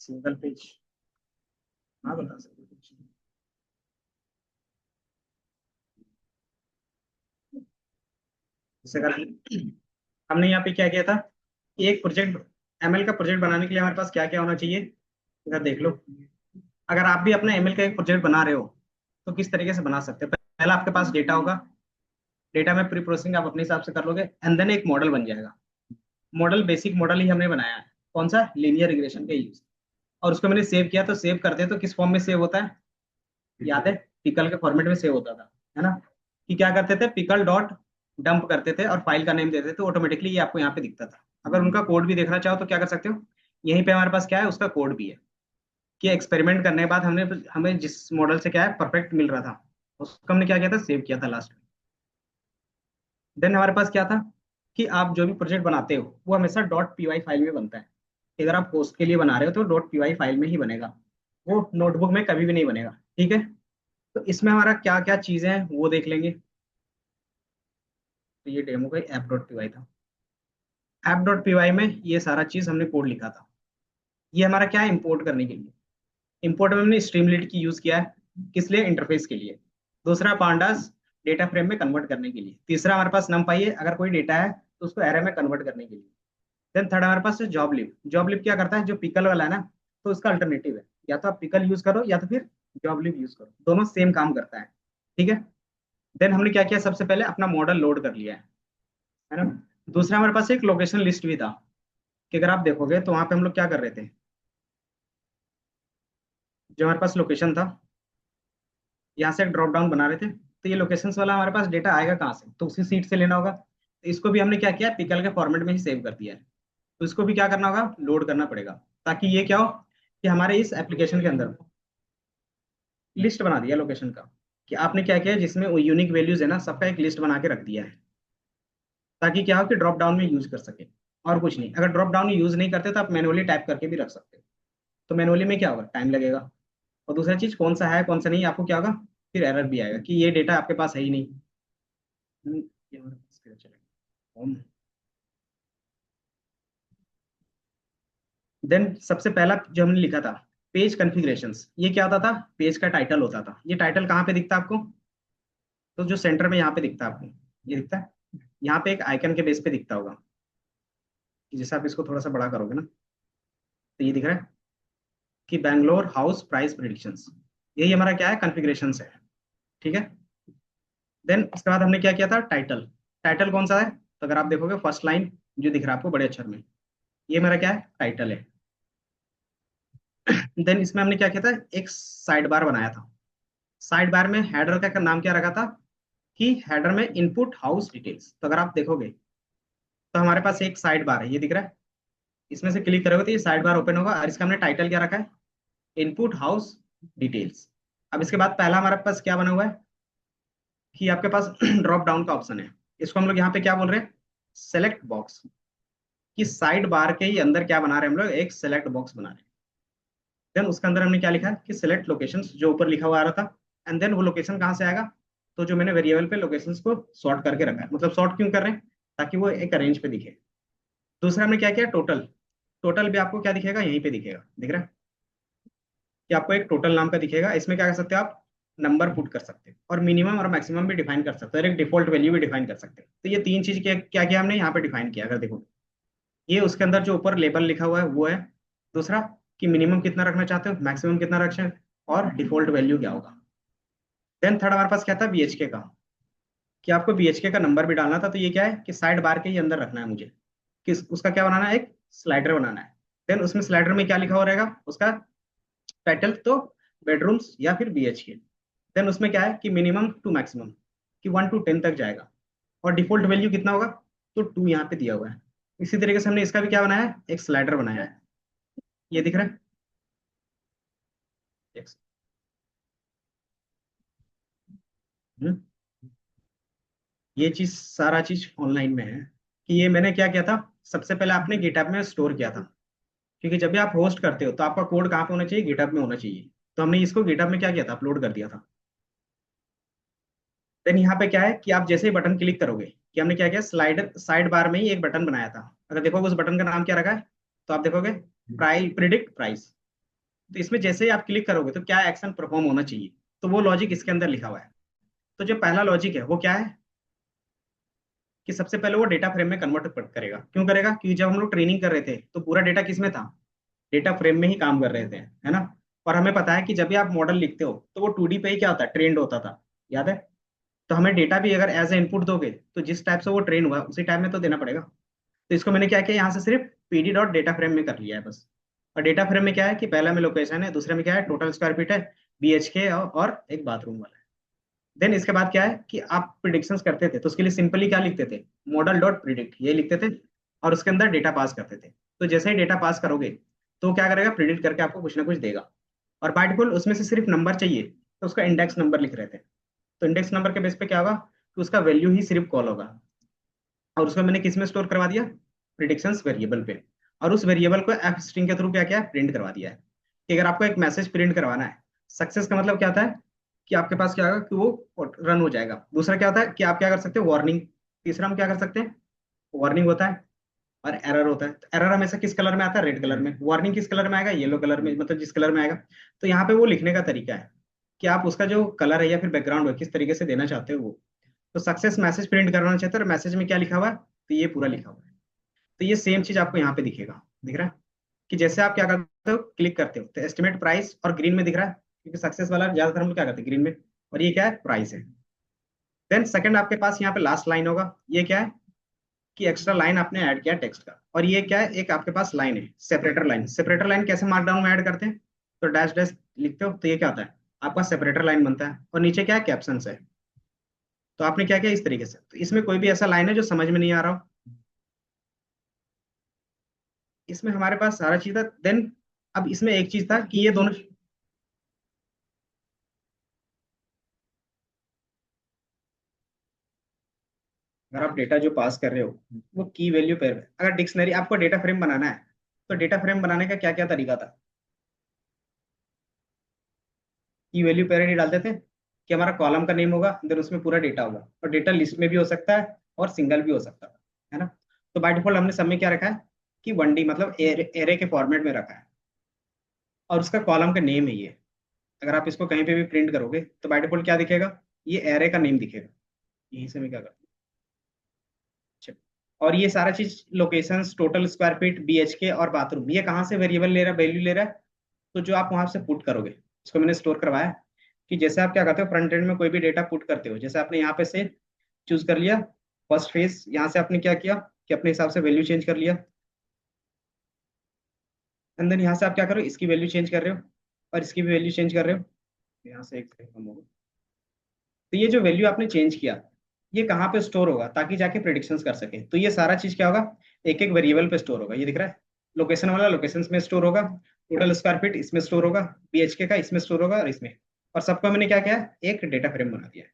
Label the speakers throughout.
Speaker 1: Single page. हाँ बता सकते हो। जैसे अगर हमने यहाँ पे क्या किया था कि एक प्रोजेक्ट, एमएल का प्रोजेक्ट बनाने के लिए हमारे पास क्या क्या होना चाहिए, इधर देख लो। अगर आप भी अपना एमएल का एक प्रोजेक्ट बना रहे हो तो किस तरीके से बना सकते हो। पहला आपके पास डेटा होगा, डेटा में प्री प्रोसेसिंग आप अपने हिसाब से कर लोगे, एंड देन एक मॉडल बन जाएगा। मॉडल बेसिक मॉडल ही हमने बनाया है, कौन सा, लीनियर रिग्रेशन का यूज। और उसको मैंने सेव किया, तो सेव करते हैं तो किस फॉर्म में सेव होता है, याद है, पिकल के फॉर्मेट में सेव होता था, है ना। कि क्या करते थे, पिकल डॉट डंप करते थे और फाइल का नेम देते थे, तो ऑटोमेटिकली ये आपको यहाँ पे दिखता था। अगर उनका कोड भी देखना चाहो तो क्या कर सकते हो, यहीं पे हमारे पास क्या है, उसका कोड भी है। कि एक्सपेरिमेंट करने के बाद हमने, हमें जिस मॉडल से क्या है परफेक्ट मिल रहा था, उसको हमने क्या किया था, सेव किया था लास्ट में। देन हमारे पास क्या था कि आप जो भी प्रोजेक्ट बनाते हो वो हमेशा डॉट पी फाइल में बनता है। अगर आप पोस्ट के लिए बना रहे हो तो डॉट पी फाइल में ही बनेगा, वो नोटबुक में कभी भी नहीं बनेगा। ठीक है। तो इसमें हमारा क्या क्या चीजें हैं वो देख लेंगे। तो ये डेमो का ऐप डॉट पी था। ऐप डॉट पी में ये सारा चीज हमने कोड लिखा था। ये हमारा क्या है, इंपोर्ट करने के लिए। इंपोर्ट में हमने स्ट्रीमलीट की यूज किया है, किस लिए, इंटरफेस के लिए। दूसरा पांडास, डेटा फ्रेम में कन्वर्ट करने के लिए। तीसरा हमारे पास नमपाई है, अगर कोई डेटा है तो उसको एरे में कन्वर्ट करने के लिए। देन थर्ड हमारे पास है जॉब लिव। जॉब लिव क्या करता है, जो पिकल वाला है ना, तो उसका अल्टरनेटिव है, या तो आप पिकल यूज करो या तो फिर जॉब लिव यूज करो, दोनों सेम काम करता है। ठीक है। देन हमने क्या किया, सबसे पहले अपना मॉडल लोड कर लिया है ना। दूसरा हमारे पास एक लोकेशन लिस्ट भी था, कि अगर आप देखोगे तो वहां पे हम लोग क्या कर रहे थे, जो हमारे पास लोकेशन था, यहाँ से एक ड्रॉप डाउन बना रहे थे, तो ये लोकेशन वाला हमारे पास डेटा आएगा कहाँ से, तो उसी सीट से लेना होगा। तो इसको भी हमने क्या किया, पिकल के फॉर्मेट में ही सेव कर दिया है। तो इसको भी क्या करना होगा, लोड करना पड़ेगा, ताकि ये क्या हो कि हमारे इस एप्लीकेशन के अंदर लिस्ट बना दिया लोकेशन का। कि आपने क्या किया है, जिसमें वो यूनिक वैल्यूज है ना, सबका एक लिस्ट बना के रख दिया है, ताकि क्या हो कि ड्रॉप डाउन में यूज कर सके। और कुछ नहीं, अगर ड्रॉप डाउन यूज नहीं करते तो आप मैनुअली टाइप करके भी रख सकते हो। तो मैनुअली में क्या होगा, टाइम लगेगा। और दूसरा चीज, कौन सा है कौन सा नहीं, आपको क्या होगा, फिर एरर भी आएगा कि ये डेटा आपके पास है ही नहीं। ये हमारे पास कैसे चलेगा। देन सबसे पहला जो हमने लिखा था, पेज कॉन्फ़िगरेशंस, ये क्या होता था, पेज का टाइटल होता था। ये टाइटल कहाँ पे दिखता है आपको, तो जो सेंटर में यहाँ पे दिखता है आपको, ये दिखता है, यहाँ पे एक आइकन के बेस पे दिखता होगा। कि जैसे आप इसको थोड़ा सा बड़ा करोगे ना, तो ये दिख रहा है कि बैंगलोर हाउस प्राइस प्रिडिक्शंस। यही हमारा क्या है, कॉन्फ़िगरेशंस है। ठीक है। देन उसके बाद हमने क्या किया था, टाइटल। टाइटल कौन सा है, तो अगर आप देखोगे फर्स्ट लाइन जो दिख रहा है आपको बड़े अक्षर में, ये मेरा क्या है, टाइटल है। देन इसमें हमने क्या किया था, एक साइड बार बनाया था। साइड बार में हेडर का नाम क्या रखा था, कि हेडर में इनपुट हाउस डिटेल्स। तो अगर आप देखोगे तो हमारे पास एक साइड बार है, ये दिख रहा है। इसमें से क्लिक करोगे तो ये साइड बार ओपन होगा, और इसका हमने टाइटल क्या रखा है, इनपुट हाउस डिटेल्स। अब इसके बाद पहला हमारे पास क्या बना हुआ है, कि आपके पास ड्रॉप डाउन का ऑप्शन है। इसको हम लोग यहाँ पे क्या बोल रहे हैं, सेलेक्ट बॉक्स। कि साइड बार के ही अंदर क्या बना रहे हैं हम लोग, एक सेलेक्ट बॉक्स बना रहे हैं। देन उसके अंदर हमने क्या लिखा है, कि सेलेक्ट लोकेशन, जो ऊपर लिखा हुआ आ रहा था। एंड देन वो लोकेशन कहाँ से आएगा, तो जो मैंने वेरिएबल पे लोकेशन को सॉर्ट करके रखा है, मतलब सॉर्ट क्यों कर रहे हैं, ताकि वो एक रेंज पे दिखे। दूसरा हमने क्या किया, टोटल। टोटल भी आपको क्या दिखेगा, यहीं पे दिखेगा, दिख रहा है कि आपको एक टोटल नाम का दिखेगा। इसमें क्या कर सकते हो आप, नंबर पुट कर सकते हो, और मिनिमम और मैक्सिमम भी डिफाइन कर सकते हो, और एक डिफॉल्ट वैल्यू भी डिफाइन कर सकते हो। तो ये तीन चीज क्या क्या किया हमने यहाँ पे डिफाइन किया, अगर देखो ये उसके अंदर जो ऊपर लेबल लिखा हुआ है वो है। दूसरा, कि मिनिमम कितना रखना चाहते हो, मैक्सिमम कितना रखें, और डिफॉल्ट वैल्यू क्या होगा। देन थर्ड हमारे पास क्या था, बीएचके का। कि आपको बीएचके का नंबर भी डालना था, तो ये क्या है कि साइड बार के ही अंदर रखना है मुझे। कि उसका क्या बनाना है, एक स्लाइडर बनाना है। देन उसमें स्लाइडर में क्या लिखा हुआ रहेगा, उसका टाइटल, तो बेडरूम्स या फिर बीएचके। देन उसमें क्या है कि मिनिमम टू मैक्सिमम, कि 1 to 10 तक जाएगा। और डिफॉल्ट वैल्यू कितना होगा, तो 2 यहाँ पे दिया हुआ है। इसी तरीके से हमने इसका भी क्या बनाया है, एक स्लाइडर बनाया है। ये दिख रहा है। एक हम्म, ये चीज सारा चीज ऑनलाइन में है। कि ये मैंने क्या किया था, सबसे पहले आपने गिटहब में स्टोर किया था। क्योंकि जब भी आप होस्ट करते हो तो आपका कोड कहाँ पे होना चाहिए, गिटहब में होना चाहिए। तो हमने इसको गिटहब में क्या किया था, अपलोड कर दिया था। देन यहाँ पे क्या है कि आप जैसे ही बटन क्लिक करोगे, कि हमने क्या किया, स्लाइडर साइड बार में ही एक बटन बनाया था। अगर देखोगे उस बटन का नाम क्या रखा है, तो आप देखोगे प्राइस, प्रिडिक्ट प्राइस। तो इसमें जैसे ही आप क्लिक करोगे तो क्या एक्शन परफॉर्म होना चाहिए, तो वो लॉजिक इसके अंदर लिखा हुआ है। तो जो पहला लॉजिक है वो क्या है कि सबसे पहले वो डेटा फ्रेम में कन्वर्ट करेगा। क्यों करेगा? क्योंकि जब हम लोग ट्रेनिंग कर रहे थे तो पूरा डेटा किस में था, डेटा फ्रेम में ही काम कर रहे थे, है ना। और हमें पता है कि जब भी आप मॉडल लिखते हो तो वो 2D पे ही क्या होता है, ट्रेंड होता था, याद है। तो हमें डेटा भी अगर एज ए इनपुट दोगे तो जिस टाइप से वो ट्रेन हुआ उसी टाइप में तो देना पड़ेगा। तो इसको मैंने क्या किया, यहाँ से सिर्फ पीडी डॉट डेटा फ्रेम में कर लिया है बस। और डेटा फ्रेम में क्या है कि पहला में लोकेशन है, दूसरे में क्या है, टोटल स्क्वायर फीट है, BHK और एक बाथरूम वाला है। देन इसके बाद क्या है कि आप प्रिडिक्शंस करते थे तो उसके लिए सिंपली क्या लिखते थे, मॉडल डॉट प्रिडिक्ट ये लिखते थे, और उसके अंदर डेटा पास करते थे। तो जैसे ही डेटा पास करोगे तो क्या करेगा, प्रिडिक्ट करके आपको कुछ ना कुछ देगा। और बाय डिफॉल्ट उसमें से सिर्फ नंबर चाहिए तो उसका इंडेक्स नंबर लिख रहे थे। तो इंडेक्स नंबर के बेस पे क्या होगा कि उसका वैल्यू ही सिर्फ कॉल होगा। और उसको मैंने किस में स्टोर करवा दिया, प्रिडिक्शंस वेरिएबल पे। और उस वेरिएबल को एफ स्ट्रिंग के थ्रू क्या किया, प्रिंट करवा दिया है। कि अगर आपको एक मैसेज प्रिंट करवाना है, सक्सेस का मतलब क्या होता है कि आपके पास क्या होगा कि वो रन हो जाएगा। दूसरा क्या होता है कि आप क्या कर सकते हो, वार्निंग। तीसरा हम क्या कर सकते हैं, वार्निंग होता है। और एरर होता है। तो एरर हमेशा किस कलर में आता है, रेड कलर में। वार्निंग किस कलर में आएगा, येलो कलर में, मतलब जिस कलर में आएगा। तो यहाँ पे वो लिखने का तरीका है कि आप उसका जो कलर है या फिर बैकग्राउंड है किस तरीके से देना चाहते हो वो। तो सक्सेस मैसेज प्रिंट करवाना चाहते हो और मैसेज में क्या लिखा हुआ है, तो ये पूरा लिखा हुआ है। तो ये सेम चीज आपको यहाँ पे दिखेगा, दिख रहा है कि जैसे आप क्या करते हो, क्लिक करते हो तो एस्टिमेट प्राइस और ग्रीन में दिख रहा है, क्योंकि सक्सेस वाला ज्यादातर हम लोग क्या करते हैं, ग्रीन में। और ये क्या है, प्राइस है। देन सेकंड आपके पास यहाँ पे लास्ट लाइन होगा, ये क्या है कि एक्स्ट्रा लाइन आपने ऐड किया टेक्स्ट का। और ये क्या है, एक आपके पास लाइन है, सेपरेटर लाइन। सेपरेटर लाइन कैसे मार्कडाउन में ऐड करते हैं, तो डैश डैश लिखते हो तो ये क्या होता है, आपका सेपरेटर लाइन बनता है। और नीचे क्या है, कैप्शन है। तो आपने क्या किया इस तरीके से। तो इसमें कोई भी ऐसा लाइन है जो समझ में नहीं आ रहा हो, इसमें हमारे पास सारा चीज था। देन अब इसमें एक चीज था कि ये दोनों, अगर आप डेटा जो पास कर रहे हो वो की वैल्यू पेयर है। अगर डिक्शनरी आपको डेटा फ्रेम बनाना है तो डेटा फ्रेम बनाने का क्या क्या तरीका था, की वैल्यू पेयर ही डालते थे कि हमारा कॉलम का नेम होगा, देन उसमें पूरा डेटा होगा। और डेटा लिस्ट में भी हो सकता है और सिंगल भी हो सकता है ना। तो बाय डिफॉल्ट हमने सब में क्या रखा है कि 1D मतलब एरे के फॉर्मेट में रखा है। और उसका कॉलम का नेम है ये। अगर आप इसको कहीं पे भी प्रिंट करोगे तो बाय डिफॉल्ट क्या दिखेगा, ये एरे का नेम दिखेगा। यहीं से मैं क्या करता हूँ। और ये सारा चीज locations, total square feet, BHK और बाथरूम, ये कहाँ से वेरिएबल ले रहा है, वैल्यू ले रहा है। तो जो आप वहां से पुट करोगे उसको मैंने स्टोर करवाया कि जैसे आप क्या करते हो, फ्रंट एंड में कोई भी डेटा पुट करते हो, जैसे आपने यहाँ पे से चूज कर लिया फर्स्ट फेज, यहाँ से आपने क्या किया कि अपने हिसाब से वैल्यू चेंज कर लिया। एंड देन यहाँ से आप क्या करो, इसकी वैल्यू चेंज कर रहे हो और इसकी भी वैल्यू चेंज कर रहे हो। यहाँ से एक कम होगा। तो ये जो वैल्यू आपने चेंज किया ये कहाँ पे स्टोर होगा ताकि जाके प्रिडिक्शंस कर सके। तो ये सारा चीज क्या होगा, एक एक वेरिएबल पे स्टोर होगा। ये दिख रहा है, लोकेशन वाला लोकेशन में स्टोर होगा, टोटल स्क्वायर फीट इसमें स्टोर होगा, BHK का इसमें स्टोर होगा और इसमें। और सबको मैंने क्या किया, एक डेटा फ्रेम बना दिया है,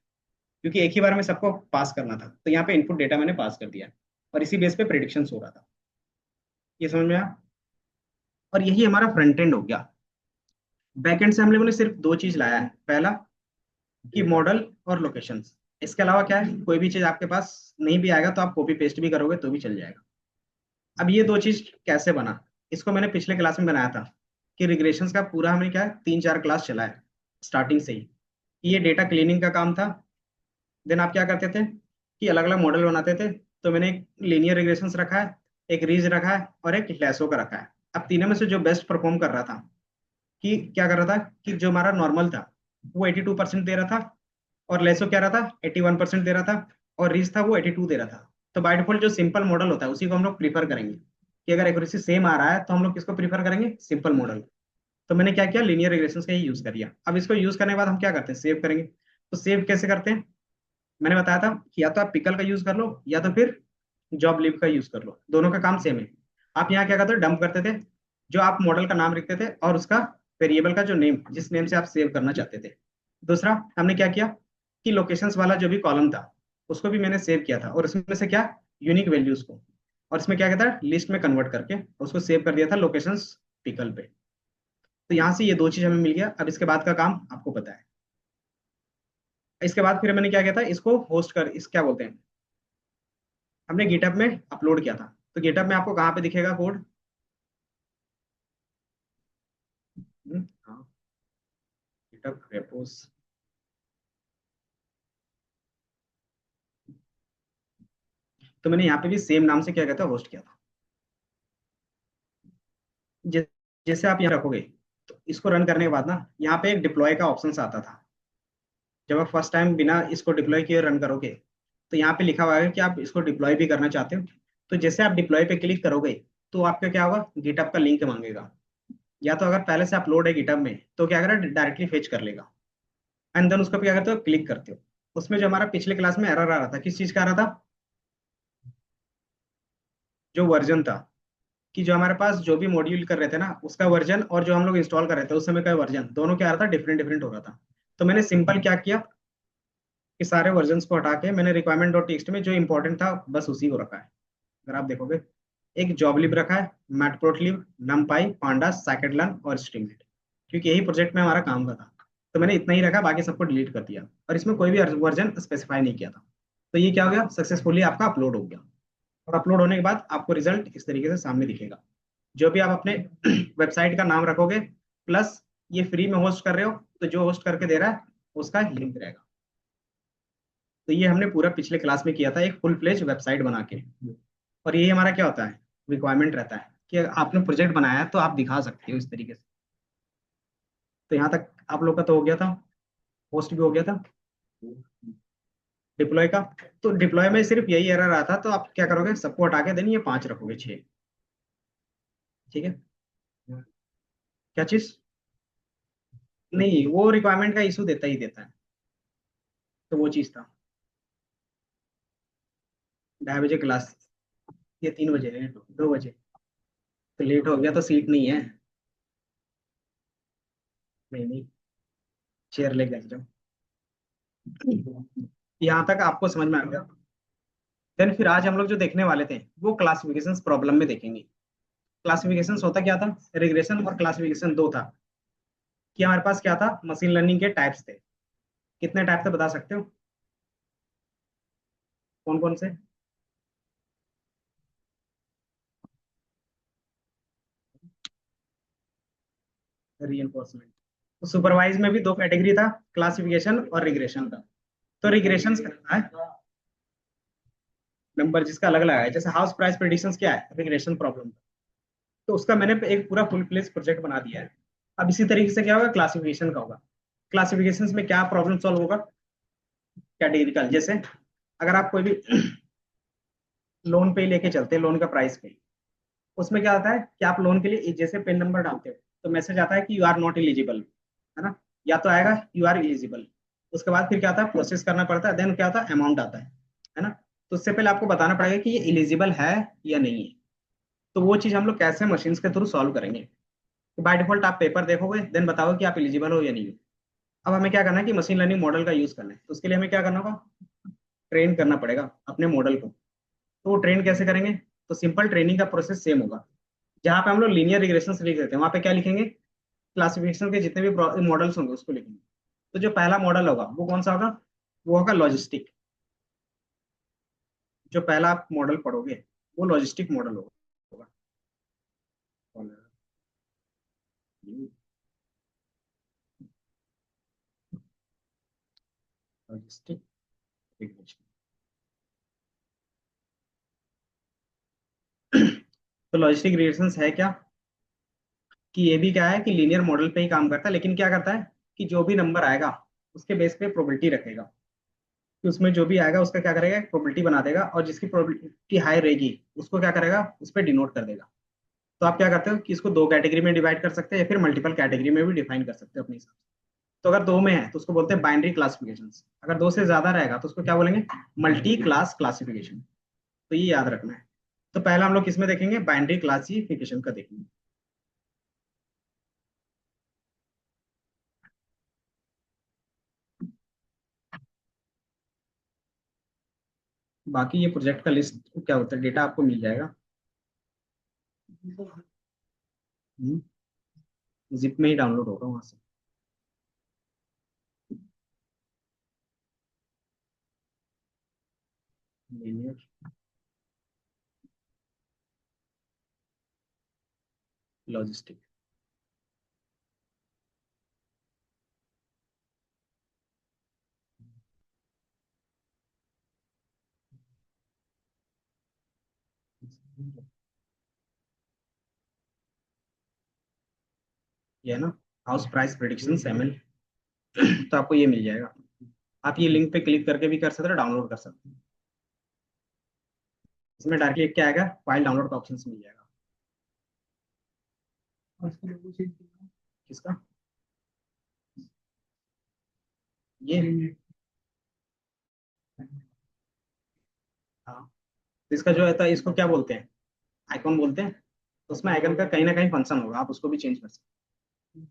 Speaker 1: क्योंकि एक ही बार में सबको पास करना था। तो यहाँ पे इनपुट डेटा मैंने पास कर दिया और इसी बेस पे प्रिडिक्शन हो रहा था। ये समझ में आया। और यही हमारा फ्रंट एंड हो गया। बैकएंड से हम लोगों ने सिर्फ दो चीज लाया है, पहला कि मॉडल और लोकेशंस। इसके अलावा क्या है, कोई भी चीज आपके पास नहीं भी आएगा तो आप कॉपी पेस्ट भी करोगे तो भी चल जाएगा। अब ये दो चीज कैसे बना, इसको मैंने पिछले क्लास में बनाया था कि रिग्रेशंस का पूरा हमने क्या है 3-4 क्लास चला है स्टार्टिंग से ही। ये डेटा क्लीनिंग का काम था। देन आप क्या करते थे कि अलग अलग मॉडल बनाते थे। तो मैंने एक लीनियर रिग्रेशंस रखा है, एक रीज रखा है और एक लैसो का रखा है। अब तीनों में से जो बेस्ट परफॉर्म कर रहा था, कि क्या कर रहा था कि जो हमारा नॉर्मल था वो 82% दे रहा था, और लेसो क्या रहा था 81% दे रहा था, और रीच था वो 82 दे रहा था। तो बाय डिफॉल्ट जो सिंपल मॉडल होता है उसी को हम लोग प्रीफर करेंगे, कि अगर एक्यूरेसी सेम आ रहा है तो हम लोग किसको प्रीफर करेंगे, सिंपल मॉडल। तो मैंने क्या किया, लीनियर रिग्रेशन का ही यूज कर लिया। अब इसको यूज करने के बाद हम क्या करते हैं, सेव करेंगे। तो सेव कैसे करते हैं, मैंने बताया था कि या तो आप पिकल का यूज कर लो या तो फिर जॉब लिव का यूज कर लो, दोनों का काम सेम है। आप यहाँ क्या करते हो, डंप करते थे जो आप मॉडल का नाम लिखते थे और उसका वेरिएबल का जो नेम, जिस नेम से आप सेव करना चाहते थे। दूसरा हमने क्या किया कि लोकेशंस वाला जो भी कॉलम था उसको भी मैंने सेव किया था, और उसमें से क्या, यूनिक वैल्यूज को। और इसमें क्या कहता है, लिस्ट में कन्वर्ट करके उसको सेव कर दिया था लोकेशंस पिकल पे। तो यहाँ से ये दो चीज हमें मिल गया। अब इसके बाद का काम आपको पता है। इसके बाद फिर मैंने क्या किया था, इसको होस्ट कर, इस क्या बोलते हैं, हमने गिटहब में अपलोड किया था। तो गिटहब में आपको कहाँ पे दिखेगा कोड, गिटहब रेपोस। तो मैंने यहाँ पे भी सेम नाम से क्या कहता है होस्ट किया था। जै- जैसे आप यहाँ रखोगे, तो इसको रन करने के बाद ना यहाँ पे एक डिप्लॉय का ऑप्शन आता था। जब आप फर्स्ट टाइम बिना इसको डिप्लॉय किए रन करोगे, तो यहाँ पे लिखा हुआ है कि आप इसको डिप्लॉय भी करना चाहते हो। तो जैसे आप डिप्लॉय पे क्लिक करोगे, तो आपका क्या होगा, गिटहब का लिंक मांगेगा। या तो अगर पहले से अपलोड है गिटहब में, तो क्या करेगा, डायरेक्टली फेच कर लेगा। एंड देन उसको क्या करते हो, क्लिक करते हो। उसमें जो हमारा पिछले क्लास में एरर आ रहा था, किस चीज का आ रहा था, जो वर्जन था, कि जो हमारे पास जो भी मॉड्यूल कर रहे थे ना, उसका वर्जन और जो हम लोग इंस्टॉल कर रहे थे उस समय का वर्जन, दोनों क्या आ रहा था, डिफरेंट डिफरेंट हो रहा था। तो मैंने सिंपल क्या किया कि सारे वर्जन्स को हटा के मैंने रिक्वायरमेंट डॉट टेक्स्ट में जो इंपॉर्टेंट था बस उसी को रखा है। अगर आप देखोगे, एक जॉब लिब रखा है, मैटप्लोटलिब, नमपाई, पांडास, scikit-learn और स्ट्रीमलीट, क्योंकि यही प्रोजेक्ट में हमारा काम का था। तो मैंने इतना ही रखा, बाकी सबको डिलीट कर दिया और इसमें कोई भी वर्जन स्पेसिफाई नहीं किया था। तो ये क्या हो गया, सक्सेसफुली आपका अपलोड हो गया। और अपलोड होने के बाद आपको रिजल्ट इस तरीके से सामने दिखेगा। जो भी आप अपने वेबसाइट का नाम रखोगे, प्लस ये फ्री में होस्ट कर रहे हो, तो जो होस्ट करके दे रहा है उसका लिंक रहेगा। तो ये हमने पूरा पिछले क्लास में किया था, एक फुल फ्लेज वेबसाइट बना के। और यही हमारा क्या होता है, रिक्वायरमेंट रहता है कि अगर आपने प्रोजेक्ट बनाया है तो आप दिखा सकते हो इस तरीके से। तो यहाँ तक आप लोग का तो हो गया था, होस्ट भी हो गया था, डिप्लॉय का। तो डिप्लॉय में सिर्फ यही एरर आता था, तो आप क्या करोगे, सबको हटा के देन ये 5 रखोगे, 6। ठीक है। क्या चीज, नहीं वो रिक्वायरमेंट का इशू देता ही देता है। तो वो चीज था, 2:30 बजे क्लास, ये 3 बजे है, 2 बजे। तो लेट हो गया तो सीट नहीं है। नहीं नहीं, चेयर लेके आ जाओ। यहाँ तक आपको समझ में आ गया। देन फिर आज हम लोग जो देखने वाले थे वो क्लासिफिकेशंस प्रॉब्लम में देखेंगे। क्लासिफिकेशंस होता क्या था, रिग्रेशन और क्लासिफिकेशन दो था। कि हमारे पास क्या था, मशीन लर्निंग के टाइप्स थे। कितने टाइप थे बता सकते हो, कौन कौन से। रीइंफोर्समेंट, तो सुपरवाइज में भी दो कैटेगरी था, क्लासिफिकेशन और रिग्रेशन का। तो रिग्रेशन करना है, नंबर जिसका अलग अलग है, जैसे हाउस प्राइस प्रेडिक्शंस क्या है, रिग्रेशन प्रॉब्लम। तो उसका मैंने एक पूरा फुल फ्लेज प्रोजेक्ट बना दिया है। अब इसी तरीके से क्या होगा, क्लासिफिकेशन का होगा। क्लासिफिकेशन में क्या प्रॉब्लम सॉल्व होगा, कैटेगरिकल। जैसे अगर आप कोई भी लोन पे ही लेके चलते हैं, लोन का प्राइस पे, उसमें क्या होता है कि आप लोन के लिए जैसे पेन नंबर डालते हो, तो मैसेज आता है कि यू आर नॉट एलिजिबल, है ना। या तो आएगा यू आर एलिजिबल, उसके बाद फिर क्या आता है, प्रोसेस करना पड़ता है, देन क्या आता है, अमाउंट आता है ना। तो उससे पहले आपको बताना पड़ेगा कि ये एलिजिबल है या नहीं है। तो वो चीज हम लोग कैसे मशीन्स के थ्रू सॉल्व करेंगे। तो बाय डिफॉल्ट आप पेपर देखोगे, देन बताओगे कि आप एलिजिबल हो या नहीं हो। अब हमें क्या करना है कि मशीन लर्निंग मॉडल का यूज करना है, तो उसके लिए हमें क्या करना होगा, ट्रेन करना पड़ेगा अपने मॉडल को। तो वो ट्रेन कैसे करेंगे, तो सिंपल ट्रेनिंग का प्रोसेस सेम होगा। जहां पे हम लोग लीनियर रिग्रेशन लिख देते हैं, वहां पे क्या लिखेंगे, क्लासिफिकेशन के जितने भी मॉडल्स होंगे उसको लिखेंगे। तो जो पहला मॉडल होगा वो कौन सा होगा, वो होगा लॉजिस्टिक। जो पहला आप मॉडल पढ़ोगे वो लॉजिस्टिक मॉडल होगा। Logistic regression. तो लॉजिस्टिक रिग्रेशन है क्या, कि ये भी क्या है कि लीनियर मॉडल पे ही काम करता है, लेकिन क्या करता है कि जो भी नंबर आएगा उसके बेस पे प्रोबेबिलिटी रखेगा। कि उसमें जो भी आएगा उसका क्या करेगा, एक प्रोबेबिलिटी बना देगा, और जिसकी प्रोबेबिलिटी हाई रहेगी उसको क्या करेगा, उस पर डिनोट कर देगा। तो आप क्या करते हो कि इसको दो कैटेगरी में डिवाइड कर सकते हैं, या फिर मल्टीपल कैटेगरी में भी डिफाइन कर सकते हो अपने हिसाब से। तो अगर दो में है तो उसको बोलते हैं बाइनरी क्लासिफिकेशन। अगर दो से ज्यादा रहेगा तो उसको क्या बोलेंगे, मल्टी क्लास क्लासिफिकेशन। तो ये याद रखना है। तो पहला हम लोग किसमें देखेंगे, बाइनरी क्लासिफिकेशन का देखेंगे। बाकी ये प्रोजेक्ट का लिस्ट क्या होता है, डेटा आपको मिल जाएगा। जिप में ही डाउनलोड होगा वहां से। Linear logistic. ये है ना, हाउस प्राइस प्रिडिक्शन सेमल। तो आपको ये मिल जाएगा। आप ये लिंक पे क्लिक करके भी कर सकते हो, डाउनलोड कर सकते हो। इसमें डायरेक्टली क्या आएगा, फाइल डाउनलोड का ऑप्शन मिल जाएगा। किसका? ये। हाँ, तो इसका जो है था, इसको क्या बोलते हैं, आइकॉन बोलते हैं। तो उसमें आइकन का कहीं ना कहीं फंक्शन होगा, आप उसको भी चेंज कर सकते हो।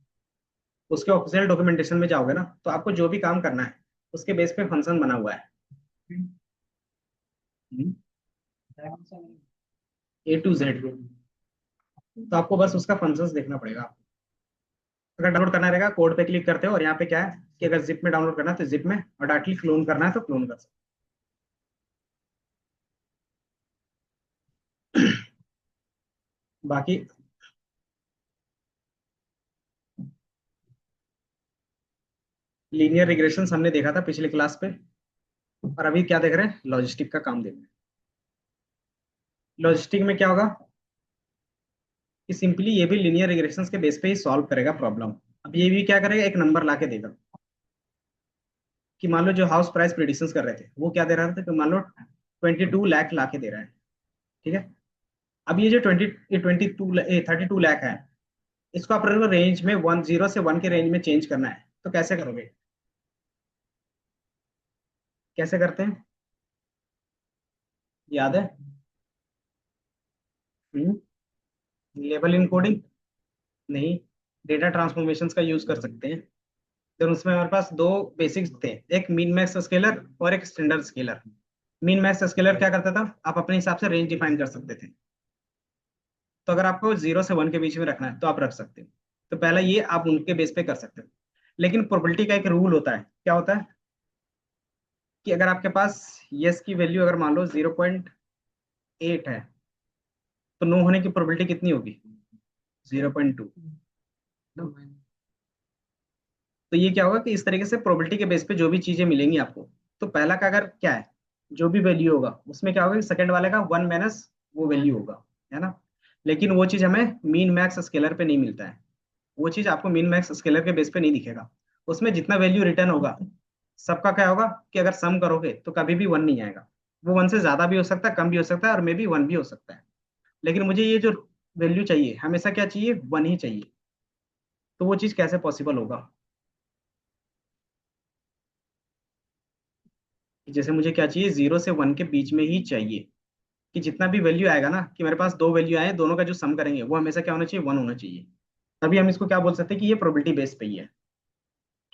Speaker 1: उसके ऑफिशियल डॉक्यूमेंटेशन में जाओगे ना, तो आपको जो भी काम करना है उसके बेस पे फंक्शन बना हुआ है। A to Z। तो आपको बस उसका फंक्शंस देखना पड़ेगा। अगर डाउनलोड करना रहेगा, कोड पे क्लिक करते हो, और यहाँ पे क्या है कि अगर जिप में डाउनलोड करना है तो जिप में, और डायरेक्टली क्लोन करना है तो क्लोन कर सकते हो। बाकी लीनियर रिग्रेशन हमने देखा था पिछले क्लास पे। और अभी क्या देख रहे हैं, लॉजिस्टिक का काम देख रहे हैं। लॉजिस्टिक में क्या होगा कि सिंपली ये भी लीनियर रिग्रेशन के बेस पे ही सॉल्व करेगा प्रॉब्लम। अब ये भी क्या करेगा, एक नंबर ला के देगा। कि मान लो जो हाउस प्राइस प्रिडिक्शंस कर रहे थे वो क्या दे रहा था, कि मान लो 22 लाख ला के दे रहा है। ठीक है। अब ये जो 32 लाख है, इसको आप रेंज में 0 से 1 के रेंज में चेंज करना है, तो कैसे करोगे? कैसे करते हैं, याद है? लेवल इनकोडिंग नहीं, डेटा ट्रांसफॉर्मेशंस का यूज कर सकते हैं। तो उसमें हमारे पास दो बेसिक्स थे, एक मीन मैक्स स्केलर और एक standard scaler. Mean max scalar क्या करता था, आप अपने हिसाब से रेंज डिफाइन कर सकते थे। तो अगर आपको 0 से 1 के बीच में रखना है तो आप रख सकते हो। तो पहला ये आप उनके बेस पे कर सकते हो। लेकिन प्रोबेबिलिटी का एक रूल होता है, क्या होता है कि अगर आपके पास यस की वैल्यू अगर मान लो 0.8 है, तो नो होने की प्रोबेबिलिटी कितनी होगी? 0.2। तो ये क्या होगा कि इस तरीके से प्रोबेबिलिटी के बेस पे जो भी चीजें मिलेंगी आपको, तो पहला का अगर क्या है, जो भी वैल्यू होगा उसमें क्या होगा कि सेकंड वाले का 1 माइनस वो वैल्यू होगा, है ना। लेकिन वो चीज हमें मीन मैक्स स्केलर पे नहीं मिलता है। वो चीज आपको मीन मैक्स स्केलर के बेस पे नहीं दिखेगा। उसमें जितना वैल्यू रिटर्न होगा, सबका क्या होगा कि अगर सम करोगे तो कभी भी 1 नहीं आएगा। वो 1 से ज्यादा भी हो सकता है, कम भी हो सकता है, और मे बी 1 भी हो सकता है। लेकिन मुझे ये जो वैल्यू चाहिए, हमेशा क्या चाहिए, 1 ही चाहिए। तो वो चीज कैसे पॉसिबल होगा? कि जैसे मुझे क्या चाहिए, 0 से 1 के बीच में ही चाहिए। कि जितना भी वैल्यू आएगा ना, कि मेरे पास दो वैल्यू आए, दोनों का जो सम करेंगे वो हमेशा क्या होना चाहिए, 1 होना चाहिए। तभी हम इसको क्या बोल सकते हैं कि ये प्रोबेबिलिटी बेस पे ही है।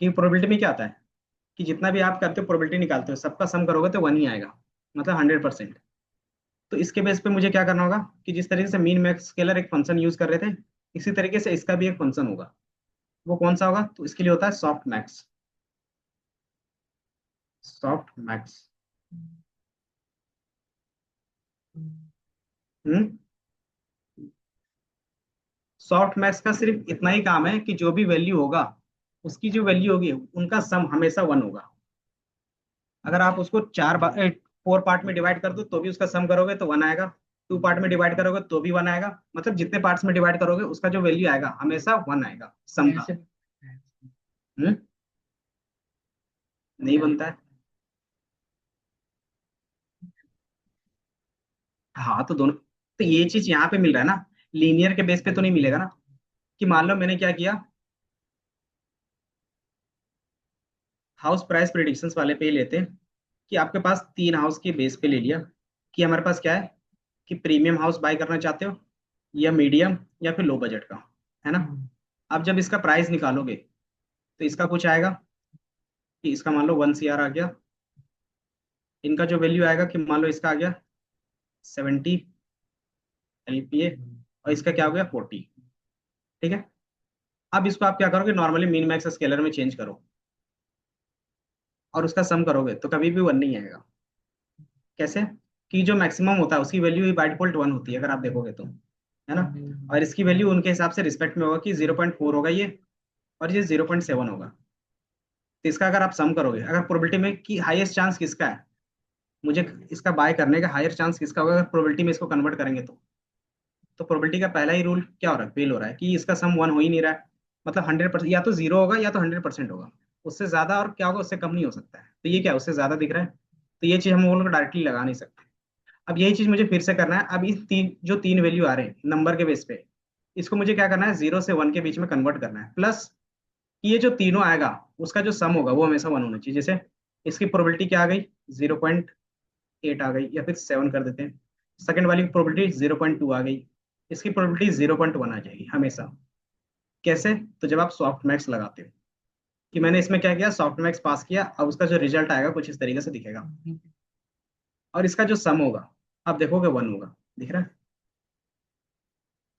Speaker 1: कि प्रोबेबिलिटी में क्या आता है कि जितना भी आप करते हो प्रोबेबिलिटी निकालते हो, सबका सम करोगे तो 1 ही आएगा, मतलब 100%। तो इसके बेस पे मुझे क्या करना होगा कि जिस तरीके से मीन मैक्स स्केलर एक फंक्शन यूज कर रहे थे, इसी तरीके से इसका भी एक फंक्शन होगा। वो कौन सा होगा, तो इसके लिए होता है सॉफ्ट मैक्स। Softmax. हम्म। सॉफ्ट मैक्स का सिर्फ इतना ही काम है कि जो भी वैल्यू होगा, उसकी जो वैल्यू होगी उनका सम हमेशा 1 होगा। अगर आप उसको 4 पार्ट में डिवाइड कर दो तो भी उसका सम करोगे तो 1 आएगा। 2 पार्ट में डिवाइड करोगे तो भी 1 आएगा। मतलब जितने पार्ट्स में डिवाइड करोगे उसका जो वैल्यू आएगा हमेशा 1 आएगा सम का। हम्म। नहीं बनता है। हाँ, तो दोनों, तो ये चीज यहाँ पे मिल रहा है ना, लीनियर के बेस पे तो नहीं मिलेगा ना। कि मान लो मैंने क्या किया, हाउस प्राइस प्रिडिक्शंस वाले पे ही लेते हैं। कि आपके पास 3 हाउस के बेस पे ले लिया। कि हमारे पास क्या है, कि प्रीमियम हाउस बाय करना चाहते हो, या मीडियम, या फिर लो बजट का, है ना। अब जब इसका प्राइस निकालोगे तो इसका कुछ आएगा, कि इसका मान लो 1 CR आ गया। इनका जो वैल्यू आएगा कि मान लो इसका आ गया 70 LPA, और इसका क्या हो गया 40। ठीक है। अब इसको आप क्या करोगे, नॉर्मली मिन मैक्स स्केलर में चेंज करो, और उसका सम करोगे तो कभी भी 1 नहीं आएगा। कैसे? कि जो मैक्सिमम होता है उसकी वैल्यू ही बाय डिफॉल्ट 1 होती है, अगर आप देखोगे तो, है ना। और इसकी वैल्यू उनके हिसाब से रिस्पेक्ट में होगा कि 0.4 होगा ये, और ये 0.7 होगा। तो इसका अगर आप सम करोगे, अगर प्रोबेबिलिटी में कि हाईएस्ट चांस किसका है, मुझे इसका बाय करने का हायर चांस किसका होगा अगर प्रोबेबिलिटी में इसको कन्वर्ट करेंगे तो प्रोबेबिलिटी का पहला ही रूल क्या हो रहा है, फेल हो रहा है कि इसका सम वन हो ही नहीं रहा है। मतलब 100%, या तो जीरो होगा या तो 100% होगा। उससे ज्यादा और क्या होगा, उससे कम नहीं हो सकता है। तो ये क्या है, उससे ज्यादा दिख रहा है। तो ये चीज हम लोग डायरेक्टली लगा नहीं सकते। अब यही चीज मुझे फिर से करना है। अब इस तीन वैल्यू आ रहे हैं नंबर के बेस पे, इसको मुझे क्या करना है, 0 से 1 के बीच में कन्वर्ट करना है। प्लस ये जो तीनों आएगा उसका जो सम होगा वो हमेशा 1 होना चाहिए। जैसे इसकी प्रोबेबिलिटी क्या आ गई, 0.8 आ गई, या फिर 7 कर देते हैं। सेकंड वाली की प्रोबेबिलिटी 0.2 आ गई, इसकी प्रोबेबिलिटी 0.1 आ जाएगी हमेशा। कैसे? तो जब आप सॉफ्ट मैक्स लगाते हो, कि मैंने इसमें क्या किया, सॉफ्ट मैक्स पास किया, अब उसका जो रिजल्ट आएगा कुछ इस तरीके से दिखेगा। और इसका जो सम होगा आप देखोगे 1 होगा। दिख रहा है?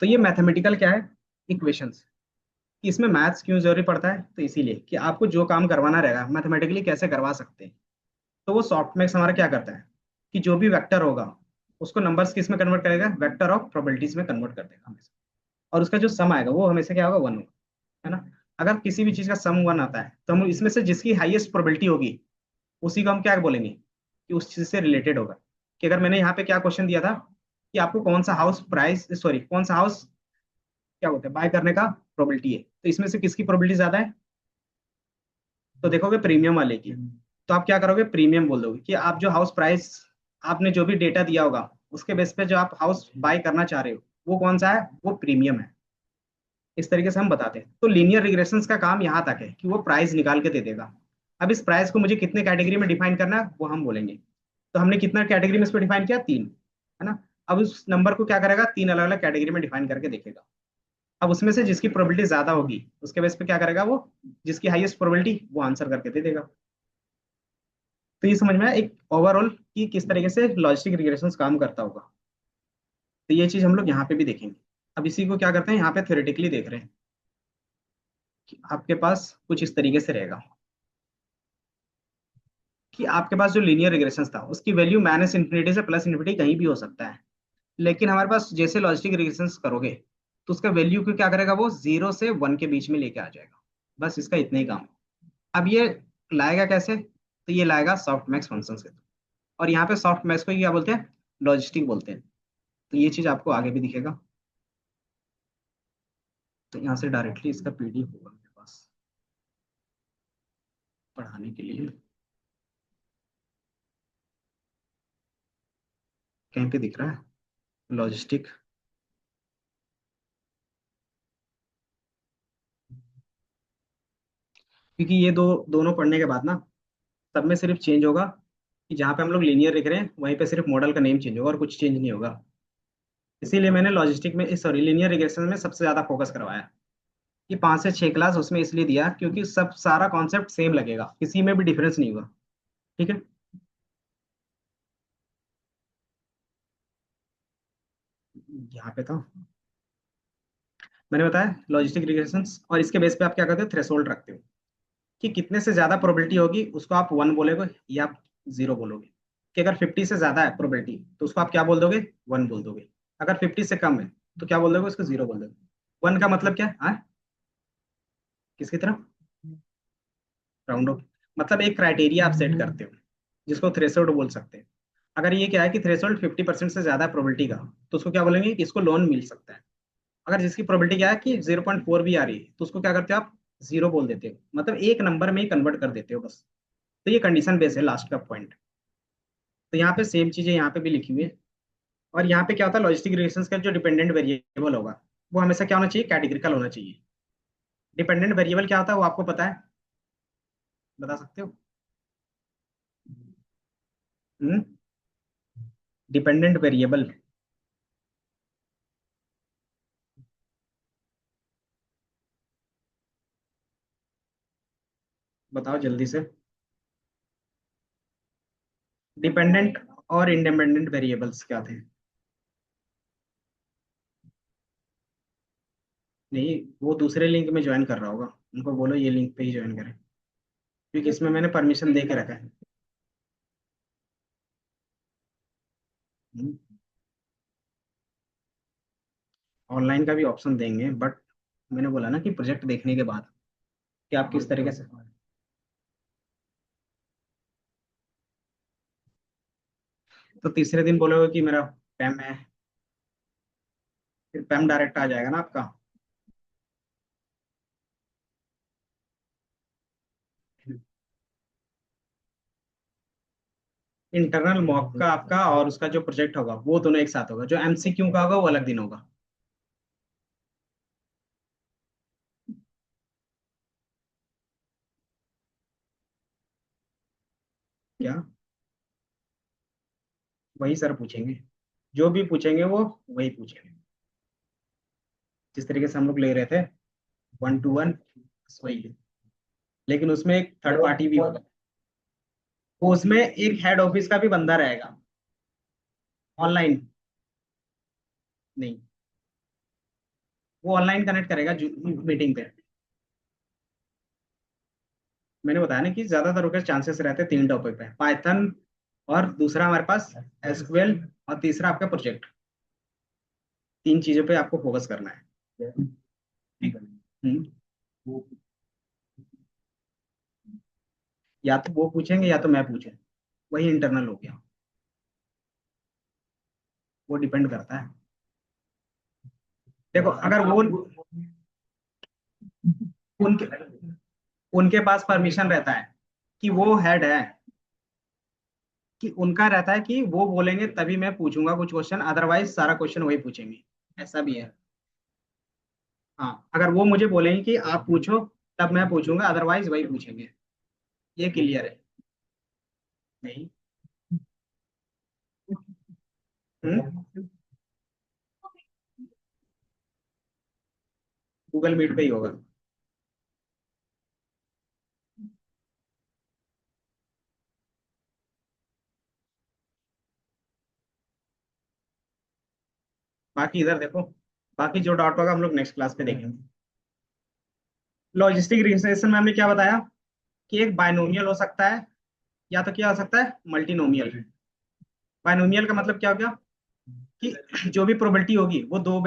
Speaker 1: तो ये मैथमेटिकल क्या है, इक्वेशंस। इसमें मैथ्स क्यों जरूरी पड़ता है, तो इसीलिए कि आपको जो काम करवाना रहेगा मैथमेटिकली कैसे करवा सकते हैं। तो वो सॉफ्टमैक्स हमारा क्या करता है कि जो भी वेक्टर होगा उसको नंबर्स किस में कन्वर्ट करेगा, वेक्टर ऑफ प्रोबेबिलिटीज में कन्वर्ट कर देगा हमेशा। और उसका जो सम आएगा वो हमेशा क्या होगा, 1 होगा। है ना? अगर किसी भी चीज का सम 1 आता है तो हम इसमें से जिसकी हाईएस्ट प्रोबेबिलिटी होगी उसी को हम क्या बोलेंगे, कि उस चीज से रिलेटेड होगा। कि अगर मैंने यहाँ पे क्या क्वेश्चन दिया था कि आपको कौन सा हाउस प्राइस, सॉरी कौन सा हाउस क्या बोलते हैं बाय करने का प्रोबेबिलिटी है, तो इसमें से किसकी प्रोबेबिलिटी ज्यादा है, तो देखोगे प्रीमियम वाले की। तो आप क्या करोगे, प्रीमियम बोल दोगे कि आप जो हाउस प्राइस, आपने जो भी डेटा दिया होगा उसके बेस पे जो आप हाउस बाय करना चाह रहे हो वो कौन सा है, वो प्रीमियम है। इस तरीके से हम बताते हैं। तो लीनियर रिग्रेशंस का काम यहाँ तक है कि वो प्राइस निकाल के दे देगा। अब इस प्राइस को मुझे कितने कैटेगरी में डिफाइन करना है वो हम बोलेंगे। तो हमने कितना कैटेगरी में इसको डिफाइन किया, 3। है ना? अब उस नंबर को क्या करेगा, 3 अलग अलग कैटेगरी में डिफाइन करके देखेगा। अब उसमें से जिसकी प्रोबेबिलिटी ज्यादा होगी उसके बेस पे क्या करेगा वो, जिसकी हाईएस्ट प्रोबेबिलिटी वो आंसर करके दे देगा। तो ये समझ में आया एक ओवरऑल कि किस तरीके से लॉजिस्टिक रिग्रेशंस काम करता होगा। तो ये चीज हम लोग यहाँ पे भी देखेंगे। अब इसी को क्या करते हैं, यहाँ पे थ्योरेटिकली देख रहे हैं कि आपके पास कुछ इस तरीके से रहेगा कि आपके पास जो लीनियर रिग्रेशंस था उसकी वैल्यू माइनस इन्फिनिटी से प्लस इन्फिनिटी कहीं भी हो सकता है। लेकिन हमारे पास जैसे लॉजिस्टिक रिग्रेशंस करोगे तो उसका वैल्यू को क्या करेगा, वो 0 से 1 के बीच में लेके आ जाएगा। बस इसका इतना ही काम है। अब ये लाएगा कैसे, तो ये लाएगा सॉफ्ट मैक्स फंक्शन से। और यहाँ पे सॉफ्ट मैक्स को क्या बोलते हैं, लॉजिस्टिक बोलते हैं। तो ये चीज आपको आगे भी दिखेगा। तो यहाँ से डायरेक्टली इसका पीडीएफ होगा मेरे पास पढ़ाने के लिए। कहीं पे दिख रहा है लॉजिस्टिक, क्योंकि ये दोनों पढ़ने के बाद ना सब में सिर्फ चेंज होगा कि जहाँ पे हम लोग लीनियर लिख रहे हैं वहीं पे सिर्फ मॉडल का नेम चेंज होगा और कुछ चेंज नहीं होगा। इसीलिए मैंने लॉजिस्टिक में, सॉरी लीनियर रिग्रेशन में सबसे ज्यादा फोकस करवाया। ये 5 से 6 क्लास उसमें इसलिए दिया क्योंकि सब सारा कॉन्सेप्ट सेम लगेगा, किसी में भी डिफरेंस नहीं होगा। ठीक है? यहाँ पे था, मैंने बताया लॉजिस्टिक रिग्रेशंस। और इसके बेस पे आप क्या करते हो, थ्रेशोल्ड रखते हो कि कितने से ज्यादा प्रोबेबिलिटी होगी उसको आप 1 बोलोगे या आप 0 बोलोगे। कि अगर 50 से ज्यादा है प्रोबेबिलिटी तो उसको आप क्या बोल दोगे, 1 बोल दोगे। अगर 50 से कम है तो क्या बोल दोगे, उसको 0 बोल दोगे। 1 का मतलब क्या है, हाँ? किसकी तरफ, राउंड ऑफ। मतलब एक क्राइटेरिया आप सेट करते हो जिसको थ्रेशोल्ड बोल सकते हैं। अगर ये क्या है कि थ्रेशोल्ड 50% से ज्यादा प्रोबेबिलिटी का, तो उसको क्या बोलेंगे कि इसको लोन मिल सकता है। अगर जिसकी प्रोबेबिलिटी क्या है कि 0.4 भी आ रही है तो उसको क्या करते हो आप, 0 बोल देते हो। मतलब एक नंबर में ही कन्वर्ट कर देते हो बस। तो ये कंडीशन बेस है लास्ट का पॉइंट। तो यहाँ पे सेम चीजें यहाँ पे भी लिखी हुई है। और यहाँ पे क्या होता है, लॉजिस्टिक रिलेशंस का जो डिपेंडेंट वेरिएबल होगा वो हमेशा क्या होना चाहिए, कैटेगरिकल होना चाहिए। डिपेंडेंट वेरिएबल क्या होता है वो आपको पता है, बता सकते हो? डिपेंडेंट वेरिएबल, बताओ जल्दी से। डिपेंडेंट और इंडिपेंडेंट वेरिएबल्स क्या थे? नहीं, वो दूसरे लिंक में ज्वाइन कर रहा होगा, उनको बोलो ये लिंक पे ही ज्वाइन करें, क्योंकि इसमें मैंने परमिशन दे के रखा है। ऑनलाइन का भी ऑप्शन देंगे, बट मैंने बोला ना कि प्रोजेक्ट देखने के बाद कि आप किस तरीके से। तो तीसरे दिन बोलोगे कि मेरा पैम है, फिर पैम डायरेक्ट आ जाएगा ना आपका। इंटरनल मॉक का आपका और उसका जो प्रोजेक्ट होगा वो दोनों एक साथ होगा, जो एमसीक्यू का होगा वो अलग दिन होगा। क्या? वही सर पूछेंगे, जो भी पूछेंगे वो वही पूछेंगे, जिस तरीके से हम लोग ले रहे थे 1 to 1, वही है। लेकिन उसमें एक थर्ड पार्टी भी होगा, वो उसमें एक हेड ऑफिस का भी बंदा रहेगा। ऑनलाइन नहीं, वो ऑनलाइन कनेक्ट करेगा मीटिंग पे। मैंने बताया ना कि ज्यादातर उसके चांसेस रहते हैं 3 टॉपिक पे, पाइथन, और दूसरा हमारे पास एसक्यूएल, और तीसरा आपका प्रोजेक्ट। 3 चीजों पे आपको फोकस करना है। ठीक है। या तो वो पूछेंगे या तो मैं पूछूं, वही इंटरनल हो गया। वो डिपेंड करता है। देखो अगर वो उनके उनके पास परमिशन रहता है कि वो हेड है, कि उनका रहता है कि वो बोलेंगे तभी मैं पूछूंगा कुछ क्वेश्चन, अदरवाइज सारा क्वेश्चन वही पूछेंगे। ऐसा भी है। हाँ, अगर वो मुझे बोलेंगे कि आप पूछो तब मैं पूछूंगा, अदरवाइज वही पूछेंगे। ये क्लियर है? नहीं। गूगल मीट पे ही होगा। बाकी इधर देखो, बाकी जो डाउट होगा हम लोग नेक्स्ट क्लास पे देखेंगे। लॉजिस्टिक रिग्रेशन में हमने क्या बताया, कि एक बायनोमियल हो सकता है, या तो क्या हो सकता है, मल्टीनोमियल। बायनोमियल का मतलब क्या हो गया, कि जो भी प्रोबेबिलिटी होगी वो दो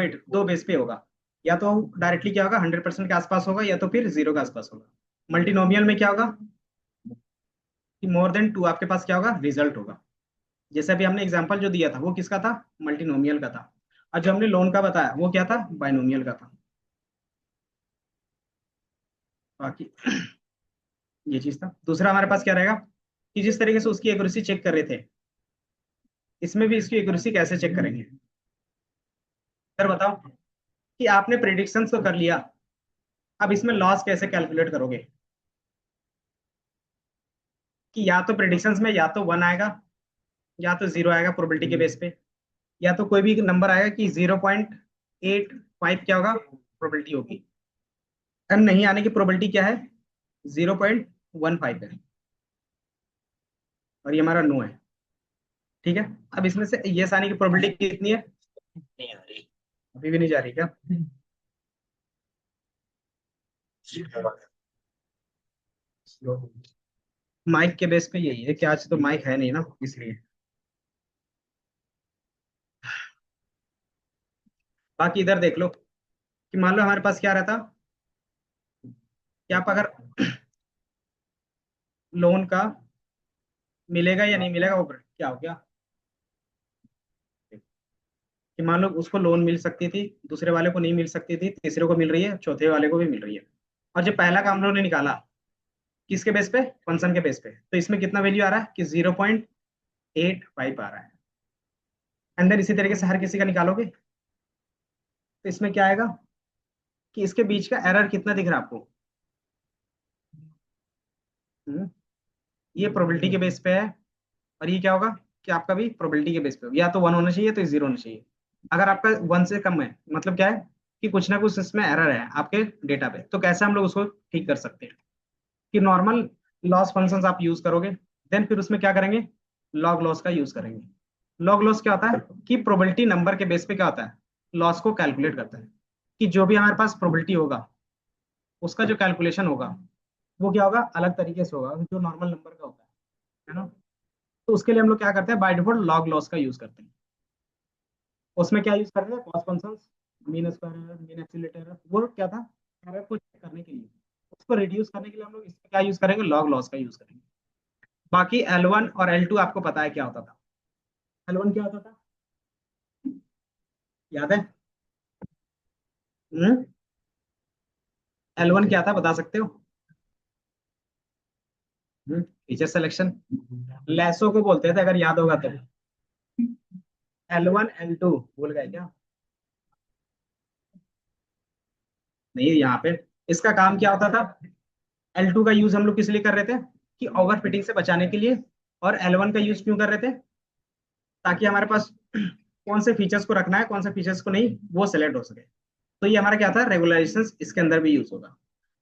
Speaker 1: बेस पे होगा। या तो डायरेक्टली क्या होगा, 100% के आसपास होगा, या तो फिर 0 के आसपास होगा। मल्टीनोमियल में क्या होगा, कि मोर देन 2 आपके पास क्या होगा, रिजल्ट होगा। जैसे अभी हमने एग्जांपल जो दिया था वो किसका था, मल्टीनोमियल का था। और जो हमने लोन का बताया वो क्या था, बायनोमियल का था। बाकी ये चीज था। दूसरा हमारे पास क्या रहेगा, कि जिस तरीके से उसकी एक्यूरेसी चेक कर रहे थे, इसमें भी इसकी एक्यूरेसी कैसे चेक करेंगे। सर बताओ, कि आपने प्रिडिक्शंस तो कर लिया, अब इसमें लॉस कैसे कैलकुलेट करोगे। कि या तो प्रिडिक्शंस में या तो 1 आएगा, या तो 0 आएगा प्रोबेबिलिटी के बेस पे, या तो कोई भी नंबर आएगा कि 0.85 क्या होगा, प्रोबेबिलिटी होगी। एन नहीं आने की प्रोबेबिलिटी क्या है, 0.15 है, और ये हमारा नो है। ठीक है। अब इसमें से यस आने की प्रोबेबिलिटी कितनी है, नहीं आ रही, अभी भी नहीं जा रही क्या। माइक के बेस पे यही है कि आज तो माइक है नहीं ना, इसलिए। बाकी इधर देख लो, कि मान लो हमारे पास क्या रहता, कि आप अगर लोन का मिलेगा या नहीं मिलेगा, वो क्या हो गया, कि मान लो उसको लोन मिल सकती थी, दूसरे वाले को नहीं मिल सकती थी, तीसरे को मिल रही है, चौथे वाले को भी मिल रही है। और जो पहला काम हम लोगों ने निकाला, किसके बेस पे, फंक्शन के बेस पे, तो इसमें कितना वैल्यू आ रहा है, कि 0.85 आ रहा है। अंदर इसी तरीके से हर किसी का निकालोगे, तो इसमें क्या आएगा, कि इसके बीच का एरर कितना दिख रहा है आपको। हम्म, ये प्रोबेबिलिटी के बेस पे है, और ये क्या होगा, कि आपका भी प्रोबेबिलिटी के बेस पे होगा। या तो 1 होना चाहिए तो 0 होना चाहिए। अगर आपका 1 से कम है, मतलब क्या है, कि कुछ ना कुछ इसमें एरर है आपके डेटा पे, तो कैसे हम लोग उसको ठीक कर सकते हैं, कि नॉर्मल लॉस फंक्शंस आप यूज करोगे। देन फिर उसमें क्या करेंगे, लॉग लॉस का यूज करेंगे। लॉग लॉस क्या होता है, कि प्रोबेबिलिटी नंबर के बेस पे क्या होता है, लॉस को कैलकुलेट करता है। कि जो भी हमारे पास प्रोबेबिलिटी होगा, उसका जो कैलकुलेशन होगा वो क्या होगा, अलग तरीके से होगा जो नॉर्मल नंबर का होता है ना। तो उसके लिए हम लोग क्या करते हैं, बाय डिफॉल्ट लॉग लॉस का यूज करते हैं। उसमें क्या यूज करते हैं, cost function, mean square error, mean accelerator error, वो क्या था, एरर को चेक करने के लिए। उसको रिड्यूस करने के लिए हम लोग इसमें क्या यूज करेंगे, लॉग लॉस का यूज करेंगे। बाकी L1 और L2 आपको पता है क्या होता था। L1 क्या होता था, याद है? हम्म, L1 क्या था बता सकते हो? फीचर सिलेक्शन, लैसो को बोलते थे अगर याद होगा तो। L1 L2 भूल गए क्या? नहीं, यहाँ पे इसका काम क्या होता था? L2 का यूज हम लोग किस लिए कर रहे थे? कि ओवर फिटिंग से बचाने के लिए। और L1 का यूज क्यों कर रहे थे? ताकि हमारे पास कौन से फीचर्स को रखना है कौन से फीचर्स को नहीं, वो सेलेक्ट हो सके। तो ये हमारा क्या था, रेगुलराइजेशन इसके अंदर भी यूज होगा।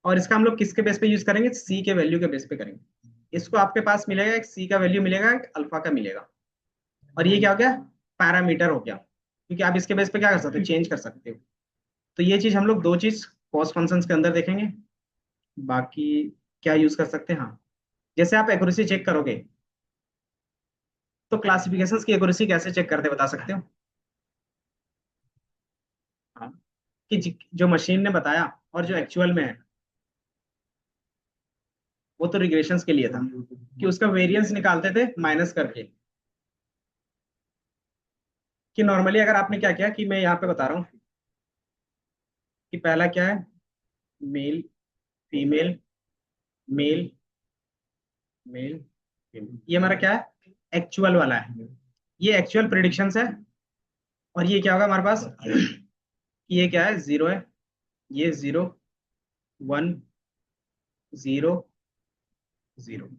Speaker 1: और इसका हम लोग किसके बेस पे यूज करेंगे? सी के वैल्यू के बेस पे करेंगे। इसको आपके पास मिलेगा, एक सी का वैल्यू मिलेगा, एक अल्फा का मिलेगा। और ये क्या हो गया? पैरामीटर हो गया, क्योंकि आप इसके बेस पे क्या कर सकते हो, चेंज कर सकते हो। तो ये चीज हम लोग दो चीज कॉस्ट फंक्शंस के अंदर देखेंगे। बाकी क्या यूज कर सकते हैं, हाँ, जैसे आप एक्यूरेसी चेक करोगे, तो क्लासिफिकेशंस की एक्यूरेसी कैसे चेक करते बता सकते हो? हाँ, कि जो मशीन ने बताया और जो एक्चुअल में है, वो तो रिग्रेशंस के लिए था, कि उसका वेरिएंस निकालते थे माइनस करके। कि नॉर्मली अगर आपने क्या किया, कि मैं यहाँ पे बता रहा हूँ कि पहला क्या है, male, female, male, male, female, ये हमारा क्या है, एक्चुअल वाला है। ये एक्चुअल प्रिडिक्शंस है। और ये क्या होगा हमारे पास, ये क्या है, जीरो है, ये जीरो, वन, जीरो, जीरो।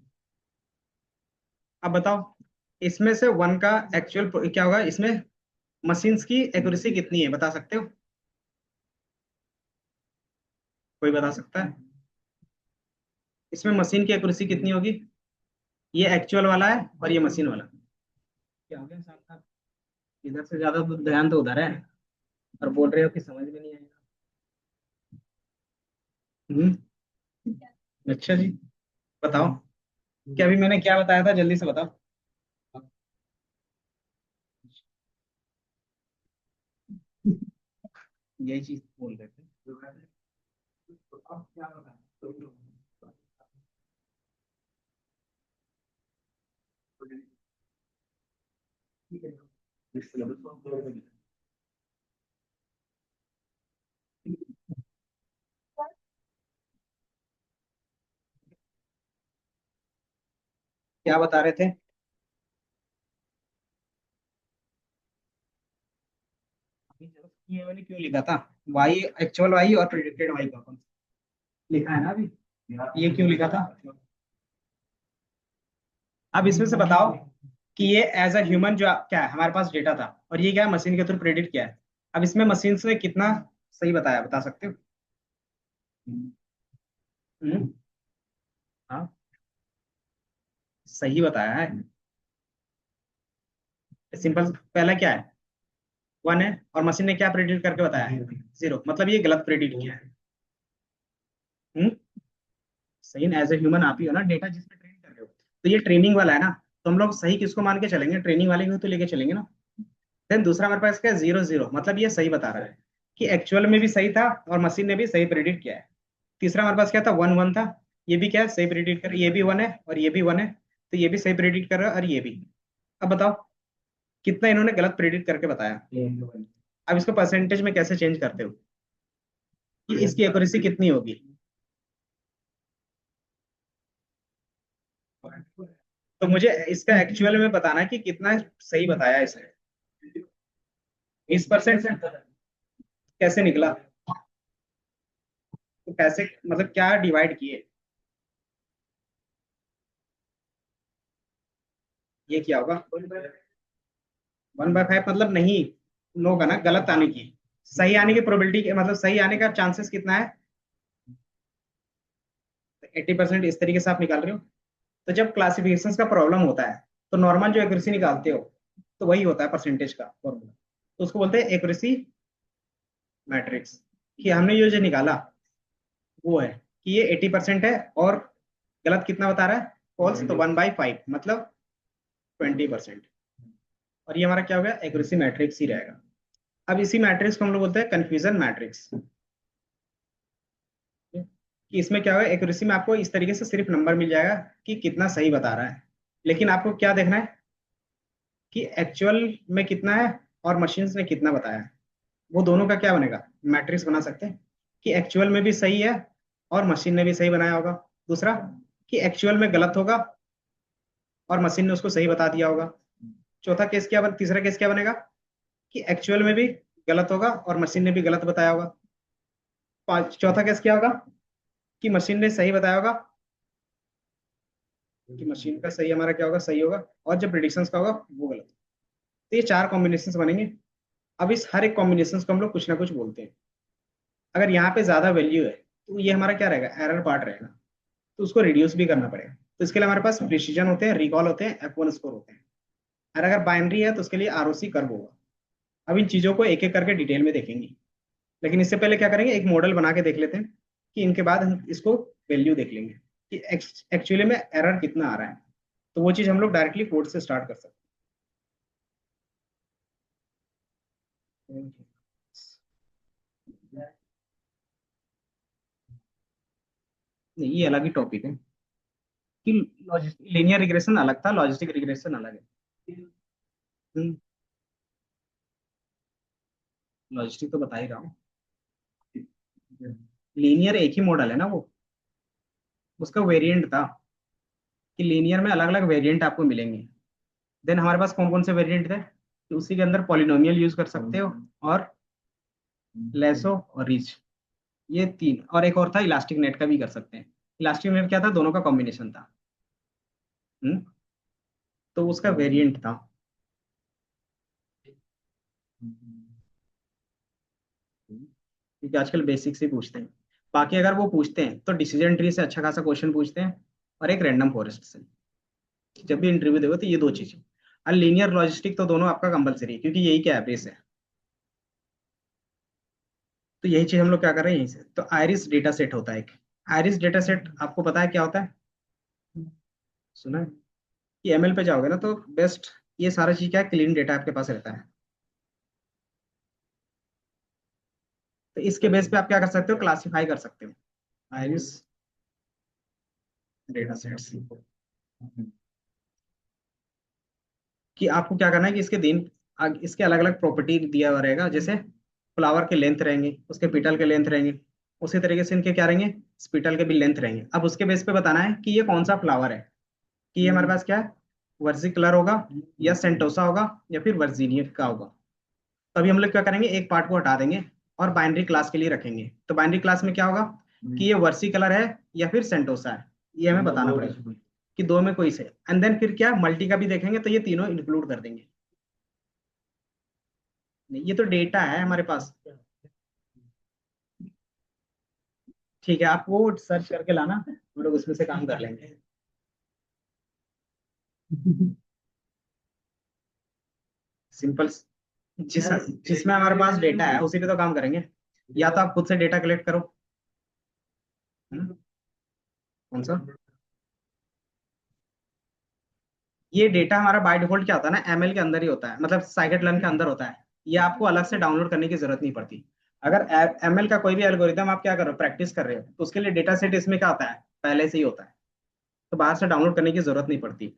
Speaker 1: अब बताओ, इसमें से वन का एक्चुअल क्या होगा इसमें, मशीन्स की एक्यूरेसी कितनी है बता सकते हो? कोई बता सकता है? इसमें मशीन की एक्यूरेसी कितनी होगी? ये एक्चुअल वाला है और ये मशीन वाला। क्या हो गया साहब साहब? इधर से ज्यादा तो ध्यान तो उधर है, और बोल रहे हो कि समझ में नहीं आएगा। हम्म, अच्छा जी, बताओ, क्या अभी मैंने क्या बताया था, जल्दी से बताओ। यही चीज बोल रहे थे। तो अब क्या बताएं? क्या बता रहे थे? ये मैंने क्यों लिखा था, वाई, एक्चुअल वाई और प्रिडिक्टेड वाई का लिखा है ना अभी, ये क्यों लिखा था? अब इसमें से बताओ कि ये एज अ ह्यूमन जो क्या है, हमारे पास डेटा था, और ये क्या है, मशीन के थ्रू प्रेडिक्ट किया है। अब इसमें मशीन ने कितना सही बताया बता सकते हो? हम्म, हाँ, सही बताया है। सिंपल, पहला क्या है, वन है, और मशीन ने क्या प्रेडिक्ट करके बताया है, जीरो, मतलब ये गलत प्रेडिक्ट किया है। हम्म, सही ना, एज ए ह्यूमन आप ही हो ना, डेटा जिसमें ट्रेन कर रहे हो, तो ये ट्रेनिंग वाला है ना। तो हम लोग सही किसको मान के चलेंगे, ट्रेनिंग वाले को तो लेके चलेंगे ना। देन दूसरा हमारे पास क्या है, जीरो जीरो, मतलब ये सही बता रहा है कि एक्चुअल में भी सही था और मशीन ने भी सही प्रेडिक्ट किया है। तीसरा हमारे पास क्या था, वन वन था, ये भी क्या है, सही प्रेडिक्ट कर, ये भी वन है और ये भी वन है, तो ये भी सही प्रेडिक्ट कर रहा है और ये भी। अब बताओ कितना इन्होंने गलत प्रेडिक्ट करके बताया। अब इसको परसेंटेज में कैसे चेंज करते हो, कि इसकी एक्यूरेसी कितनी होगी? तो मुझे इसका एक्चुअल में बताना है कि कितना सही बताया इसने। 20% से कैसे निकला? तो कैसे, मतलब क्या डिवाइड किए? ये क्या होगा, 1/5, मतलब नहीं, नो का ना, गलत आने की, सही आने की प्रोबेबिलिटी, मतलब सही आने का चांसेस कितना है? 80%, इस तरीके से आप निकाल रहे हो। तो जब क्लासिफिकेशन का प्रॉब्लम होता है, तो नॉर्मल जो एक्यूरेसी निकालते हो, तो वही होता है परसेंटेज का फॉर्मूला। तो उसको बोलते हैं एक्यूरेसी मैट्रिक्स। कि हमने ये जो निकाला वो है कि ये 80% है, और गलत कितना बता रहा है, फॉल्स, तो 1/5 मतलब 20%। और ये हमारा क्या हो गया, एक्यूरेसी मैट्रिक्स ही रहेगा। अब इसी मैट्रिक्स को हम लोग बोलते हैं कंफ्यूजन मैट्रिक्स। कि इसमें क्या होगा, एक्यूरेसी में आपको इस तरीके से सिर्फ नंबर मिल जाएगा कि कितना सही बता रहा है, लेकिन आपको क्या देखना है, कि एक्चुअल में कितना है और मशीन्स ने कितना बताया है, वो दोनों का क्या बनेगा, मैट्रिक्स बना सकते हैं कि एक्चुअल में भी सही है और मशीन ने भी सही बनाया होगा। दूसरा, कि एक्चुअल में गलत होगा और मशीन ने उसको सही बता दिया होगा। चौथा केस क्या तीसरा केस क्या बनेगा, कि एक्चुअल में भी गलत होगा और मशीन ने भी गलत बताया होगा। चौथा केस क्या होगा, कि मशीन ने सही बताया होगा, कि मशीन का सही हमारा क्या होगा, सही होगा, और जो प्रिडिक्शंस का होगा वो गलत। तो ये चार कॉम्बिनेशंस बनेंगे। अब इस हर एक कॉम्बिनेशंस को हम लोग कुछ ना कुछ बोलते हैं। अगर यहाँ पे ज्यादा वैल्यू है तो ये हमारा क्या रहेगा, एरर पार्ट रहेगा, तो उसको रिड्यूस भी करना पड़ेगा। तो इसके लिए हमारे पास प्रिसीजन होते हैं, रिकॉल होते हैं, F1 स्कोर होते हैं। और अगर बाइनरी है तो उसके लिए आरओसी कर्व होगा। अब इन चीजों को एक एक करके डिटेल में देखेंगे, लेकिन इससे पहले क्या करेंगे, एक मॉडल बना के देख लेते हैं, कि इनके बाद हम इसको वैल्यू देख लेंगे कि एक्चुअली में एरर कितना आ रहा है। तो वो चीज हम लोग डायरेक्टली कोड से स्टार्ट कर सकते हैं। नहीं, ये अलग ही टॉपिक है कि लीनियर रिग्रेशन अलग था, लॉजिस्टिक रिग्रेशन अलग है। लॉजिस्टिक तो बता ही रहा हूँ। लीनियर एक ही मॉडल है ना वो, उसका वेरिएंट था कि लीनियर में अलग अलग वेरिएंट आपको मिलेंगे। देन हमारे पास कौन कौन से वेरिएंट थे, कि उसी के अंदर पॉलिनोमियल यूज कर सकते हो, और लेसो और रिच, ये तीन। और एक और था इलास्टिक नेट का भी कर सकते हैं। इलास्टिक नेट क्या था, दोनों का कॉम्बिनेशन था। हम्म, तो उसका वेरिएंट था। क्योंकि आजकल बेसिक से पूछते हैं। बाकी अगर वो पूछते हैं तो डिसीजन ट्री से अच्छा खासा क्वेश्चन पूछते हैं, और एक रैंडम फॉरेस्ट से। जब भी इंटरव्यू देगा तो ये दो चीजें। और लीनियर लॉजिस्टिक तो दोनों आपका कंपलसरी है, क्योंकि यही क्या है, बेस है। तो यही चीज हम लोग क्या कर रहे हैं यहीं से। तो आयरिस डेटा सेट होता है एक। आयरिस डेटा सेट आपको पता है क्या होता है, सुना है? कि एमएल पे जाओगे ना तो बेस्ट, ये सारा चीज क्या है, क्लीन डेटा आपके पास रहता है। तो इसके बेस पे आप क्या कर सकते हो, क्लासिफाई कर सकते हो आयरिस डेटा सेट्स। कि आपको क्या करना है कि इसके अलग अलग प्रॉपर्टी दिया हुआ रहेगा। जैसे फ्लावर के लेंथ रहेंगे, उसके पिटल के लेंथ रहेंगे, उसी तरीके से इनके क्या रहेंगे, स्पिटल के भी लेंथ रहेंगे। अब उसके बेस पे बताना है कि ये कौन सा फ्लावर है, कि ये हमारे पास क्या है, वर्जी कलर होगा, या सेंटोसा होगा, या फिर वर्जीनिया का होगा। तो अभी हम लोग क्या करेंगे, एक पार्ट को हटा देंगे और बाइनरी क्लास के लिए रखेंगे। तो बाइनरी क्लास में क्या होगा, कि ये वर्सी कलर है या फिर सेंटोसा है, ये हमें बताना पड़ेगा कि दो में कोई से। एंड देन फिर क्या, मल्टी का भी देखेंगे तो ये तीनों इंक्लूड कर देंगे। नहीं, ये तो डेटा है हमारे पास। ठीक है, आप वो सर्च करके लाना, हम लोग उसमें से काम कर लेंगे। सिंपल। जिसमें हमारे पास डेटा है उसी पे तो काम करेंगे। या तो आप खुद से डेटा कलेक्ट करो। हम्म, कौन सा, ये डेटा हमारा बाय डिफॉल्ट क्या होता है ना, एमएल के अंदर ही होता है, मतलब साइकिट लर्न के अंदर होता है। ये आपको अलग से डाउनलोड करने की जरूरत नहीं पड़ती। अगर एमएल का कोई भी एल्गोरिदम आप क्या कर रहे हो, प्रैक्टिस कर रहे हो, तो उसके लिए डेटा सेट इसमें क्या होता है, पहले से ही होता है। तो बाहर से डाउनलोड करने की जरूरत नहीं पड़ती।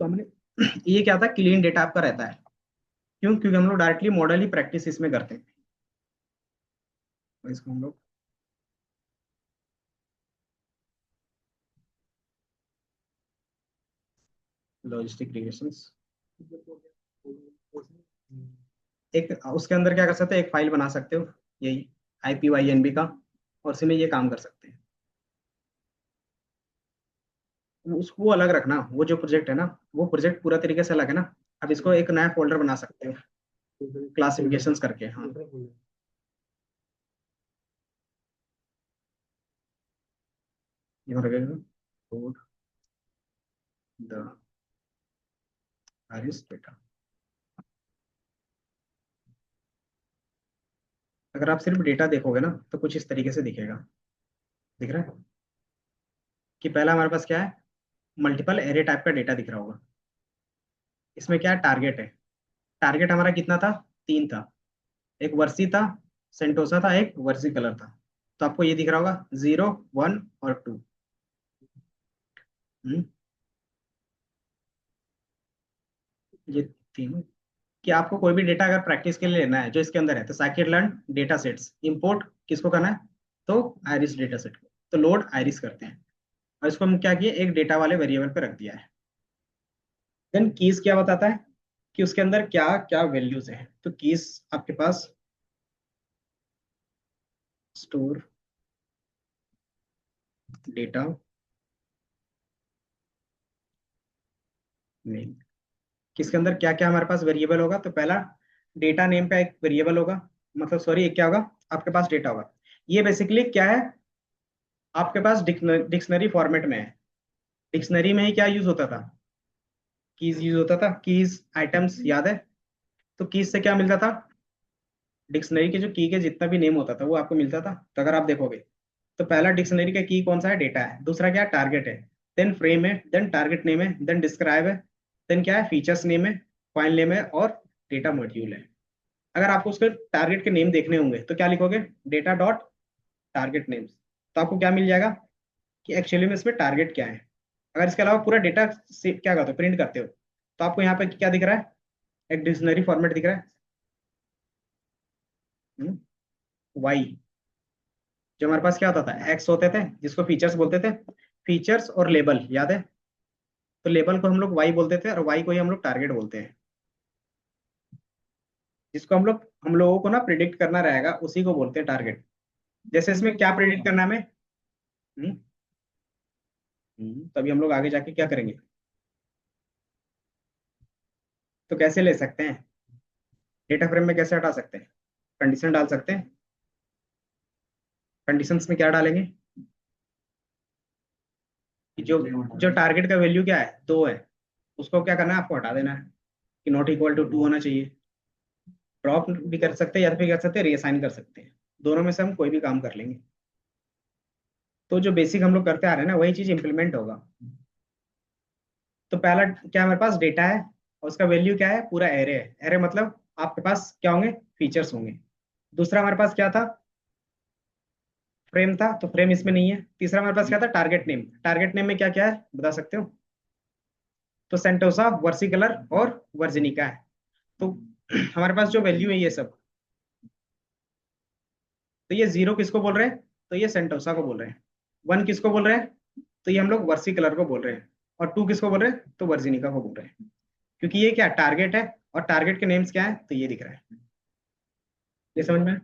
Speaker 1: तो हमने ये क्या था, क्लीन डेटा आपका रहता है। क्यों, क्योंकि हम लोग डायरेक्टली मॉडल ही प्रैक्टिस इसमें करते हैं। तो इसको हम लोग लॉजिस्टिक रिलेशंस, एक उसके अंदर क्या कर सकते हो, एक फाइल बना सकते हो, यही IPYNB का, और उसी में ये काम कर सकते हैं। उसको अलग रखना, वो जो प्रोजेक्ट है ना, वो प्रोजेक्ट पूरा तरीके से अलग है ना। अब इसको एक नया फोल्डर बना सकते हो क्लासिफिकेशंस करके। हाँ, ये हो रहेगा कोड द आरिस डेटा। अगर आप सिर्फ डेटा देखोगे ना तो कुछ इस तरीके से दिखेगा। दिख रहा है कि पहला हमारे पास क्या है, मल्टीपल एरे टाइप का डेटा दिख रहा होगा। इसमें क्या है, टारगेट है। टारगेट हमारा कितना था, तीन था। एक वर्सी था, सेंटोसा था, एक वर्सी कलर था। तो आपको ये दिख रहा होगा 0, 1 और 2। ये तीनों, कि आपको कोई भी डेटा अगर प्रैक्टिस के लिए लेना है जो इसके अंदर है, तो scikit learn data sets import किसको करना है, तो आयरिस डेटा सेट को, तो लोड आयरिस करते हैं। और इसको हम क्या किए, एक डेटा वाले वेरिएबल पे रख दिया है। देन कीज क्या बताता है कि उसके अंदर क्या क्या वैल्यूज है, तो कीज आपके पास स्टोर डेटा नेम, किसके अंदर क्या क्या हमारे पास वेरिएबल होगा, तो पहला डेटा नेम का एक वेरिएबल होगा, मतलब सॉरी एक क्या होगा, आपके पास डेटा होगा। ये बेसिकली क्या है, आपके पास डिक्शनरी फॉर्मेट में है। डिक्शनरी में ही क्या यूज होता था, कीज यूज होता था, कीज आइटम्स याद है। तो कीज से क्या मिलता था, डिक्शनरी के जो की के जितना भी नेम होता था वो आपको मिलता था। तो अगर आप देखोगे तो पहला डिक्शनरी का की कौन सा है, डेटा है। दूसरा क्या है, टारगेट है। देन फ्रेम है, देन टारगेट नेम है, देन डिस्क्राइब है, देन क्या है, फीचर्स नेम है, फाइल नेम है, और डेटा मॉड्यूल है। अगर आपको उसके टारगेट के नेम देखने होंगे तो क्या लिखोगे, डेटा डॉट टारगेट नेम्स। तो आपको क्या मिल जाएगा कि एक्चुअली में इसमें टारगेट क्या है। अगर इसके अलावा पूरा डेटा से क्या करते हो, प्रिंट करते हो, तो आपको यहाँ पे क्या दिख रहा है, एक डिक्शनरी फॉर्मेट दिख रहा है, वाई। जो हमारे पास क्या होता था, एक्स होते थे जिसको फीचर्स बोलते थे, फीचर्स और लेबल याद है। तो लेबल को हम लोग वाई बोलते थे, और वाई को ही हम लोग टारगेट बोलते हैं। जिसको हम लोगों को ना प्रिडिक्ट करना रहेगा उसी को बोलते हैं टारगेट। जैसे इसमें क्या प्रिडिक्ट करना है हमें, हम्म, तभी हम लोग आगे जाके क्या करेंगे, तो कैसे ले सकते हैं, डेटा फ्रेम में कैसे हटा सकते हैं, कंडीशन डाल सकते हैं। कंडीशंस में क्या डालेंगे, कि जो जो टारगेट का वैल्यू क्या है, 2 है, उसको क्या करना है, आपको हटा देना है, कि नॉट इक्वल टू 2 होना चाहिए। ड्रॉप भी कर सकते हैं या फिर कर सकते हैं रीअसाइन कर सकते हैं, दोनों में से हम कोई भी काम कर लेंगे। तो जो बेसिक हम लोग करते आ रहे हैं ना, वही चीज इंप्लीमेंट होगा। तो पहला क्या हमारे पास डेटा है, और उसका वैल्यू क्या है, पूरा एरे है। एरे मतलब आपके पास क्या होंगे, फीचर्स होंगे। दूसरा हमारे पास क्या था, फ्रेम था, तो फ्रेम इसमें नहीं है। तीसरा हमारे पास क्या था, टारगेट नेम। टारगेट नेम में क्या क्या है बता सकते हो, तो सेंटोसा, वर्सी कलर और वर्जिनिका है। तो हमारे पास जो वैल्यू है ये सब, तो ये 0 किसको बोल रहे हैं, तो ये सेंटोसा को बोल रहे हैं। 1 किसको बोल रहे हैं, तो ये हम लोग वर्सी कलर को बोल रहे हैं। और 2 किसको बोल रहे हैं, तो वर्जिनिका को बोल रहे हैं। क्योंकि ये क्या टारगेट है, और टारगेट के नेम्स क्या है, तो ये दिख रहा है। ये समझ में,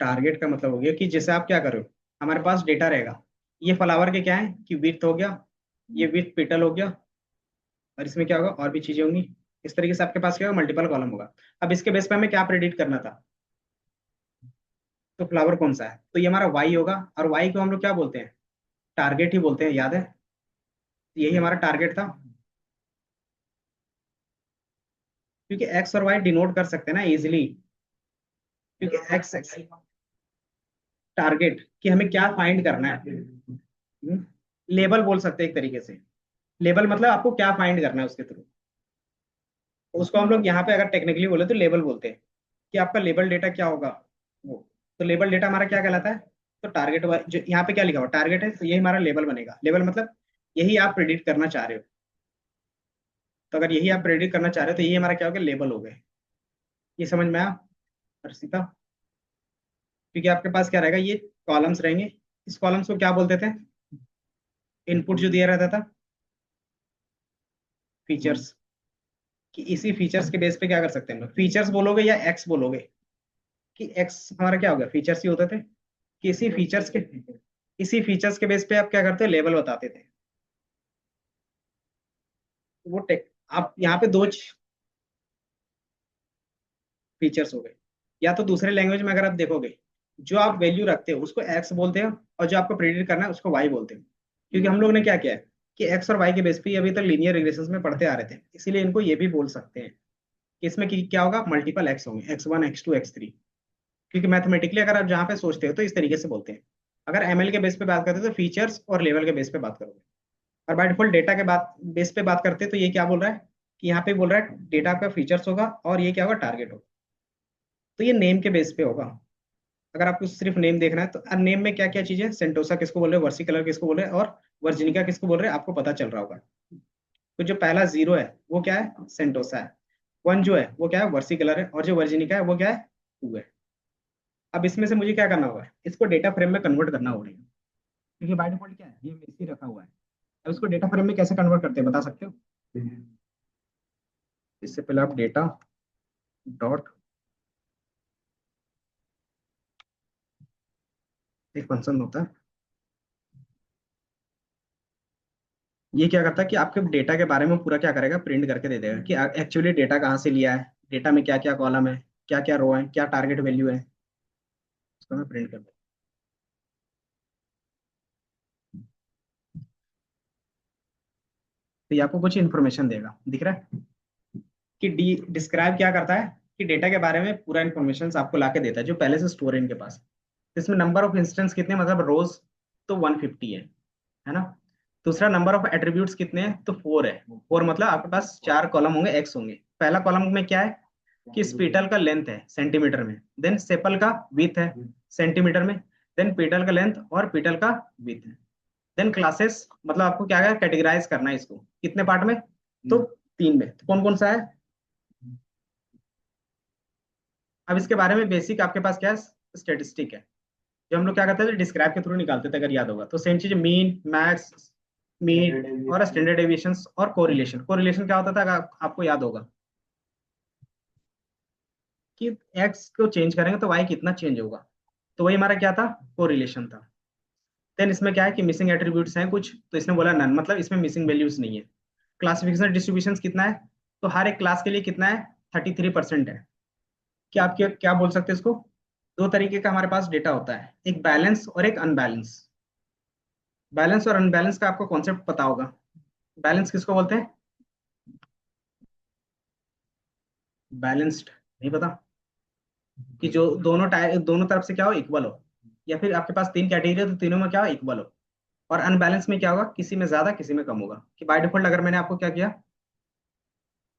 Speaker 1: टारगेट का मतलब हो गया कि जैसे आप क्या करो, हमारे पास डेटा रहेगा, ये फ्लावर के क्या है, कि विथ हो गया, ये विथ पेटल हो गया, और इसमें क्या होगा, और भी चीजें होंगी। इस तरीके से आपके पास क्या होगा, मल्टीपल कॉलम होगा। अब इसके बेस पे हमें क्या प्रेडिक्ट करना था, तो फ्लावर कौन सा है, तो ये हमारा वाई होगा। और वाई को हम लोग क्या बोलते हैं, टारगेट ही बोलते हैं, याद है। यही हमारा टारगेट था, क्योंकि एक्स और वाई डिनोट कर सकते हैं ना इजिली। क्योंकि एक्स टारगेट कि हमें क्या फाइंड करना है, लेबल बोल सकते हैं एक तरीके से। लेबल मतलब आपको क्या फाइंड करना है उसके थ्रू। उसको हम लोग यहाँ पे अगर टेक्निकली बोले तो लेबल बोलते हैं, कि आपका लेबल डेटा क्या होगा वो। तो लेबल डेटा हमारा क्या कहलाता है, तो टारगेट जो यहाँ पे क्या लिखा हुआ टारगेट है, तो यही हमारा लेबल बनेगा। लेबल मतलब यही आप प्रेडिक्ट करना चाह रहे हो। तो अगर यही आप प्रेडिक्ट करना चाह रहे हो तो ये हमारा क्या हो गया, लेबल हो गए। ये समझ में आया हर्षिता। क्योंकि आपके पास क्या रहेगा, ये कॉलम्स रहेंगे। इस कॉलम्स को क्या बोलते थे, इनपुट जो दिया रहता था, फीचर्स। कि इसी फीचर्स के बेस पे क्या कर सकते हैं हम लोग, फीचर्स बोलोगे या एक्स बोलोगे, कि एक्स हमारा क्या हो गया, फीचर्स ही होते थे। कि इसी फीचर्स के बेस पे आप क्या करते हो, लेबल बताते थे। वो टेक आप यहाँ पे दो फीचर्स हो गए। या तो दूसरे लैंग्वेज में अगर आप देखोगे, जो आप वैल्यू रखते हो उसको एक्स बोलते हो, और जो आपको प्रेडिक्ट करना है उसको वाई बोलते हो। क्योंकि हम लोग ने क्या किया है, कि एक्स और वाई के बेस पे ही अभी तक लीनियर रिग्रेशंस में पढ़ते आ रहे थे, इसीलिए इनको ये भी बोल सकते हैं कि इसमें क्या होगा, मल्टीपल एक्स होंगे, x1 x2 x3। क्योंकि मैथमेटिकली अगर आप जहाँ पे सोचते हो तो इस तरीके से बोलते हैं। अगर एमएल के बेस पे बात करते हो तो फीचर्स और लेवल के बेस पे बात करोगे। और बाय डिफॉल्ट डेटा के बात बेस पे बात करते हैं तो ये क्या बोल रहा है, कि यहाँ पे बोल रहा है डेटा का फीचर्स होगा, और ये क्या होगा, टारगेट होगा। तो ये नेम के बेस पे होगा। अगर आपको सिर्फ नेम देखना है तो नेम में क्या क्या चीजें, सेंटोसा किसको बोल रहे हैं, वर्सी कलर किसको बोल रहे हैं, और वर्जिनिका किसको बोल रहे हैं आपको पता चल रहा होगा। तो जो पहला जीरो है वो क्या है, सेंटोसा है। वन जो है वो क्या है, वर्सी कलर है। और जो वर्जिनिका है वो क्या है, टू है। अब इसमें से मुझे क्या करना होगा, इसको डेटा फ्रेम में कन्वर्ट करना होगा, क्योंकि बाय डिफॉल्ट क्या है, ये मेसी रखा हुआ है। अब इसको डेटा फ्रेम में कैसे कन्वर्ट करते हैं बता सकते हो। इससे पहले आप डेटा डॉट, एक फंक्शन होता है, ये क्या करता है कि आपके डेटा के बारे में पूरा क्या करेगा, प्रिंट करके दे देगा कि एक्चुअली डेटा कहाँ से लिया है, डेटा में क्या क्या कॉलम है, क्या क्या रो है, क्या टारगेट वैल्यू है, उसको मैं प्रिंट कर दूँ। तो ये आपको कुछ इन्फॉर्मेशन देगा, दिख रहा है कि डी डिस्क्राइब क्या करता है कि डेटा के बारे में पूरा इन्फॉर्मेशन आपको ला के देता है जो पहले से स्टोर है इनके पास। तो इसमें नंबर ऑफ इंस्टेंस कितने, मतलब रोज तो 150 है ना। दूसरा नंबर ऑफ एट्रीब्यूट्स कितने हैं, तो 4 है। 4 मतलब आपके पास 4 कॉलम होंगे, एक्स होंगे। पहला कॉलम में क्या है कि स्पीटल का लेंथ है सेंटीमीटर में, देन सेपल का विथ है सेंटीमीटर में, देन पीटल का लेंथ और पीटल का विथ है। देन क्लासेस, मतलब आपको क्या है कैटेगराइज करना है इसको कितने पार्ट में, तो 3 में। तो कौन कौन सा है, अब इसके बारे में बेसिक आपके पास क्या है, स्टेटिस्टिक है, जो हम लोग क्या करते थे डिस्क्राइब के थ्रू निकालते थे, अगर याद होगा तो सेम चीज मीन मैक्स, मीन और स्टैंडर्ड डेविएशंस और कोरिलेशन। कोरिलेशन क्या होता था, अगर आपको याद होगा कि एक्स को चेंज करेंगे तो वाई कितना चेंज होगा, तो वही हमारा क्या था, कोरिलेशन था। देन इसमें क्या है कि मिसिंग एट्रीब्यूट्स हैं कुछ, तो इसने बोला नन, मतलब इसमें मिसिंग वैल्यूज नहीं है। क्लासिफिकेशन डिस्ट्रीब्यूशन कितना है, तो हर एक क्लास के लिए कितना है, 33% है। क्या आप क्या क्या बोल सकते हैं इसको, दो तरीके का हमारे पास डेटा होता है, एक बैलेंस और एक अनबैलेंस। बैलेंस और अनबैलेंस का आपको कॉन्सेप्ट पता होगा। बैलेंस किसको बोलते हैं, बैलेंस्ड नहीं पता, कि जो दोनों तरफ से क्या हो, इक्वल हो। या फिर आपके पास 3 कैटेगरी है तो तीनों में क्या हो, इक्वल हो। और अनबैलेंस में क्या होगा, किसी में ज्यादा किसी में कम होगा। कि बाय डिफॉल्ट अगर मैंने आपको क्या किया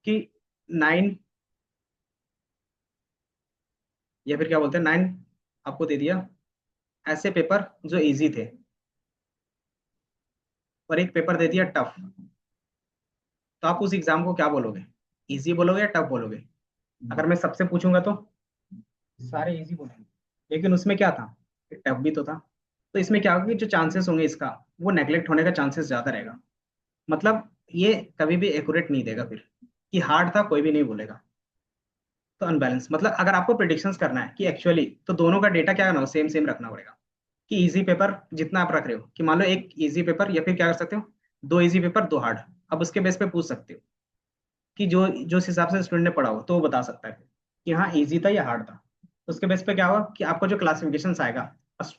Speaker 1: कि 9, या फिर क्या बोलते हैं 9 आपको दे दिया ऐसे पेपर जो इजी थे, और एक पेपर दे दिया टफ, तो आप उस एग्जाम को क्या बोलोगे, इजी बोलोगे या टफ बोलोगे। अगर मैं सबसे पूछूंगा तो सारे इजी बोलेंगे, लेकिन उसमें क्या था, टफ भी तो था। तो इसमें क्या होगा कि जो चांसेस होंगे इसका, वो नेग्लेक्ट होने का चांसेस ज्यादा रहेगा। मतलब ये कभी भी एक्यूरेट नहीं देगा फिर, कि हार्ड था कोई भी नहीं बोलेगा। तो अनबैलेंस मतलब अगर आपको प्रिडिक्शंस करना है कि एक्चुअली, तो दोनों का डेटा क्या करना हो, सेम सेम रखना पड़ेगा। कि इजी पेपर जितना आप रख रहे हो, कि मान लो एक इजी पेपर, या फिर क्या कर सकते हो, 2 इजी पेपर 2 हार्ड। अब उसके बेस पे पूछ सकते हो कि जो जो इस हिसाब से स्टूडेंट ने पढ़ा हो तो वो बता सकता है कि हाँ इजी था या हार्ड था। तो उसके बेस पे क्या होगा कि आपको जो क्लासिफिकेशन आएगा,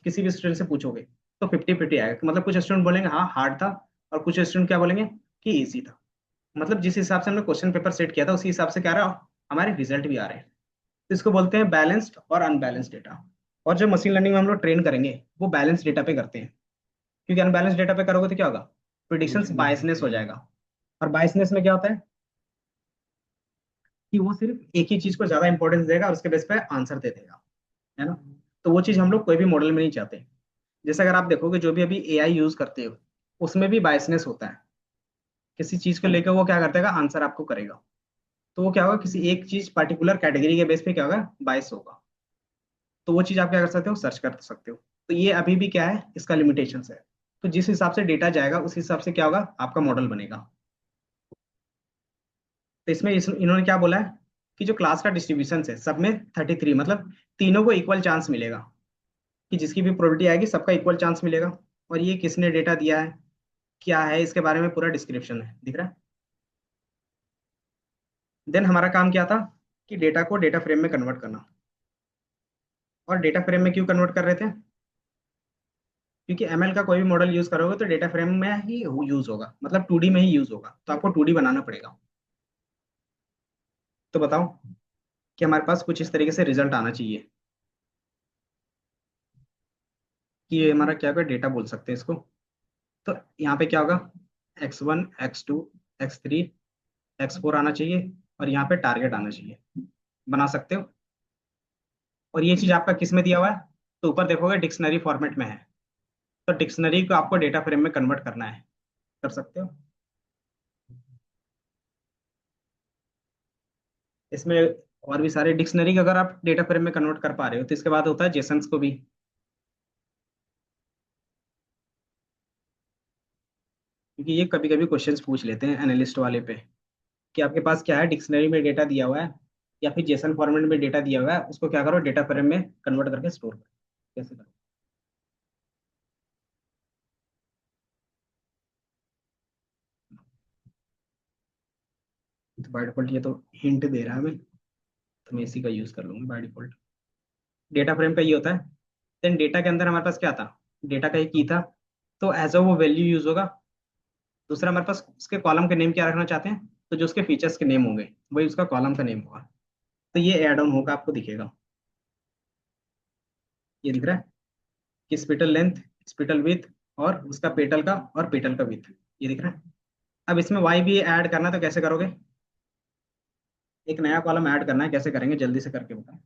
Speaker 1: किसी भी स्टूडेंट से पूछोगे तो 50-50 आएगा। मतलब कुछ स्टूडेंट बोलेंगे हाँ हार्ड था, और कुछ स्टूडेंट क्या बोलेंगे कि इजी था। मतलब जिस हिसाब से हमने क्वेश्चन पेपर सेट किया था उसी हिसाब से क्या रहा, हमारे रिजल्ट भी आ रहे हैं। तो इसको बोलते हैं बैलेंस्ड और अनबैलेंस्ड डेटा। और जो मशीन लर्निंग में हम लोग ट्रेन करेंगे वो बैलेंस डेटा पे करते हैं, क्योंकि अनबैलेंस डेटा पे करोगे तो क्या होगा, प्रिडिक्शंस बायसनेस हो जाएगा। और बायसनेस में क्या होता है कि वो सिर्फ एक ही चीज को ज्यादा इंपॉर्टेंस देगा और उसके बेस पे आंसर दे देगा, है ना। तो वो चीज हम लोग कोई भी मॉडल में नहीं चाहते। जैसे अगर आप देखोगे जो भी अभी एआई यूज करते हो, उसमें भी बायसनेस होता है। किसी चीज को लेकर वो क्या करता है, आंसर आपको करेगा। तो वो क्या होगा, किसी एक चीज पर्टिकुलर कैटेगरी के बेस पे क्या होगा, बायस होगा। तो वो चीज आप क्या कर सकते हो, सर्च कर सकते हो। तो ये अभी भी क्या है, इसका लिमिटेशन है। तो जिस हिसाब से डेटा जाएगा उस हिसाब से क्या होगा, आपका मॉडल बनेगा। तो इसमें इन्होंने क्या बोला है कि जो क्लास का डिस्ट्रीब्यूशन है सब में 33, मतलब तीनों को इक्वल चांस मिलेगा, कि जिसकी भी प्रोबेबिलिटी आएगी सबका इक्वल चांस मिलेगा। और ये किसने डेटा दिया है, क्या है, इसके बारे में पूरा डिस्क्रिप्शन है, दिख रहा है। देन हमारा काम क्या था कि डेटा को डेटा फ्रेम में कन्वर्ट करना। और डेटा फ्रेम में क्यों कन्वर्ट कर रहे थे, क्योंकि एमएल का कोई भी मॉडल यूज करोगे तो डेटा फ्रेम में ही यूज होगा, मतलब 2D में ही यूज होगा, तो आपको 2D बनाना पड़ेगा। तो बताओ कि हमारे पास कुछ इस तरीके से रिजल्ट आना चाहिए, कि ये हमारा क्या होगा, डेटा बोल सकते हैं इसको। तो यहाँ पे क्या होगा, x1 x2 x3 x4 आना चाहिए, और यहाँ पे टारगेट आना चाहिए। बना सकते हो। और ये चीज आपका किस में दिया हुआ है, तो ऊपर देखोगे डिक्शनरी फॉर्मेट में है। तो डिक्शनरी को आपको डेटा फ्रेम में कन्वर्ट करना है, कर सकते हो। इसमें और भी सारे डिक्शनरी का अगर आप डेटा फ्रेम में कन्वर्ट कर पा रहे हो तो इसके बाद होता है जेसन्स को भी, क्योंकि ये कभी कभी क्वेश्चंस पूछ लेते हैं एनालिस्ट वाले पे कि आपके पास क्या है, डिक्शनरी में डेटा दिया हुआ है या फिर जेसन फॉर्मेट में डेटा दिया हुआ है, उसको क्या करो, डेटा फ्रेम में कन्वर्ट करके स्टोर करो। कैसे करो? तो बाय डिफॉल्ट ये तो हिंट दे रहा है हमें, तो मैं इसी का यूज कर लूंगा बाय डिफॉल्ट। डेटा फ्रेम का ये होता है। देन डेटा के अंदर हमारे पास क्या था, डेटा का एक की था, तो एज अ वो वैल्यू यूज होगा। दूसरा हमारे पास उसके कॉलम के नेम क्या रखना चाहते हैं, तो जो उसके फीचर्स के नेम होंगे वही उसका कॉलम का नेम होगा। तो ये एड ऑन होगा, आपको दिखेगा, ये दिख रहा है कि स्पिटल लेंथ, स्पिटल विथ, और उसका पेटल का और पेटल का विथ, ये दिख रहा है। अब इसमें वाई भी ऐड करना है, तो कैसे करोगे, एक नया कॉलम ऐड करना है, कैसे करेंगे जल्दी से करके बताओ।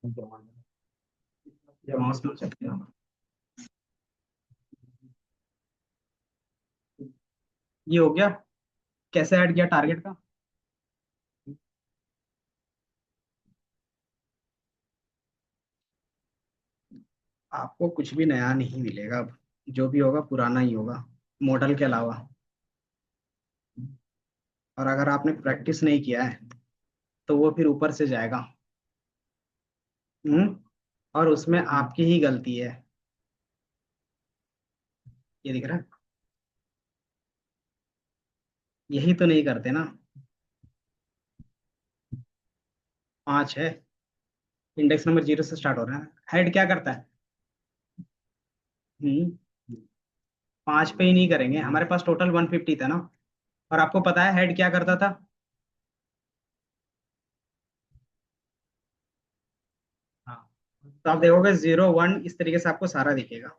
Speaker 1: या माउस में चलते हैं। ये हो गया। कैसे ऐड किया टारगेट का? आपको कुछ भी नया नहीं मिलेगा अब। जो भी होगा पुराना ही होगा, मॉडल के अलावा। और अगर आपने प्रैक्टिस नहीं किया है तो वो फिर ऊपर से जाएगा। हम्म। और उसमें आपकी ही गलती है। ये दिख रहा है? यही तो नहीं करते ना। 5 है। इंडेक्स नंबर 0 से स्टार्ट हो रहा है। हेड क्या करता है? हम्म। 5 पे ही नहीं करेंगे, हमारे पास टोटल 150 था ना। और आपको पता है हेड क्या करता था? हाँ। तो आप देखोगे 0 1 इस तरीके से आपको सारा दिखेगा।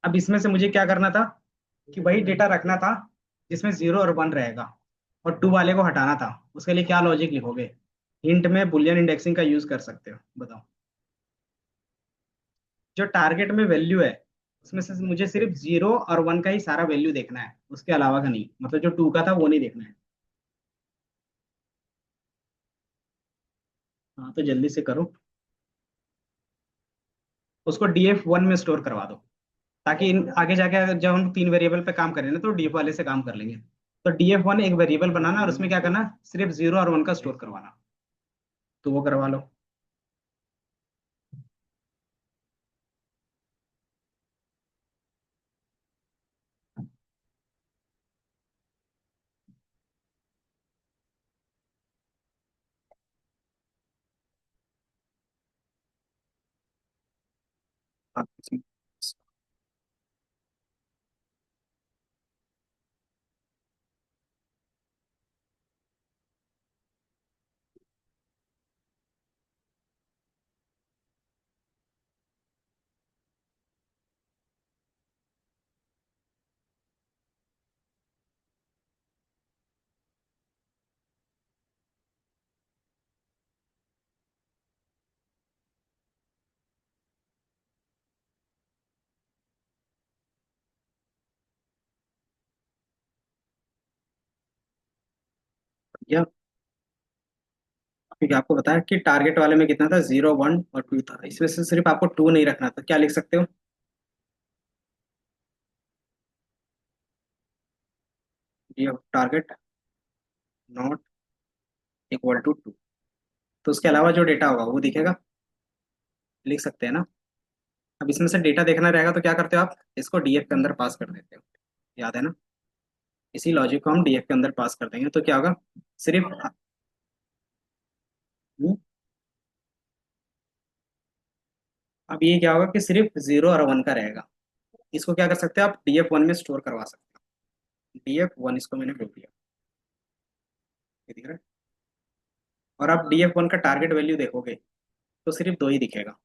Speaker 1: अब इसमें से मुझे क्या करना था कि वही डेटा रखना था जिसमें 0 और 1 रहेगा, और 2 वाले को हटाना था। उसके लिए क्या लॉजिक लिखोगे? हिंट में बुलियन इंडेक्सिंग का यूज कर सकते हो, बताओ। जो टारगेट में वैल्यू है उसमें से मुझे सिर्फ 0 और 1 का ही सारा वैल्यू देखना है, उसके अलावा का नहीं, मतलब जो 2 का था वो नहीं देखना है। हाँ तो जल्दी से करो। उसको DF1 में स्टोर करवा दो, ताकि आगे जाके अगर जब हम 3 वेरिएबल पे काम करें ना तो डीएफ वाले से काम कर लेंगे। तो DF1 एक वेरिएबल बनाना और उसमें क्या करना, सिर्फ 0 और 1 का स्टोर करवाना। तो वो करवा लो। या क्योंकि आपको बताया कि टारगेट वाले में कितना था, 0 1 और 2 था, इसमें से सिर्फ आपको 2 नहीं रखना था, क्या लिख सकते हो? ये टारगेट नॉट इक्वल टू 2। तो उसके अलावा जो डेटा होगा वो दिखेगा, लिख सकते हैं ना। अब इसमें से डेटा देखना रहेगा तो क्या करते हो आप, इसको डीएफ के अंदर पास कर देते हो। याद है ना? इसी लॉजिक को हम डीएफ के अंदर पास कर देंगे तो क्या होगा, सिर्फ। अब ये क्या होगा कि सिर्फ 0 और 1 का रहेगा। इसको क्या कर सकते हैं आप, DF1 में स्टोर करवा सकते हैं। DF1 इसको मैंने बोल दिया। ये दिख रहा है? और आप DF1 का टारगेट वैल्यू देखोगे तो सिर्फ 2 ही दिखेगा।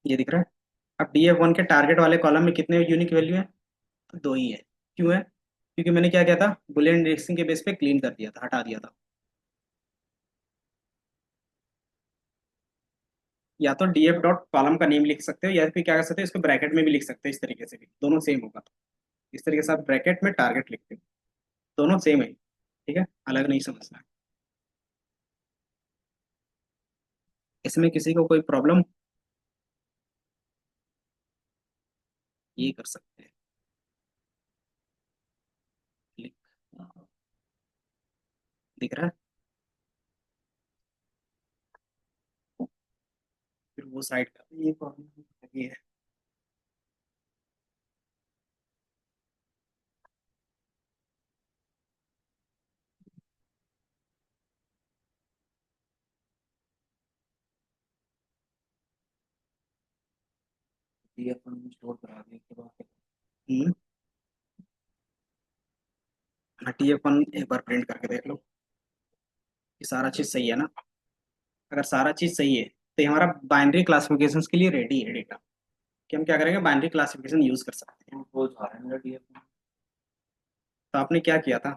Speaker 1: ये दिख रहा है? अब DF1 के टारगेट वाले कॉलम में कितने यूनिक वैल्यू है? तो 2 ही है। क्यों है? क्योंकि मैंने क्या किया था, बुलियन इंडेक्सिंग के बेस पे क्लीन कर दिया था, हटा दिया था। या तो DF डॉट कॉलम का नेम लिख सकते हो, या फिर क्या कर सकते हो, इसको ब्रैकेट में भी लिख सकते हो, इस तरीके से भी दोनों सेम होगा। इस तरीके से आप ब्रैकेट में टारगेट लिखते हो, दोनों सेम है। ठीक है, अलग नहीं समझना है। इसमें किसी को कोई प्रॉब्लम? ये कर सकते हैं। लिख, दिख रहा है? फिर वो साइड का ये प्रॉब्लम ये है। ये अपन स्टोर करा दें के बाद। हम्म। टी अपन एक बार प्रिंट करके देख लो कि सारा चीज सही है ना। अगर सारा चीज सही है तो ये हमारा बाइनरी क्लासिफिकेशन के लिए रेडी है डेटा। कि हम क्या करेंगे, बाइनरी क्लासिफिकेशन यूज कर सकते हैं।
Speaker 2: वो जा रहा है मेरा डीएफ।
Speaker 1: तो आपने क्या किया था,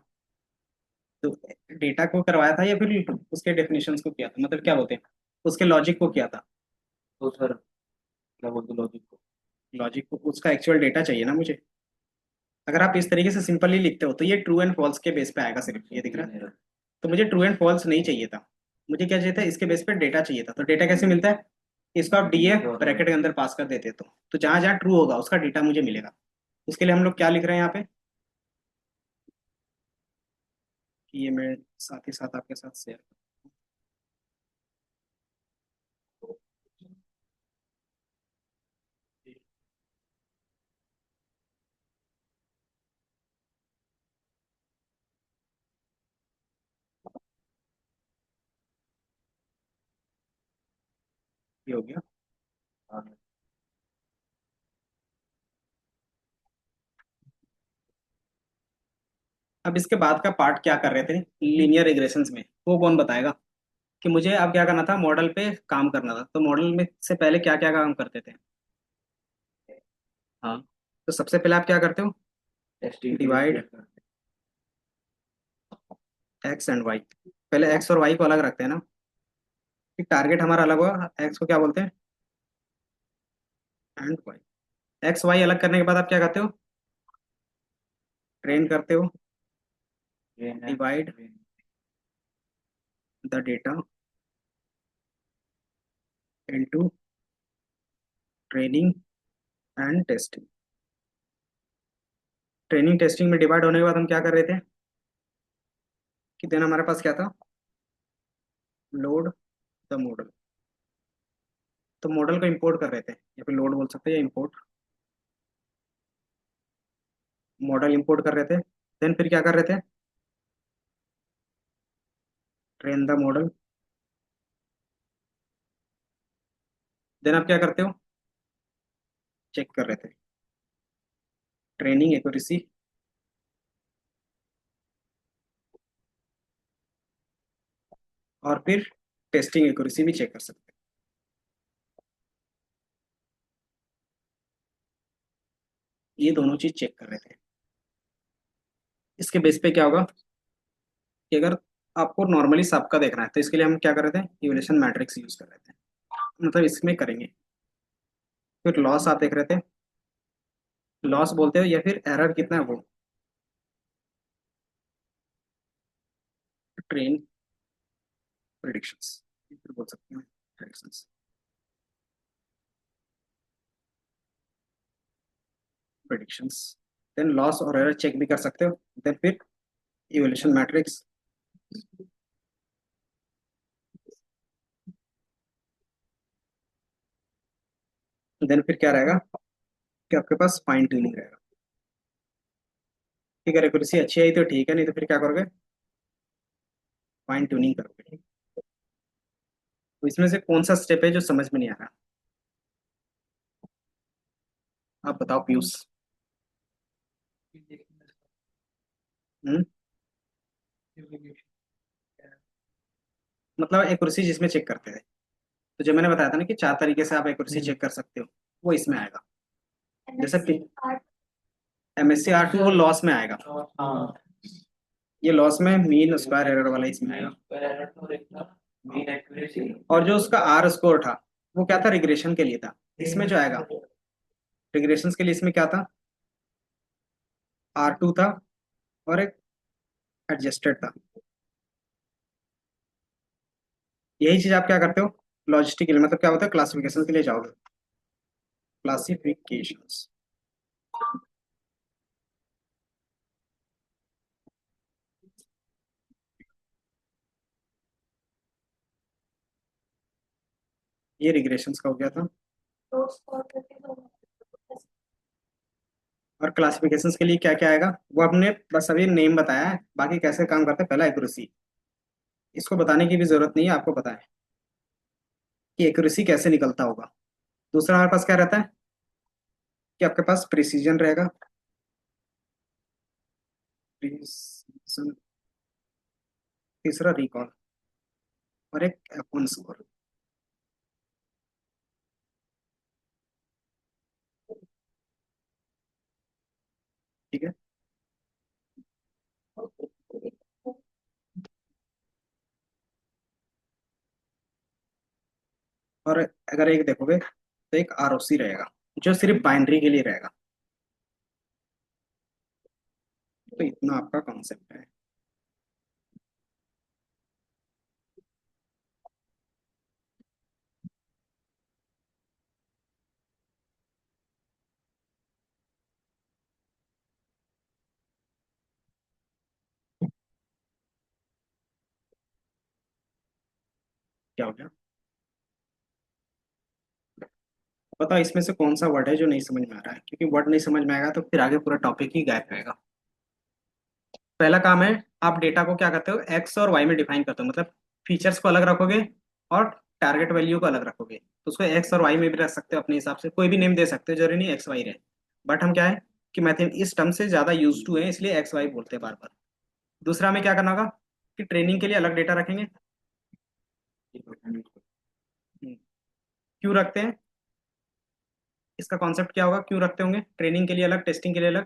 Speaker 1: तो डेटा को करवाया था या फिर उसके डेफिनेशंस को किया था, मतलब क्या बोलते हैं, उसके लॉजिक को किया था।
Speaker 2: तो सर क्या बोलते लॉजिक को।
Speaker 1: लॉजिक को, उसका एक्चुअल डेटा चाहिए ना मुझे। अगर आप इस तरीके से सिंपली लिखते हो तो ये ट्रू एंड फॉल्स के बेस पे आएगा सिर्फ, ये दिख
Speaker 2: ये
Speaker 1: रहा है।
Speaker 2: मेरा।
Speaker 1: तो मुझे ट्रू एंड फॉल्स नहीं चाहिए था, मुझे क्या चाहिए था, इसके बेस पे डेटा चाहिए था। तो डेटा कैसे मिलता है, इसको आप डीएफ ब्रैकेट के अंदर पास कर देते तो जहां जहां ट्रू होगा उसका डेटा मुझे मिलेगा। उसके लिए हम लोग क्या लिख रहे हैं यहाँ पे, कि ये मैं साथ ही साथ आपके साथ शेयर, ये हो गया।
Speaker 2: हाँ।
Speaker 1: अब इसके बाद का पार्ट क्या कर रहे थे लीनियर रिग्रेशंस में, वो कौन बताएगा, कि मुझे अब क्या करना था, मॉडल पे काम करना था। तो मॉडल में से पहले क्या क्या काम करते थे। हाँ, तो सबसे पहले आप क्या करते हो,
Speaker 2: टेस्टिंग के लिए
Speaker 1: डिवाइड
Speaker 2: चेक करते
Speaker 1: एक्स एंड वाई। पहले एक्स और वाई को अलग रखते हैं ना, कि टारगेट हमारा अलग होगा, एक्स को क्या बोलते हैं, एंड वाई। एक्स वाई अलग करने के बाद आप क्या करते हो, ट्रेन करते हो,
Speaker 2: हैं।
Speaker 1: Divide the data into training and testing. Training testing में डिवाइड होने के बाद हम क्या कर रहे थे, कि देन हमारे पास क्या था, लोड द मॉडल। तो मॉडल को इंपोर्ट कर रहे थे, या फिर लोड बोल सकते हैं, या इंपोर्ट, मॉडल इंपोर्ट कर रहे थे। देन फिर क्या कर रहे थे, ट्रेन द मॉडल। देन आप क्या करते हो, चेक कर रहे थे, ट्रेनिंग एक्यूरेसी, और फिर टेस्टिंग एक्यूरेसी भी चेक कर सकते हैं। ये दोनों चीज चेक कर रहे थे। इसके बेस पे क्या होगा, कि अगर आपको नॉर्मली सबका देखना है तो इसके लिए हम क्या कर रहे थे, इवोल्यूशन मैट्रिक्स यूज कर रहे थे, मतलब इसमें करेंगे। फिर लॉस आप देख रहे थे, लॉस बोलते हो या फिर एरर कितना है वो, ट्रेन प्रिडिक्शंस, फिर बोल सकते हैं प्रिडिक्शंस, प्रिडिक्शंस। देन लॉस और एरर चेक भी कर सकते हो। देन फिर इवोल्यूशन मैट्रिक्स। देन फिर क्या रहेगा, कि आपके पास फाइन ट्यूनिंग रहेगा। ठीक है, एक्यूरेसी अच्छी आई तो ठीक है, नहीं तो फिर क्या करोगे, फाइन ट्यूनिंग करोगे। ठीक, तो इसमें से कौन सा स्टेप है जो समझ में नहीं आ रहा, आप बताओ पीयूष। हम्म, मतलब एक्यूरेसी जिसमें चेक करते हैं, तो जो मैंने बताया था ना कि चार तरीके से आप एक्यूरेसी चेक कर सकते हो, वो इसमें आएगा। जैसे एमएससी आर टू वो लॉस में आएगा,
Speaker 2: हाँ।
Speaker 1: ये लॉस में मीन स्क्वायर एरर वाला इसमें आएगा।
Speaker 2: Mean accuracy.
Speaker 1: और जो उसका आर स्कोर था वो क्या था, रिग्रेशन के लिए था। इसमें जो आएगा रिग्रेशन के लिए, इसमें क्या था, आर टू था, और एक एडजस्टेड था। यही चीज आप क्या करते हो, लॉजिस्टिक के लिए, मतलब क्या होता है, क्लासिफिकेशन के लिए जाओगे, क्लासिफिकेशंस। ये रिग्रेशंस का हो गया था। और क्लासिफिकेशंस के लिए क्या क्या आएगा, वो आपने बस अभी नेम बताया है, बाकी कैसे काम करते हैं, पहला एक्यूरेसी, इसको बताने की भी जरूरत नहीं है, आपको पता है कि एक्यूरेसी कैसे निकलता होगा। दूसरा हमारे पास क्या रहता है, कि आपके पास प्रिसीजन रहेगा, प्रिसीजन। तीसरा रिकॉल, और एक F1 स्कोर। और अगर एक देखोगे तो एक आरओसी रहेगा जो सिर्फ बाइनरी के लिए रहेगा। तो इतना आपका कॉन्सेप्ट है। क्या हो गया? बताओ इसमें से कौन सा वर्ड है जो नहीं समझ में आ रहा है, क्योंकि वर्ड नहीं समझ में आएगा तो फिर आगे पूरा टॉपिक ही गायब रहेगा। पहला काम है, आप डेटा को क्या करते हो, एक्स और वाई में डिफाइन करते हो, मतलब फीचर्स को अलग रखोगे और टारगेट वैल्यू को अलग रखोगे। तो उसको एक्स और वाई में भी रख सकते हो, अपने हिसाब से कोई भी नेम दे सकते हो, जरूरी नहीं एक्स वाई रहे। बट हम क्या है कि मैथ इस टर्म से ज्यादा यूज टू है, इसलिए एक्स वाई बोलते हैं बार बार। दूसरा हमें क्या करना होगा कि ट्रेनिंग के लिए अलग डेटा रखेंगे। क्यों रखते हैं, इसका कॉन्सेप्ट क्या होगा, क्यों रखते होंगे ट्रेनिंग के लिए अलग, टेस्टिंग के लिए अलग?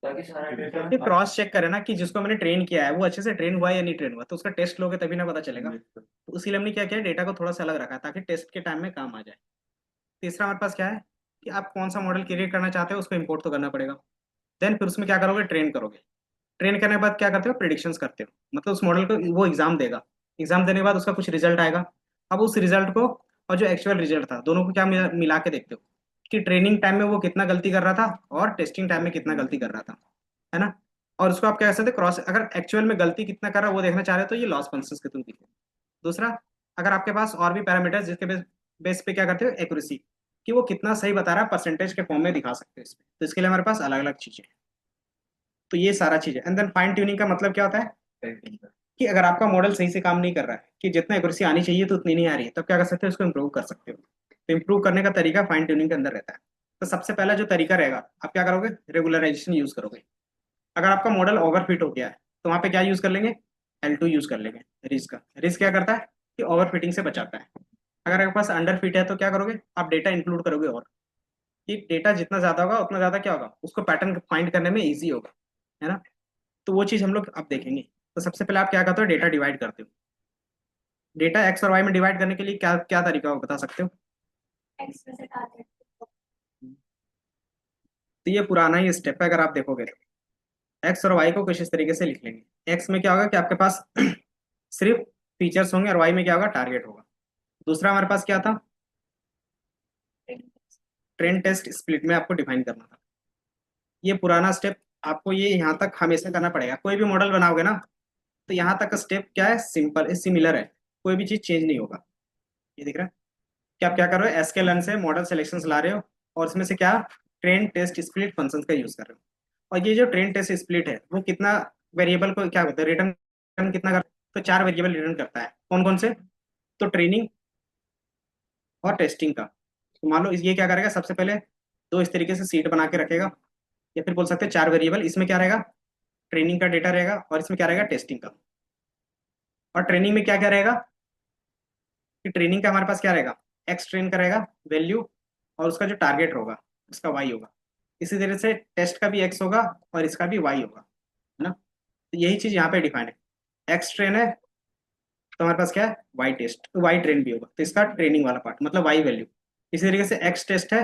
Speaker 2: ताकि सारा डेटा
Speaker 1: ये क्रॉस चेक करें ना कि जिसको मैंने ट्रेन किया है वो अच्छे से ट्रेन हुआ है या नहीं ट्रेन हुआ, तो उसका टेस्ट लोगे तभी ना पता चलेगा। तो उसी लिए हमने क्या किया, डेटा को थोड़ा सा अलग रखा है ताकि टेस्ट के टाइम में काम आ जाए। तीसरा हमारे पास क्या है कि आप कौन सा मॉडल क्रिएट करना चाहते हो उसको इंपोर्ट तो करना पड़ेगा। देन फिर उसमें क्या करोगे, ट्रेन करोगे। ट्रेन करने के बाद क्या करते हो, प्रिडिक्शंस करते हो, मतलब उस मॉडल को वो एग्जाम देगा। एग्जाम देने के बाद उसका कुछ रिजल्ट आएगा। अब उस रिजल्ट को और जो एक्चुअल रिजल्ट था दोनों को क्या मिला के देखते हो कि ट्रेनिंग टाइम में वो कितना गलती कर रहा था और टेस्टिंग टाइम में कितना गलती कर रहा था, है ना। और उसको आप क्या कह सकते क्रॉस, अगर एक्चुअल में गलती कितना कर रहा है वो देखना चाह रहे हो तो ये लॉस फंक्शंस के थ्रू दिखे। दूसरा, अगर आपके पास और भी पैरामीटर्स जिसके बेस पे क्या करते हो, एक्यूरेसी, कि वो कितना सही बता रहा है परसेंटेज के फॉर्म में दिखा सकते हो इसमें, तो इसके लिए हमारे पास अलग अलग चीजें हैं। तो ये सारा चीज है। एंड देन फाइन ट्यूनिंग का मतलब क्या होता है कि अगर आपका मॉडल सही से काम नहीं कर रहा है, कि जितना एक्यूरेसी आनी चाहिए तो उतनी नहीं आ रही है, तब क्या कर सकते हो, उसको इम्प्रूव कर सकते हो। तो इम्प्रूव करने का तरीका फाइन ट्यूनिंग के अंदर रहता है। तो सबसे पहला जो तरीका रहेगा, आप क्या करोगे, रेगुलराइजेशन यूज करोगे। अगर आपका मॉडल ओवरफिट हो गया है तो वहां पे क्या यूज कर लेंगे, L2 यूज कर लेंगे। रिस्क का, रिस्क क्या करता है कि ओवरफिटिंग से बचाता है। अगर आपके पास अंडर फिट है तो क्या करोगे, आप डेटा इंक्लूड करोगे, और कि डेटा जितना ज्यादा होगा उतना ज्यादा क्या होगा, उसको पैटर्न फाइंड करने में इजी होगा, है ना। तो वो चीज हम लोग अब देखेंगे। तो सबसे पहले आप क्या करते हो, डेटा डिवाइड करते हो। डेटा एक्स और वाई में डिवाइड करने के लिए क्या क्या तरीका हो बता सकते हो? एक्स में से टारगेट। तो ये पुराना ही स्टेप है, अगर आप देखोगे तो एक्स और वाई को कुछ इस तरीके से लिख लेंगे। एक्स में क्या होगा कि आपके पास सिर्फ फीचर्स होंगे और वाई में क्या होगा, टारगेट होगा। दूसरा हमारे पास क्या था, ट्रेन टेस्ट स्प्लिट में आपको डिफाइन करना था। ये पुराना स्टेप, आपको ये यहाँ तक हमेशा करना पड़ेगा, कोई भी मॉडल बनाओगे ना तो यहाँ तक का स्टेप क्या है, सिंपल सिमिलर है, कोई भी चीज चेंज नहीं होगा। ये दिख रहा है कि आप क्या कर रहे हो, एसकेएलएन से मॉडल सिलेक्शंस ला रहे हो और इसमें से क्या, ट्रेन टेस्ट स्प्लिट फंक्शंस का यूज कर रहे हो। और ये जो ट्रेन टेस्ट स्प्लिट है वो कितना वेरिएबल को क्या होता है, रिटर्न कितना कर, तो 4 वेरिएबल रिटर्न करता है। कौन कौन से, तो ट्रेनिंग और टेस्टिंग का। तो मान लो ये क्या करेगा, सबसे पहले दो इस तरीके से सीट बना के रखेगा, या फिर बोल सकते हैं 4 वेरिएबल। इसमें क्या रहेगा, ट्रेनिंग का डेटा रहेगा, और इसमें क्या रहेगा, टेस्टिंग का। और ट्रेनिंग में क्या क्या रहेगा कि ट्रेनिंग का हमारे पास क्या रहेगा, एक्स ट्रेन करेगा वैल्यू, और उसका जो टारगेट होगा उसका वाई होगा। इसी तरह से टेस्ट का भी एक्स होगा और इसका भी वाई होगा, है ना। तो यही चीज यहाँ पे डिफाइन है, एक्स ट्रेन है तो हमारे पास क्या है, वाई टेस्ट, वाई ट्रेन भी होगा, तो इसका ट्रेनिंग वाला पार्ट मतलब वाई वैल्यू। इसी तरीके से एक्स टेस्ट है,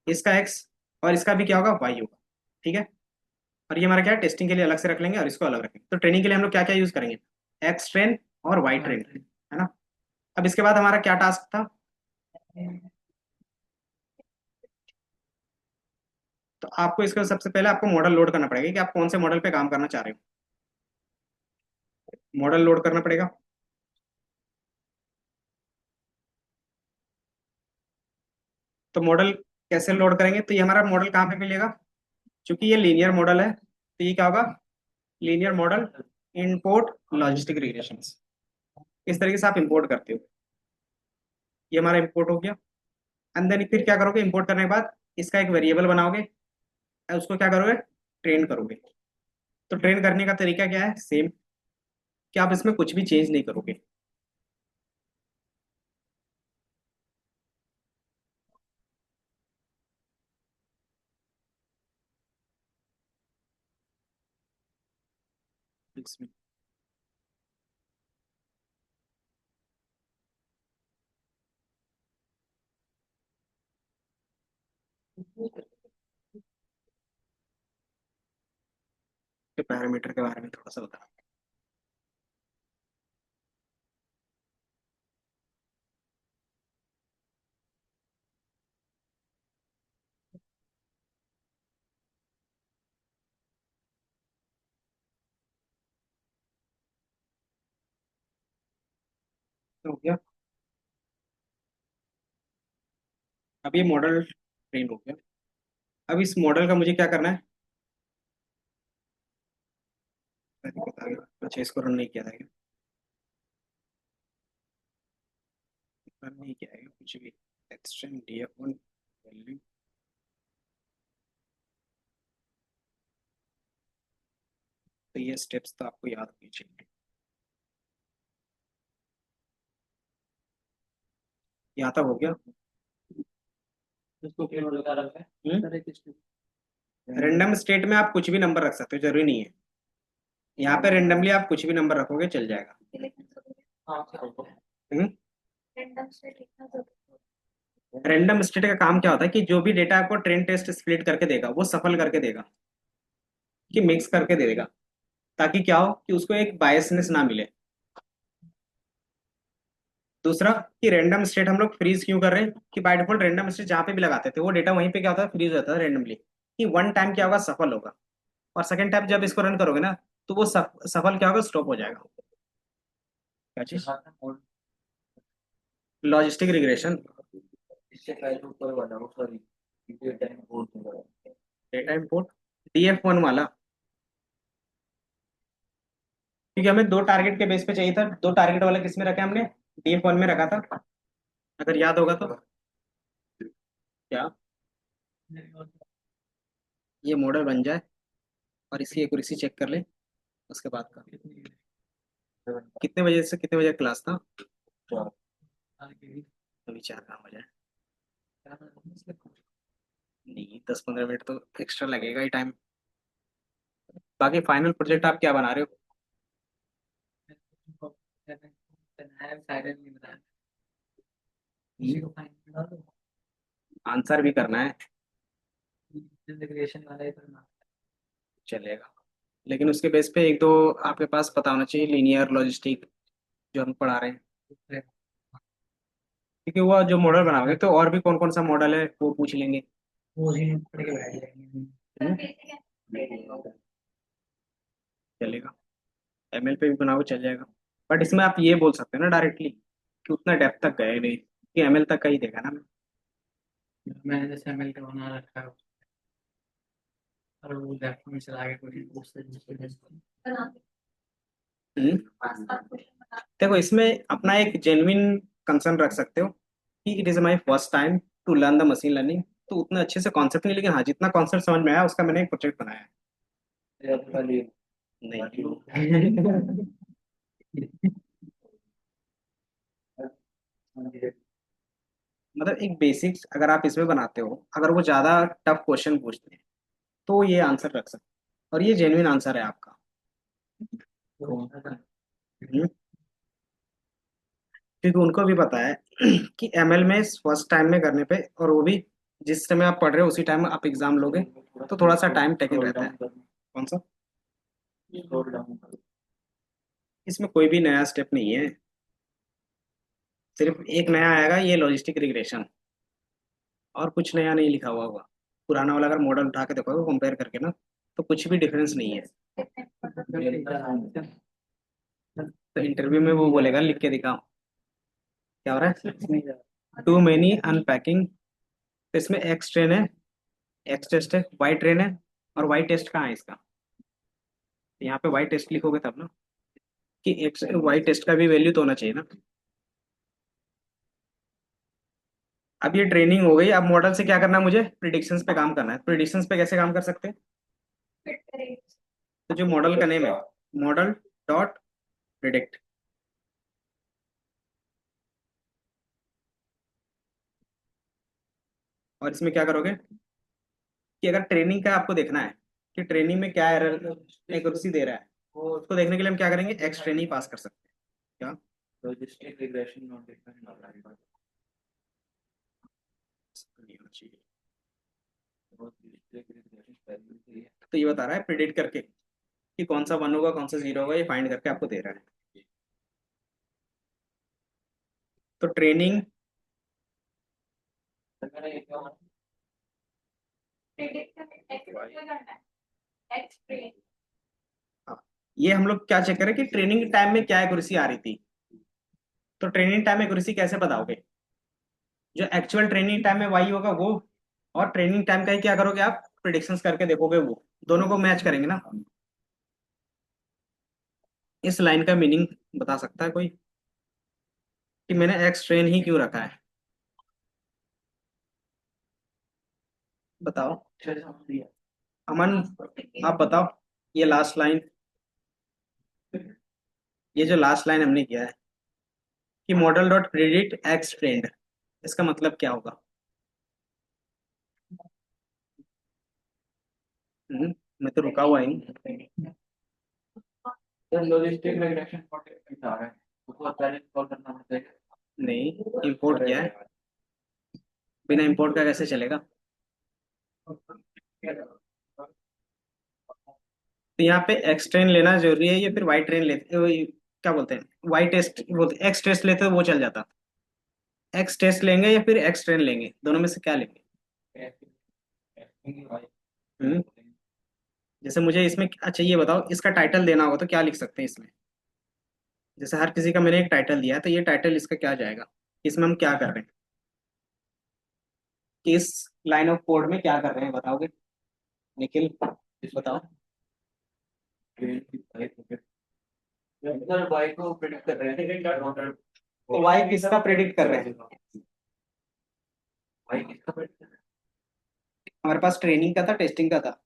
Speaker 1: इसका एक्स, और इसका भी क्या होगा, वाई होगा। ठीक है। और ये हमारा क्या है, टेस्टिंग के लिए अलग से रख लेंगे और इसको अलग रखेंगे। तो ट्रेनिंग के लिए हम लोग क्या क्या यूज करेंगे, एक्स ट्रेन और वाई ट्रेन, है ना। अब इसके बाद हमारा क्या टास्क था, तो आपको इसका सबसे पहले आपको मॉडल लोड करना पड़ेगा कि आप कौन से मॉडल पे काम करना चाह रहे हो। मॉडल लोड करना पड़ेगा। तो मॉडल कैसे लोड करेंगे, तो ये हमारा मॉडल कहाँ पे मिलेगा, क्योंकि ये लीनियर मॉडल है तो ये क्या होगा, linear model import logistic relations, इस तरीके से आप इंपोर्ट करते हो। ये हमारा इंपोर्ट हो गया। एंड देन फिर क्या करोगे, इंपोर्ट करने के बाद इसका एक वेरिएबल बनाओगे और उसको क्या करोगे, ट्रेन करोगे। तो ट्रेन करने का तरीका क्या है, सेम, कि आप इसमें कुछ भी चेंज नहीं करोगे। इसमें के पैरामीटर के बारे में थोड़ा सा बता। तो हो गया। अब ये मॉडल ट्रेन हो गया। अब इस मॉडल का मुझे क्या करना है, पहले बता दो। अच्छा, इसको रन नहीं किया था क्या? रन नहीं किया है कुछ भी। Extend df on value. तो ये स्टेप्स तो आपको याद होनी चाहिए। यहाँ तक हो गया।
Speaker 2: इसको क्यों लगा रखा है? अरे किसने?
Speaker 1: रैंडम स्टेट में आप कुछ भी नंबर रख सकते हो, जरूरी नहीं है। यहाँ पे रेंडमली आप कुछ भी नंबर रखोगे चल जाएगा।
Speaker 2: हाँ चलो।
Speaker 1: हम्म। रैंडम स्टेट का काम क्या होता है कि जो भी डेटा आपको ट्रेन टेस्ट स्प्लिट करके देगा वो सफल करके देगा, कि मिक्स करके दे देगा, ताकि क्या हो कि उसको एक बायसनेस ना मिले। दूसरा कि रैंडम स्टेट हम लोग फ्रीज क्यों कर रहे हैं, कि बाय डिफॉल्ट रैंडम स्टेट जहाँ पे भी लगाते थे वो डेटा वहीं पे क्या होता है, फ्रीज होता है रैंडमली। कि वन टाइम क्या होगा, सफल होगा। और सेकंड टाइम जब इसको रन करोगे ना, तो वो सफल क्या होगा, स्टॉप हो जाएगा। क्या चीज? Logistic regression.
Speaker 2: इससे पहले ऊपर वाला वो sorry data import.
Speaker 1: Data import df1 वाला, क्योंकि हमें दो टारगेट के बेस पे चाहिए था। दो टारगेट वाला किस में रखा हमने, df1 में रखा था, अगर याद होगा तो। क्या ये मॉडल बन जाए और इसकी एक्यूरेसी चेक कर ले उसके बाद का। कितने बजे से कितने बजे क्लास था? अभी 4 काम हो जाए। नहीं, 10-15 मिनट तो एक्स्ट्रा लगेगा ही टाइम। बाकी फाइनल प्रोजेक्ट आप क्या बना रहे हो? आंसर भी करना है।
Speaker 2: इंटीग्रेशन वाला ही करना।
Speaker 1: चलेगा, लेकिन उसके बेस पे एक दो आपके पास पता होना चाहिए, लीनियर लॉजिस्टिक जो हम पढ़ा रहे हैं। क्योंकि वो जो मॉडल बनाओगे तो और भी कौन कौन सा मॉडल है वो पूछ लेंगे।
Speaker 2: वो ही पढ़ के बैठ जाएंगे।
Speaker 1: हम्म, चलेगा। एमएल पे भी बनाओ चल जाएगा। बट इसमें आप ये बोल सकते हैं ना डायरेक्टली कि उतना डेप्थ तक गए नहीं, कि एमएल तक का ही देखा ना।
Speaker 2: मैंने जैसे एमएल का बना रखा है और वो लेफ्ट में चला के कोई उससे
Speaker 1: हम्म। देखो, इसमें अपना एक जेन्युइन कंसर्न रख सकते हो कि it is my first time to learn the machine learning. तो उतना अच्छे से कॉन्सेप्ट नहीं, लेकिन हाँ जितना कॉन्सेप्ट समझ में आया उसका मैंने एक प्रोजेक्ट बनाया है। नहीं। मतलब एक बेसिक्स अगर आप इसमें बनाते हो, अगर वो ज्यादा टफ क्वेश्चन पूछते हैं तो ये आंसर रख सकते हैं, और ये जेन्युइन आंसर है आपका। हम्म, क्योंकि उनको भी पता है कि एमएल में फर्स्ट टाइम में करने पे, और वो भी जिस समय आप पढ़ रहे हो उसी टाइम आप एग्जाम लोगे, तो थोड़ा सा टाइम टेकिंग रहता है। कौन सा? इसमें कोई भी नया स्टेप नहीं है, सिर्फ एक नया आएगा, ये लॉजिस्टिक रिग्रेशन। और कुछ नया नहीं लिखा हुआ होगा। पुराना वाला अगर मॉडल उठा के देखोगे कंपेयर करके ना, तो कुछ भी डिफरेंस नहीं है। तो इंटरव्यू में वो बोलेगा लिख के दिखाओ, क्या हो रहा है, टू मेनी अनपैकिंग। तो इसमें एक्स ट्रेन है, एक्स टेस्ट है, वाई ट्रेन है, और वाई टेस्ट कहाँ है इसका? यहाँ पे वाई टेस्ट लिखोगे तब ना, कि एक्स वाई टेस्ट का भी वैल्यू तो होना चाहिए ना। अब ये ट्रेनिंग हो गई, अब मॉडल से क्या करना है, मुझे प्रिडिक्शंस पे काम करना है। प्रिडिक्शंस पे कैसे काम कर सकते हैं? तो जो मॉडल का नेम है, मॉडल डॉट प्रिडिक्ट। और इसमें क्या करोगे कि अगर ट्रेनिंग का आपको देखना है कि ट्रेनिंग में क्या एरर एक्यूरेसी दे रहा है, वो उसको देखने के लिए हम क्या करेंगे, एक्स ट्रेनिंग पास कर सकते हैं। क्या?
Speaker 2: Logistic regression not defined.
Speaker 1: नहीं होना चाहिए। तो ये बता रहा है प्रिडिक्ट करके कि कौन सा 1 होगा कौन सा 0 होगा, ये फाइंड करके आपको दे रहा है। तो ट्रेनिंग ये हम लोग क्या चेक करें कि ट्रेनिंग टाइम में क्या एक्यूरेसी आ रही थी। तो ट्रेनिंग टाइम एक्यूरेसी कैसे बताओगे? जो एक्चुअल ट्रेनिंग टाइम में वाई होगा वो, और ट्रेनिंग टाइम का ही क्या करोगे आप, प्रिडिक्शंस करके देखोगे, वो दोनों को मैच करेंगे ना। इस लाइन का मीनिंग बता सकता है कोई कि मैंने एक्स ट्रेन ही क्यों रखा है? बताओ अमन, आप बताओ। ये लास्ट लाइन, ये जो लास्ट लाइन हमने किया है कि model dot predict x trend, इसका मतलब क्या होगा? मैं तो रुका हुआ ही।
Speaker 2: लॉजिस्टिक रिग्रेशन बता रहा है, उसको पहले कॉल करना पड़ता है।
Speaker 1: नहीं, इंपोर्ट किया है, बिना इंपोर्ट का कैसे चलेगा? तो यहाँ पे एक्स ट्रेन लेना जरूरी है या फिर वाई ट्रेन लेते क्या बोलते हैं, वाई टेस्ट बोलते, एक्स टेस्ट लेते तो वो चल जाता। एक्स टेस्ट लेंगे या फिर एक्स ट्रेन लेंगे, दोनों में से क्या लेंगे? हम्म जैसे मुझे इसमें, अच्छा ये बताओ, इसका टाइटल देना होगा तो क्या लिख सकते हैं इसमें? जैसे हर किसी का मैंने एक टाइटल दिया है, तो ये टाइटल इसका क्या जाएगा? इसमें हम क्या कर रहे हैं, कि इस लाइन ऑफ कोड में क्या कर रहे हैं बताओगे? निखिल बताओ।
Speaker 2: सर बाइक को प्रिडिक्ट कर रहे हैं।
Speaker 1: तो वाई किसका प्रेडिक्ट कर रहे हैं?
Speaker 2: बाइक किसका predict कर
Speaker 1: हमारे पास ट्रेनिंग का था, टेस्टिंग का था,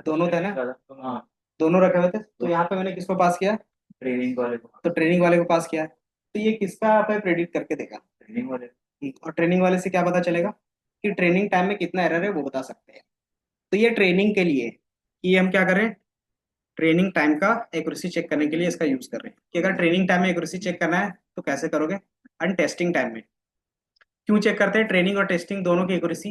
Speaker 1: दोनों थे ना,
Speaker 2: रहा है? हाँ,
Speaker 1: दोनों रखे हुए थे। तो यहाँ पे मैंने किसको पास किया?
Speaker 2: ट्रेनिंग वाले को।
Speaker 1: तो ट्रेनिंग वाले को पास किया है। तो ये किसका आप प्रेडिक्ट करके देगा?
Speaker 2: ट्रेनिंग वाले।
Speaker 1: और ट्रेनिंग वाले से क्या पता चलेगा कि ट्रेनिंग टाइम में कितना एरर है, वो बता सकते हैं। तो ये ट्रेनिंग के लिए कि ये हम क्या करें, ट्रेनिंग टाइम का एक्यूरेसी चेक करने के लिए इसका यूज कर रहे हैं। कि अगर ट्रेनिंग टाइम में एक्यूरेसी चेक करना है तो कैसे करोगे? एंड टेस्टिंग टाइम में क्यों चेक करते हैं ट्रेनिंग और टेस्टिंग दोनों की एक्यूरेसी?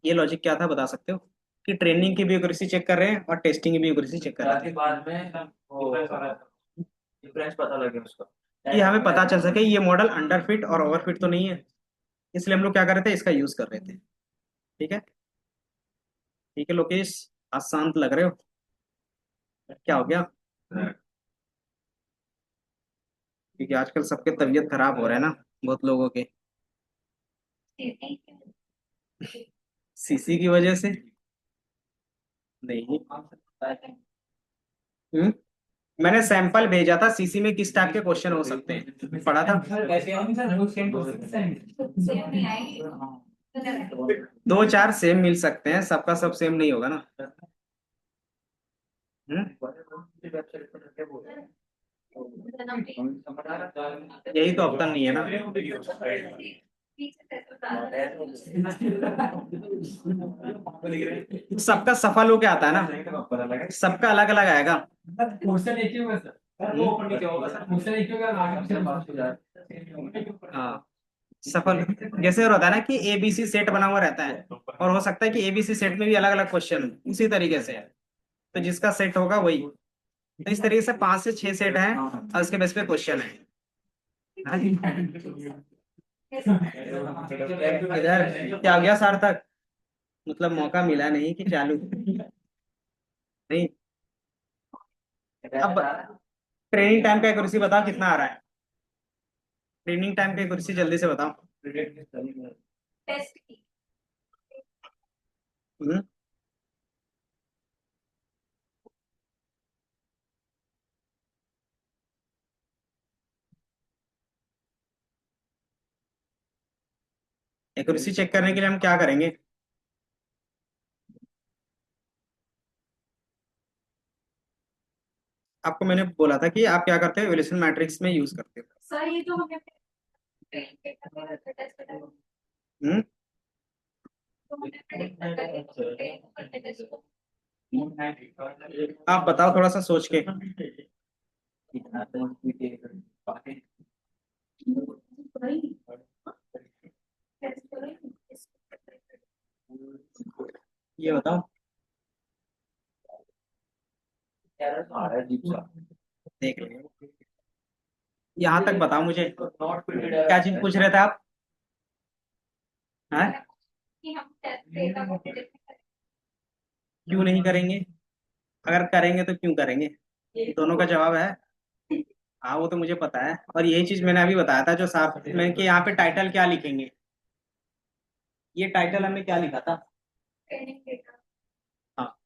Speaker 1: ये लॉजिक क्या था बता सकते हो? कि ट्रेनिंग की भी एक्यूरेसी चेक कर रहे हैं और टेस्टिंग की भी एक्यूरेसी चेक कर रहे
Speaker 2: ताकि
Speaker 1: हैं,
Speaker 2: बाद में वो डिफरेंस पता लगे उसका।
Speaker 1: कि हमें पता चल सके ये मॉडल अंडर फिट और ओवर फिट तो नहीं है। इसलिए हम लोग क्या कर रहे थे, इसका यूज कर रहे थे। ठीक है, ठीक है लोकेश, आज शांत लग रहे हो, क्या हो गया? क्योंकि आजकल सबके तबीयत खराब हो रहा है ना, बहुत लोगों के, सीसी की वजह से। नहीं। हम्म मैंने सैंपल भेजा था, सीसी में किस टाइप के क्वेश्चन हो सकते हैं पढ़ा था। दो चार सेम मिल सकते हैं, सबका सब सेम नहीं होगा ना। यही तो अब तक नहीं है ना। सबका सफल होके आता है ना, सबका अलग अलग आएगा।
Speaker 2: क्वेश्चन एक ही होगा सर, वो ऊपर नीचे होगा सर, क्वेश्चन एक ही होगा, आगे पीछे।
Speaker 1: हाँ, सफल जैसे और होता है ना कि एबीसी सेट बना हुआ रहता है, और हो सकता है कि एबीसी सेट में भी अलग अलग क्वेश्चन उसी तरीके से है। तो जिसका सेट होगा वही। तो इस तरीके से 5 से 6 सेट हैं और उसके बेस पे क्वेश्चन है। हाँ जी। इधर क्या हो गया सार्थक, मतलब मौका मिला नहीं कि चालू नहीं। अब ट्रेनिंग टाइम का एक्यूरेसी बताओ कितना आ रहा है? ट्रेनिंग टाइम का एक्यूरेसी जल्दी से बताओ। हम्म एक्यूरेसी चेक करने के लिए हम क्या करेंगे? आपको मैंने बोला था कि आप क्या करते हो, एवोल्यूशन मैट्रिक्स में यूज करते हो।
Speaker 2: सर ये जो हमने
Speaker 1: हम्म आप बताओ थोड़ा सा सोच के। ये बताओ,
Speaker 2: एरर तो आ रहा है अजीब सा।
Speaker 1: देख लो, यहाँ तक बताओ मुझे
Speaker 2: नॉट फिटेड
Speaker 1: क्या चीज पूछ रहे थे आप? हैं?
Speaker 2: कि हम टेस्ट डेटा को predict
Speaker 1: क्यों नहीं करेंगे? अगर करेंगे तो क्यों करेंगे? दोनों का जवाब है। हाँ वो तो मुझे पता है, और यही चीज मैंने अभी बताया था जो साफ में कि यहाँ पे टाइटल क्या लिखेंगे। ये टाइटल हमने क्या लिखा था?
Speaker 2: Training data.
Speaker 1: हाँ,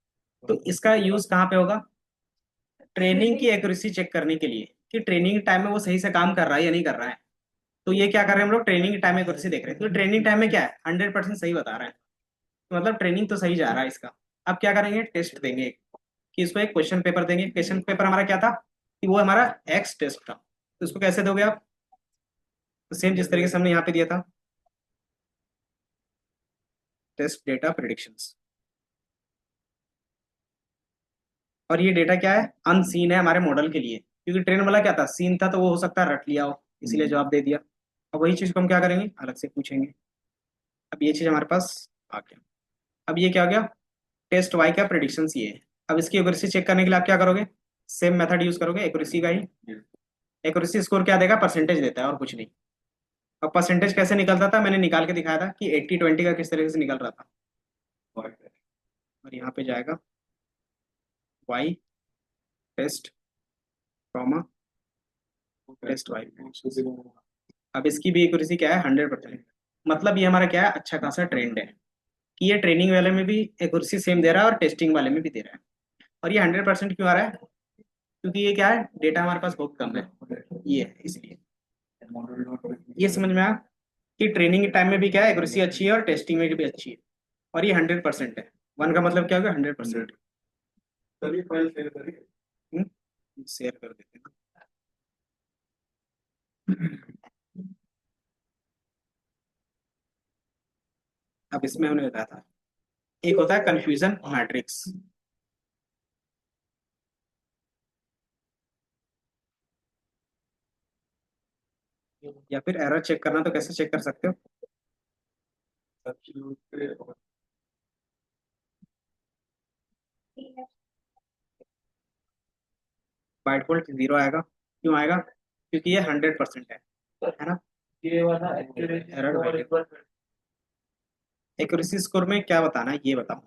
Speaker 1: तो इसका यूज कहाँ पे होगा? ट्रेनिंग की एक्यूरेसी चेक करने के लिए कि ट्रेनिंग टाइम में वो सही से काम कर रहा है या नहीं कर रहा है। तो ये क्या कर रहे हैं हम लोग, ट्रेनिंग टाइम एक्यूरेसी देख रहे हैं। तो ट्रेनिंग टाइम में क्या है, 100% सही बता रहा है, तो मतलब ट्रेनिंग तो सही जा रहा है इसका। अब क्या करेंगे, टेस्ट देंगे कि इसको एक क्वेश्चन पेपर देंगे। क्वेश्चन पेपर हमारा क्या था कि वो हमारा एक्स टेस्ट था, तो इसको कैसे दोगे आप? तो सेम जिस तरीके से हमने यहाँ पे दिया था, टेस्ट डेटा प्रिडिक्शंस। और ये डेटा क्या है, अनसीन है हमारे मॉडल के लिए, क्योंकि ट्रेन वाला क्या था, सीन था, तो वो हो सकता है रट लिया हो, इसीलिए जवाब दे दिया। अब वही चीज को हम क्या करेंगे, अलग से पूछेंगे। अब ये चीज हमारे पास आ गया। अब ये क्या हो गया, टेस्ट वाई का प्रिडिक्शंस ये है। अब इसकी एक्यूरेसी चेक करने के लिए आप क्या करोगे, सेम मेथड यूज करोगे एक्यूरेसी का ही। एक्यूरेसी स्कोर क्या देगा, परसेंटेज देता है और कुछ नहीं। अब परसेंटेज कैसे निकलता था, मैंने निकाल के दिखाया था कि 80-20 का किस तरीके से निकल रहा था। और यहाँ पे जाएगा Y test comma test Y. अब इसकी भी एक्यूरेसी क्या है, 100%। मतलब ये हमारा क्या है, अच्छा खासा ट्रेंड है कि ये ट्रेनिंग वाले में भी एक्यूरेसी सेम दे रहा है और टेस्टिंग वाले में भी दे रहा है। और ये 100% क्यों आ रहा है, क्योंकि ये क्या है, डेटा हमारे पास बहुत कम है, ये है इसलिए। ये समझ में आया कि ट्रेनिंग टाइम में भी क्या है, एक्यूरेसी अच्छी है और टेस्टिंग में भी अच्छी है। और ये 100% है। वन का मतलब क्या होगा, 100%। शेयर कर देते हैं। अब इसमें हमने बताया था, एक होता है कंफ्यूजन मैट्रिक्स। या फिर एरर चेक करना, तो कैसे चेक कर सकते हो? बाय डिफॉल्ट 0 आएगा। क्यों आएगा, क्योंकि ये 100% है ना।
Speaker 2: ये वाला
Speaker 1: एरर एक्यूरेसी स्कोर में क्या बताना है ये बताओ।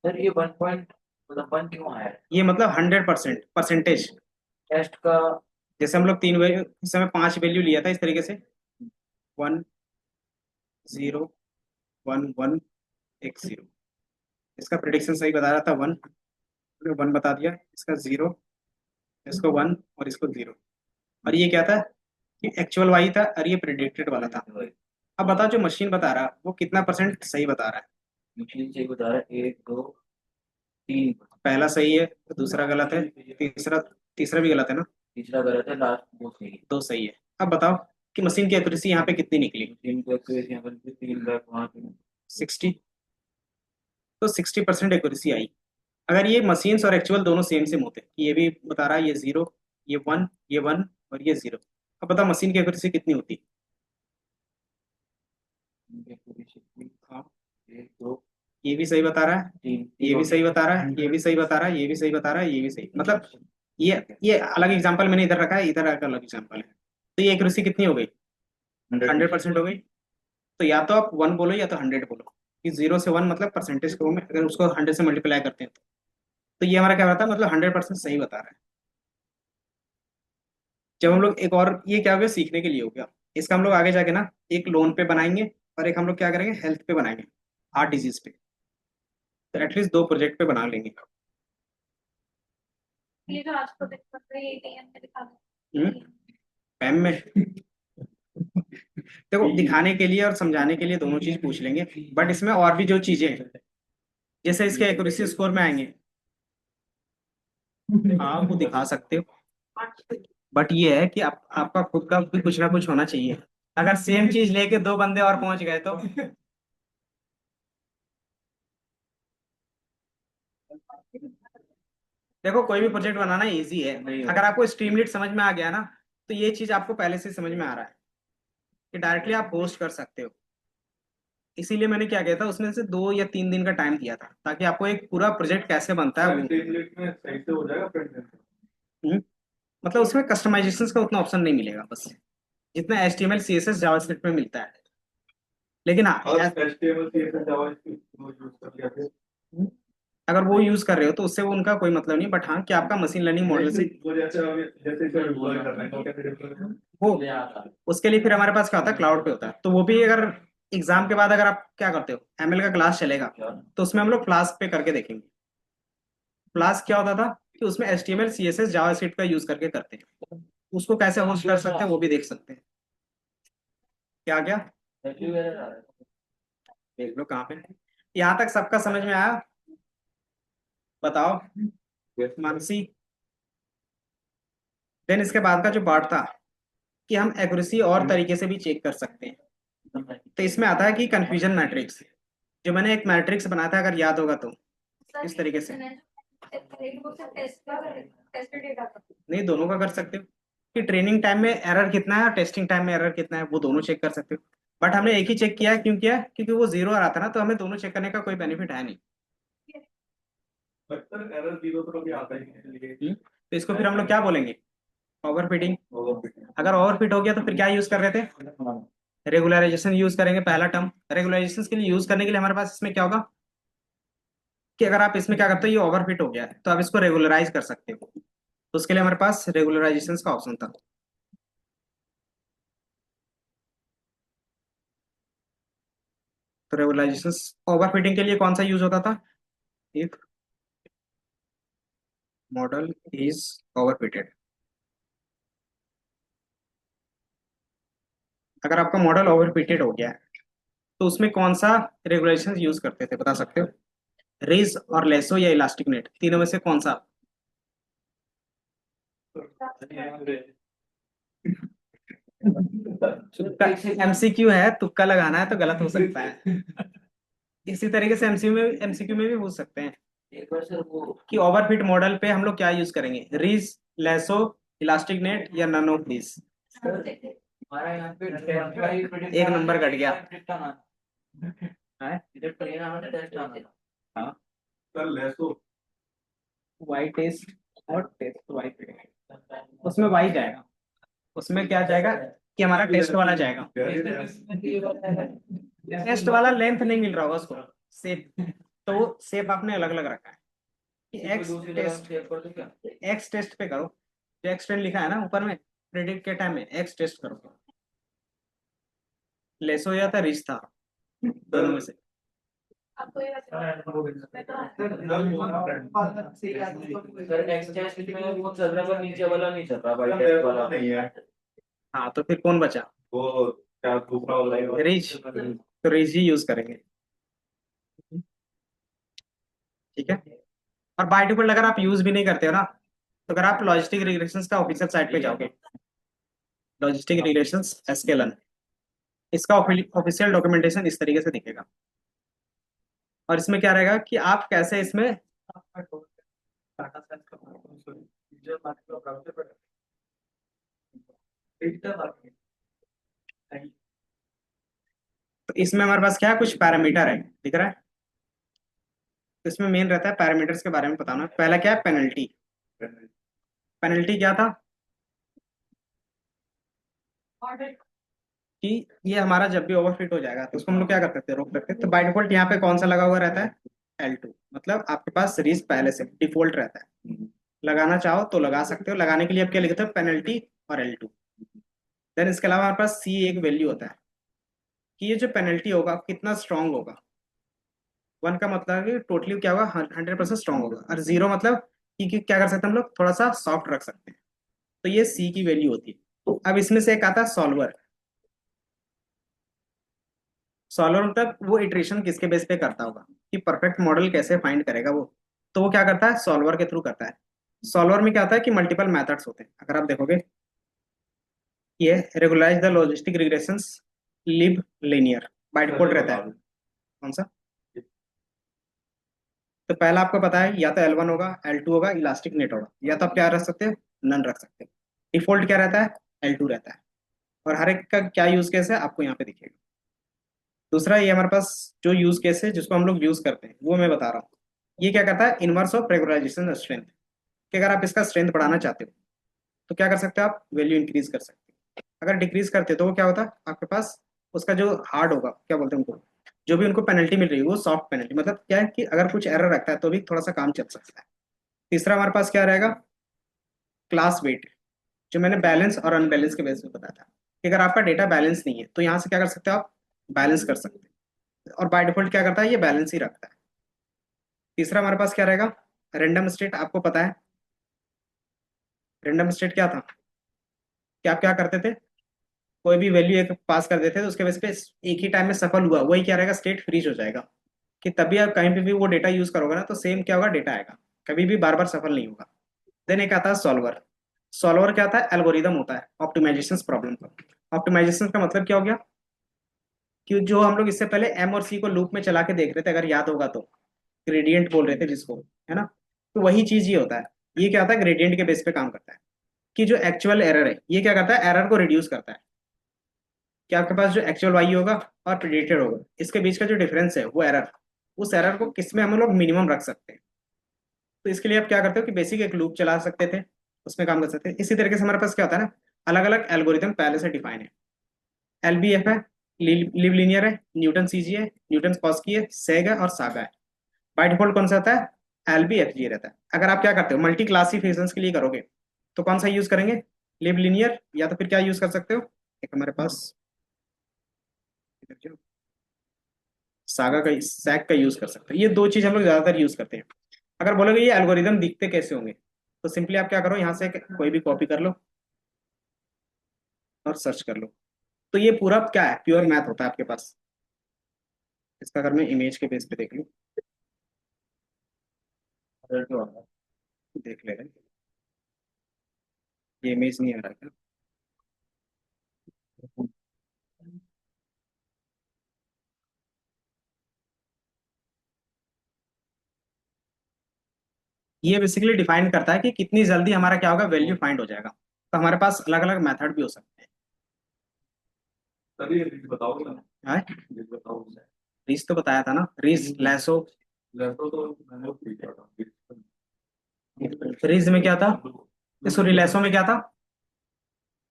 Speaker 2: सर ये 1 पॉइंट मतलब 1 क्यों आया है
Speaker 1: ये मतलब 100% परसेंटेज।
Speaker 2: टेस्ट का।
Speaker 1: जैसे हम लोग तीन वैल्यू, इस समय 5 वैल्यू लिया था इस तरीके से, 1 0 1 1 0। इसका प्रिडिक्शन सही बता रहा था 1, 1 बता दिया, इसका 0, इसको 1 और इसको 0। और ये क्या था कि एक्चुअल वाई था और ये प्रिडिक्टेड वाला था। अब बताओ जो मशीन बता रहा है वो कितना परसेंट सही बता रहा है?
Speaker 2: मशीन से बता रहा है 1 2 3।
Speaker 1: पहला सही है, दूसरा गलत है, तीसरा तीसरा भी गलत है ना,
Speaker 2: तीसरा गलत है, लास्ट वो सही है।
Speaker 1: दो सही है। अब बताओ कि मशीन की एक्यूरेसी यहाँ पे कितनी निकली?
Speaker 2: मशीन को एक्यूरेसी यहाँ पर 3 बार 5।
Speaker 1: 60। तो 60% एक्यूरेसी आई। अगर ये मशीन्स और एक्चुअल दोनों सेम सेम होते, ये भी बता रहा है ये 0, ये 1, ये 1 और ये 0, अब बताओ मशीन की एक्यूरेसी कितनी होती? हाँ,
Speaker 2: 1 2
Speaker 1: ये भी सही बता रहा है,
Speaker 2: 3।
Speaker 1: ये भी सही बता रहा है, ये भी सही बता रहा है, ये भी सही बता रहा है, ये भी सही, मतलब ये अलग एग्जांपल मैंने इधर रखा है, इधर का अलग एग्जांपल है। तो ये एक्यूरेसी कितनी हो गई, 100% हो गई। तो या तो आप 1 बोलो या तो 100 बोलो, कि 0 से 1 मतलब परसेंटेज को में अगर उसको 100 से मल्टीप्लाई करते हैं तो ये हमारा क्या होता है, मतलब 100% सही बता रहा है। जब हम लोग एक और, ये क्या हो गया, सीखने के लिए हो गया। इसका हम लोग आगे जाके ना एक लोन पे बनाएंगे, और एक हम लोग क्या करेंगे, हेल्थ पे बनाएंगे, हार्ट डिजीज पे। तो एटलीस्ट 2 प्रोजेक्ट पे बना लेंगे।
Speaker 2: ये जो आज प्रोजेक्ट कर रहे हैं एटीएम में दिखा
Speaker 1: हम्म,
Speaker 2: दो।
Speaker 1: पैम में देखो, दिखाने के लिए और समझाने के लिए दोनों चीज पूछ लेंगे, बट इसमें और भी जो चीजें हैं, जैसे इसके एक्यूरेसी स्कोर में आएंगे, हाँ वो दिखा सकते हो। बट ये है कि आपका खुद का भी कुछ ना कुछ होना चाहिए। अगर सेम चीज लेके 2 बंदे और पहुंच गए तो देखो, कोई भी प्रोजेक्ट बनाना इजी है अगर आपको स्ट्रीमलीट समझ में आ गया ना, तो ये चीज आपको पहले से समझ में आ रहा है कि डायरेक्टली आप पोस्ट कर सकते हो। इसीलिए मैंने क्या किया था, उसमें से 2 या 3 दिन का टाइम दिया था, ताकि आपको एक पूरा प्रोजेक्ट कैसे बनता है वो।
Speaker 2: टेम्पलेट में सही से हो जाएगा फ्रंट एंड।
Speaker 1: हम्म, मतलब उसमें कस्टमाइजेशन का उतना ऑप्शन नहीं मिलेगा बस, जितना HTML CSS जावास्क्रिप्ट में मिलता है। लेकिन हाँ
Speaker 2: और HTML CSS जावास्क्रिप्ट यूज कर लिया फिर।
Speaker 1: अगर वो यूज कर रहे हो तो उससे वो उनका कोई मतलब नहीं, बट हाँ कि आपका मशीन लर्निंग मॉडल से
Speaker 2: वो जैसे डिप्लॉय करना है तो कैसे डिप्लॉय करना
Speaker 1: हो, उसके लिए फिर हमारे पास क्या होता है, क्लाउड पे होता है। तो वो भी अगर एग्जाम के बाद अगर आप क्या करते हो, ML का क्लास चलेगा तो उसमें हम लोग क्लास पे करके देखेंगे। क्लास क्या होता था कि उसमें HTML CSS जावास्क्रिप्ट का यूज करके करते हैं, उसको कैसे होस्ट कर सकते हैं वो भी देख सकते हैं। क्या क्या देख लो कहाँ पे, यहाँ तक सबका समझ में आया? बताओ
Speaker 2: है?
Speaker 1: मानसी। देन इसके बाद का जो पार्ट था कि हम एक्यूरेसी और तरीके से भी चेक कर सकते हैं। तो इसमें आता है कि कंफ्यूजन मैट्रिक्स, जो मैंने एक मैट्रिक्स बनाया था, अगर याद होगा तो इस तरीके से। नहीं, दोनों का कर सकते हो कि ट्रेनिंग टाइम में एरर कितना है और टेस्टिंग टाइम में एरर कितना है, वो दोनों चेक कर सकते हो। बट हमने एक ही चेक किया है, क्यों किया है? क्योंकि वो जीरो आ रहा था ना, तो हमें दोनों चेक करने का कोई बेनिफिट है नहीं।
Speaker 2: बट एरर जीरो तो कभी आता ही नहीं है।
Speaker 1: तो इसको फिर हम लोग क्या बोलेंगे, ओवरफिटिंग। अगर ओवरफिट हो गया तो फिर क्या यूज कर रहे थे, रेगुलराइजेशन यूज करेंगे। पहला टर्म रेगुलराइजेशन के लिए यूज करने के लिए हमारे पास इसमें क्या होगा कि अगर आप इसमें क्या करते हो, ये ओवरफिट हो गया है तो आप इसको रेगुलराइज कर सकते हो। तो उसके लिए हमारे पास रेगुलराइजेशन का ऑप्शन था। तो रेगुलराइजेशन ओवरफिटिंग के लिए कौन सा यूज होता था, इफ मॉडल इज ओवरफिटेड। अगर आपका मॉडल ओवरफिटेड हो गया है तो उसमें कौन सा रेगुलेशन यूज करते थे, बता सकते हो? रेज और लेसो या इलास्टिक नेट, तीनों में से कौन सा? तुक्का, MCQ है, तुक्का लगाना है तो गलत हो सकता है। इसी तरीके से MCQ में भी पूछ सकते हैं कि ओवरफिट मॉडल पे हम लोग क्या यूज करेंगे, रीज, लेसो, इलास्टिक नेट या नन ऑफ दीज।
Speaker 2: हमारा यहाँ पे टेस्ट का ही predict
Speaker 1: एक नंबर कट गया
Speaker 2: predict आना
Speaker 1: है।
Speaker 2: predict करिए ना हमें टेस्ट आना
Speaker 1: हाँ,
Speaker 2: कर लेसो
Speaker 1: वाई टेस्ट और टेस्ट वाई, उसमें वाई जाएगा, उसमें क्या जाएगा कि हमारा टेस्ट वाला जाएगा। टेस्ट वाला लेंथ नहीं मिल रहा होगा उसको, सेप, तो वो सेप आपने अलग अलग रखा है कि एक्स टेस्ट पे करो। जो एक्स टेस्ट लिखा है ना ऊपर में, प्रेडिक्ट के टाइम में एक्स टेस्ट करो। लेसो या था रिच था, दोनों में से।
Speaker 2: सर एक्स टेस्ट में वो चल रहा है नीचे वाला नहीं चल रहा भाई टेस्ट वाला नहीं है
Speaker 1: हाँ, तो फिर कौन बचा,
Speaker 2: वो क्या दूसरा वाला है
Speaker 1: रिच। तो रिच ही यूज करेंगे, ठीक है। और बाय डिफॉल्ट अगर आप यूज भी नहीं करते हो ना, तो अगर आप लॉजिस्टिक रिग्रेशंस का ऑफिशियल साइट पे जाओगे, लॉजिस्टिक रिग्रेशंस एसकेएलएन, इसका ऑफिशियल डॉक्यूमेंटेशन इस तरीके से दिखेगा। और इसमें क्या रहेगा कि आप कैसे इसमें तो इसमें हमारे पास क्या है, कुछ पैरामीटर है, दिख रहा है। तो इसमें मेन रहता है पैरामीटर्स के बारे में बताना। पहला क्या है, पेनल्टी। पेनल्टी क्या था कि ये हमारा जब भी ओवरफिट हो जाएगा तो उसको हम लोग क्या कर सकते हैं, रोक सकते हैं। तो बाय डिफॉल्ट यहाँ पे कौन सा लगा हुआ रहता है, L2। मतलब आपके पास सीरीज पहले से डिफॉल्ट रहता है, लगाना चाहो तो लगा सकते हो। लगाने के लिए आप क्या लिखते हो, पेनल्टी और L2। देन इसके अलावा हमारे पास C एक वैल्यू होता है कि ये जो पेनल्टी होगा कितना स्ट्रांग होगा। 1 का मतलब है कि टोटली क्या होगा, 100% स्ट्रांग होगा। और 0 मतलब कि क्या कर सकते हैं हम लोग, थोड़ा सा सॉफ्ट रख सकते हैं। तो ये C की वैल्यू होती है। अब इसमें से एक आता है सॉल्वर। सॉल्वर मतलब वो इटरेशन किसके बेस पे करता होगा कि परफेक्ट मॉडल कैसे फाइंड करेगा वो। तो वो क्या करता है, सॉल्वर के थ्रू करता है। सॉल्वर में क्या होता है कि मल्टीपल मेथड्स होते हैं। अगर आप देखोगे, ये regularize the logistic regressions lib linear by default रहता है। कौन सा, तो पहला आपको पता है या तो L1 होगा, L2 होगा, इलास्टिक नेट होगा, या तो आप क्या रख सकते हो, नन रख सकते हो। डिफॉल्ट क्या रहता है, L2 रहता है। और हर एक का क्या यूज केस है आपको यहाँ पे दिखेगा। दूसरा ये हमारे पास जो यूज केस है जिसको हम लोग यूज करते हैं वो मैं बता रहा हूँ। ये क्या करता है, इनवर्स ऑफ रेगुलराइजेशन स्ट्रेंथ, कि अगर आप इसका स्ट्रेंथ बढ़ाना चाहते हो तो क्या कर सकते हो, आप वैल्यू इंक्रीज कर सकते हो। अगर डिक्रीज करते हो तो वो क्या होता है आपके पास, उसका जो हार्ड होगा, क्या बोलते हैं उनको, जो भी उनको पेनल्टी मिल रही है वो सॉफ्ट पेनल्टी, मतलब क्या है कि अगर कुछ एरर रखता है तो भी थोड़ा सा काम चल सकता है। तीसरा हमारे पास क्या रहेगा, क्लास वेट, जो मैंने बैलेंस और अनबैलेंस के बेस पे बताया था, कि अगर आपका डेटा बैलेंस नहीं है तो यहाँ से क्या कर सकते हो आप, बैलेंस कर सकते हैं, और बाय डिफॉल्ट क्या करता है ये बैलेंस ही रखता है। तीसरा हमारे पास क्या रहेगा, रेंडम स्टेट, आपको पता है रेंडम स्टेट क्या था, कि आप क्या करते थे, कोई भी वैल्यू एक पास कर देते थे तो उसके बेस पे एक ही टाइम में सफल हुआ वही क्या रहेगा, स्टेट फ्रीज हो जाएगा, कि तभी आप कहीं पे भी वो डेटा यूज करोगे ना तो सेम क्या होगा, डेटा आएगा, कभी भी बार बार सफल नहीं होगा। देन एक आता है सॉल्वर। सॉल्वर क्या आता है, एल्गोरिदम होता है ऑप्टिमाइजेशन प्रॉब्लम का। ऑप्टिमाइजेशन का मतलब क्या हो गया, कि जो हम लोग इससे पहले एम और सी को लूप में चला के देख रहे थे, अगर याद होगा तो ग्रेडियंट बोल रहे थे जिसको, है ना, तो वही चीज ये होता है। ये क्या होता है, ग्रेडियंट के बेस पे काम करता है, कि जो एक्चुअल एरर है ये क्या करता है, एरर को रिड्यूस करता है, कि आपके पास जो एक्चुअल वाई होगा और प्रिडिक्टेड होगा इसके बीच का जो डिफरेंस है वो एरर, उस एरर को किस में हम लोग मिनिमम रख सकते हैं। तो इसके लिए आप क्या करते हो कि बेसिक एक लूप चला सकते थे, उसमें काम कर सकते हैं। इसी तरीके से हमारे पास क्या होता है ना, अलग अलग एल्गोरिदम पहले से डिफाइन है। एलबीएफ है, लिव लीनियर है, न्यूटन सीजी है, न्यूटन कॉस्की है, सेग है और सागा है। बाय डिफॉल्ट कौन सा आता है, एलबीएफजी रहता है। अगर आप क्या करते हो मल्टी क्लासिफिकेशन के लिए करोगे तो कौन सा यूज करेंगे, लिव लीनियर, या तो फिर क्या यूज कर सकते हो, एक हमारे पास सागा का सैग का यूज कर सकते हैं। ये दो चीज हम लोग ज्यादातर यूज करते हैं। अगर बोलोगे ये एल्गोरिदम दिखते कैसे होंगे, तो सिंपली आप क्या करो, यहाँ से कोई भी कॉपी कर लो और सर्च कर लो। तो ये पूरा क्या है, प्योर मैथ होता है आपके पास। इसका अगर मैं इमेज के बेस पे देख लूँ, देख ले रहे, ये इमेज नहीं आ रहा क्या, ये बेसिकली डिफाइन करता है कि कितनी जल्दी हमारा क्या होगा, वैल्यू फाइंड हो जाएगा। तो हमारे पास अलग अलग मेथड भी हो सकते हैं।
Speaker 2: तभी बताओगे ना।
Speaker 1: हाँ,
Speaker 2: बताओ।
Speaker 1: रीस तो बताया था ना, रीस लैसो।
Speaker 2: लैपटॉप तो मैंने खरीदा था।
Speaker 1: रीस में क्या था, सॉरी लैसो में क्या था,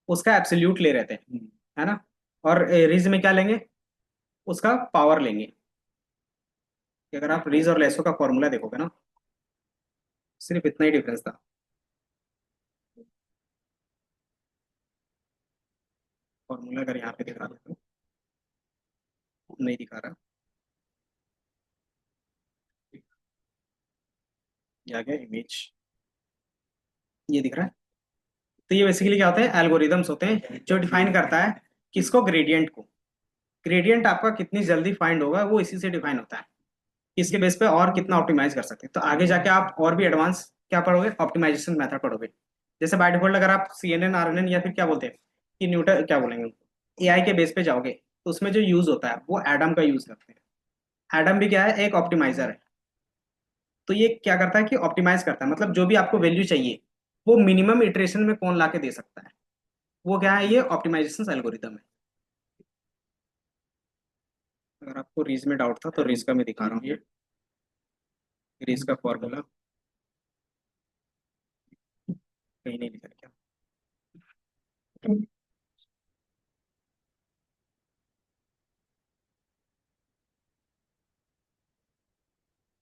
Speaker 1: उसका एब्सोल्यूट ले रहे थे, है ना, और रीज में क्या लेंगे, उसका पावर लेंगे। कि अगर आप रीज और लेसो का फॉर्मूला देखोगे ना, सिर्फ इतना ही डिफरेंस था। फॉर्मूला अगर यहाँ पे दिखा दो तो नहीं दिखा रहा, ये आ गया इमेज, ये दिख रहा है। तो ये बेसिकली क्या होते हैं, एल्गोरिदम्स होते हैं जो डिफाइन करता है किसको, ग्रेडियंट को। ग्रेडियंट आपका कितनी जल्दी फाइंड होगा वो इसी से डिफाइन होता है, इसके बेस पे और कितना ऑप्टिमाइज कर सकते हैं। तो आगे जाके आप और भी एडवांस क्या पढ़ोगे, ऑप्टिमाइजेशन मेथड पढ़ोगे। जैसे बाय डिफॉल्ट अगर आप CNN RNN या फिर क्या बोलते हैं कि न्यूटन क्या बोलेंगे, AI के बेस पे जाओगे तो उसमें जो यूज होता है वो एडम का यूज करते हैं। एडम भी क्या है, एक ऑप्टिमाइजर है। तो ये क्या करता है कि ऑप्टिमाइज करता है, मतलब जो भी आपको वैल्यू चाहिए वो मिनिमम इटरेशन में कौन ला के दे सकता है, वो क्या है, ये ऑप्टिमाइजेशन एल्गोरिदम है। अगर आपको रीज में डाउट था तो रीज का मैं दिखा रहा हूँ, ये रीज का फॉर्मूला कहीं नहीं लिखा है क्या,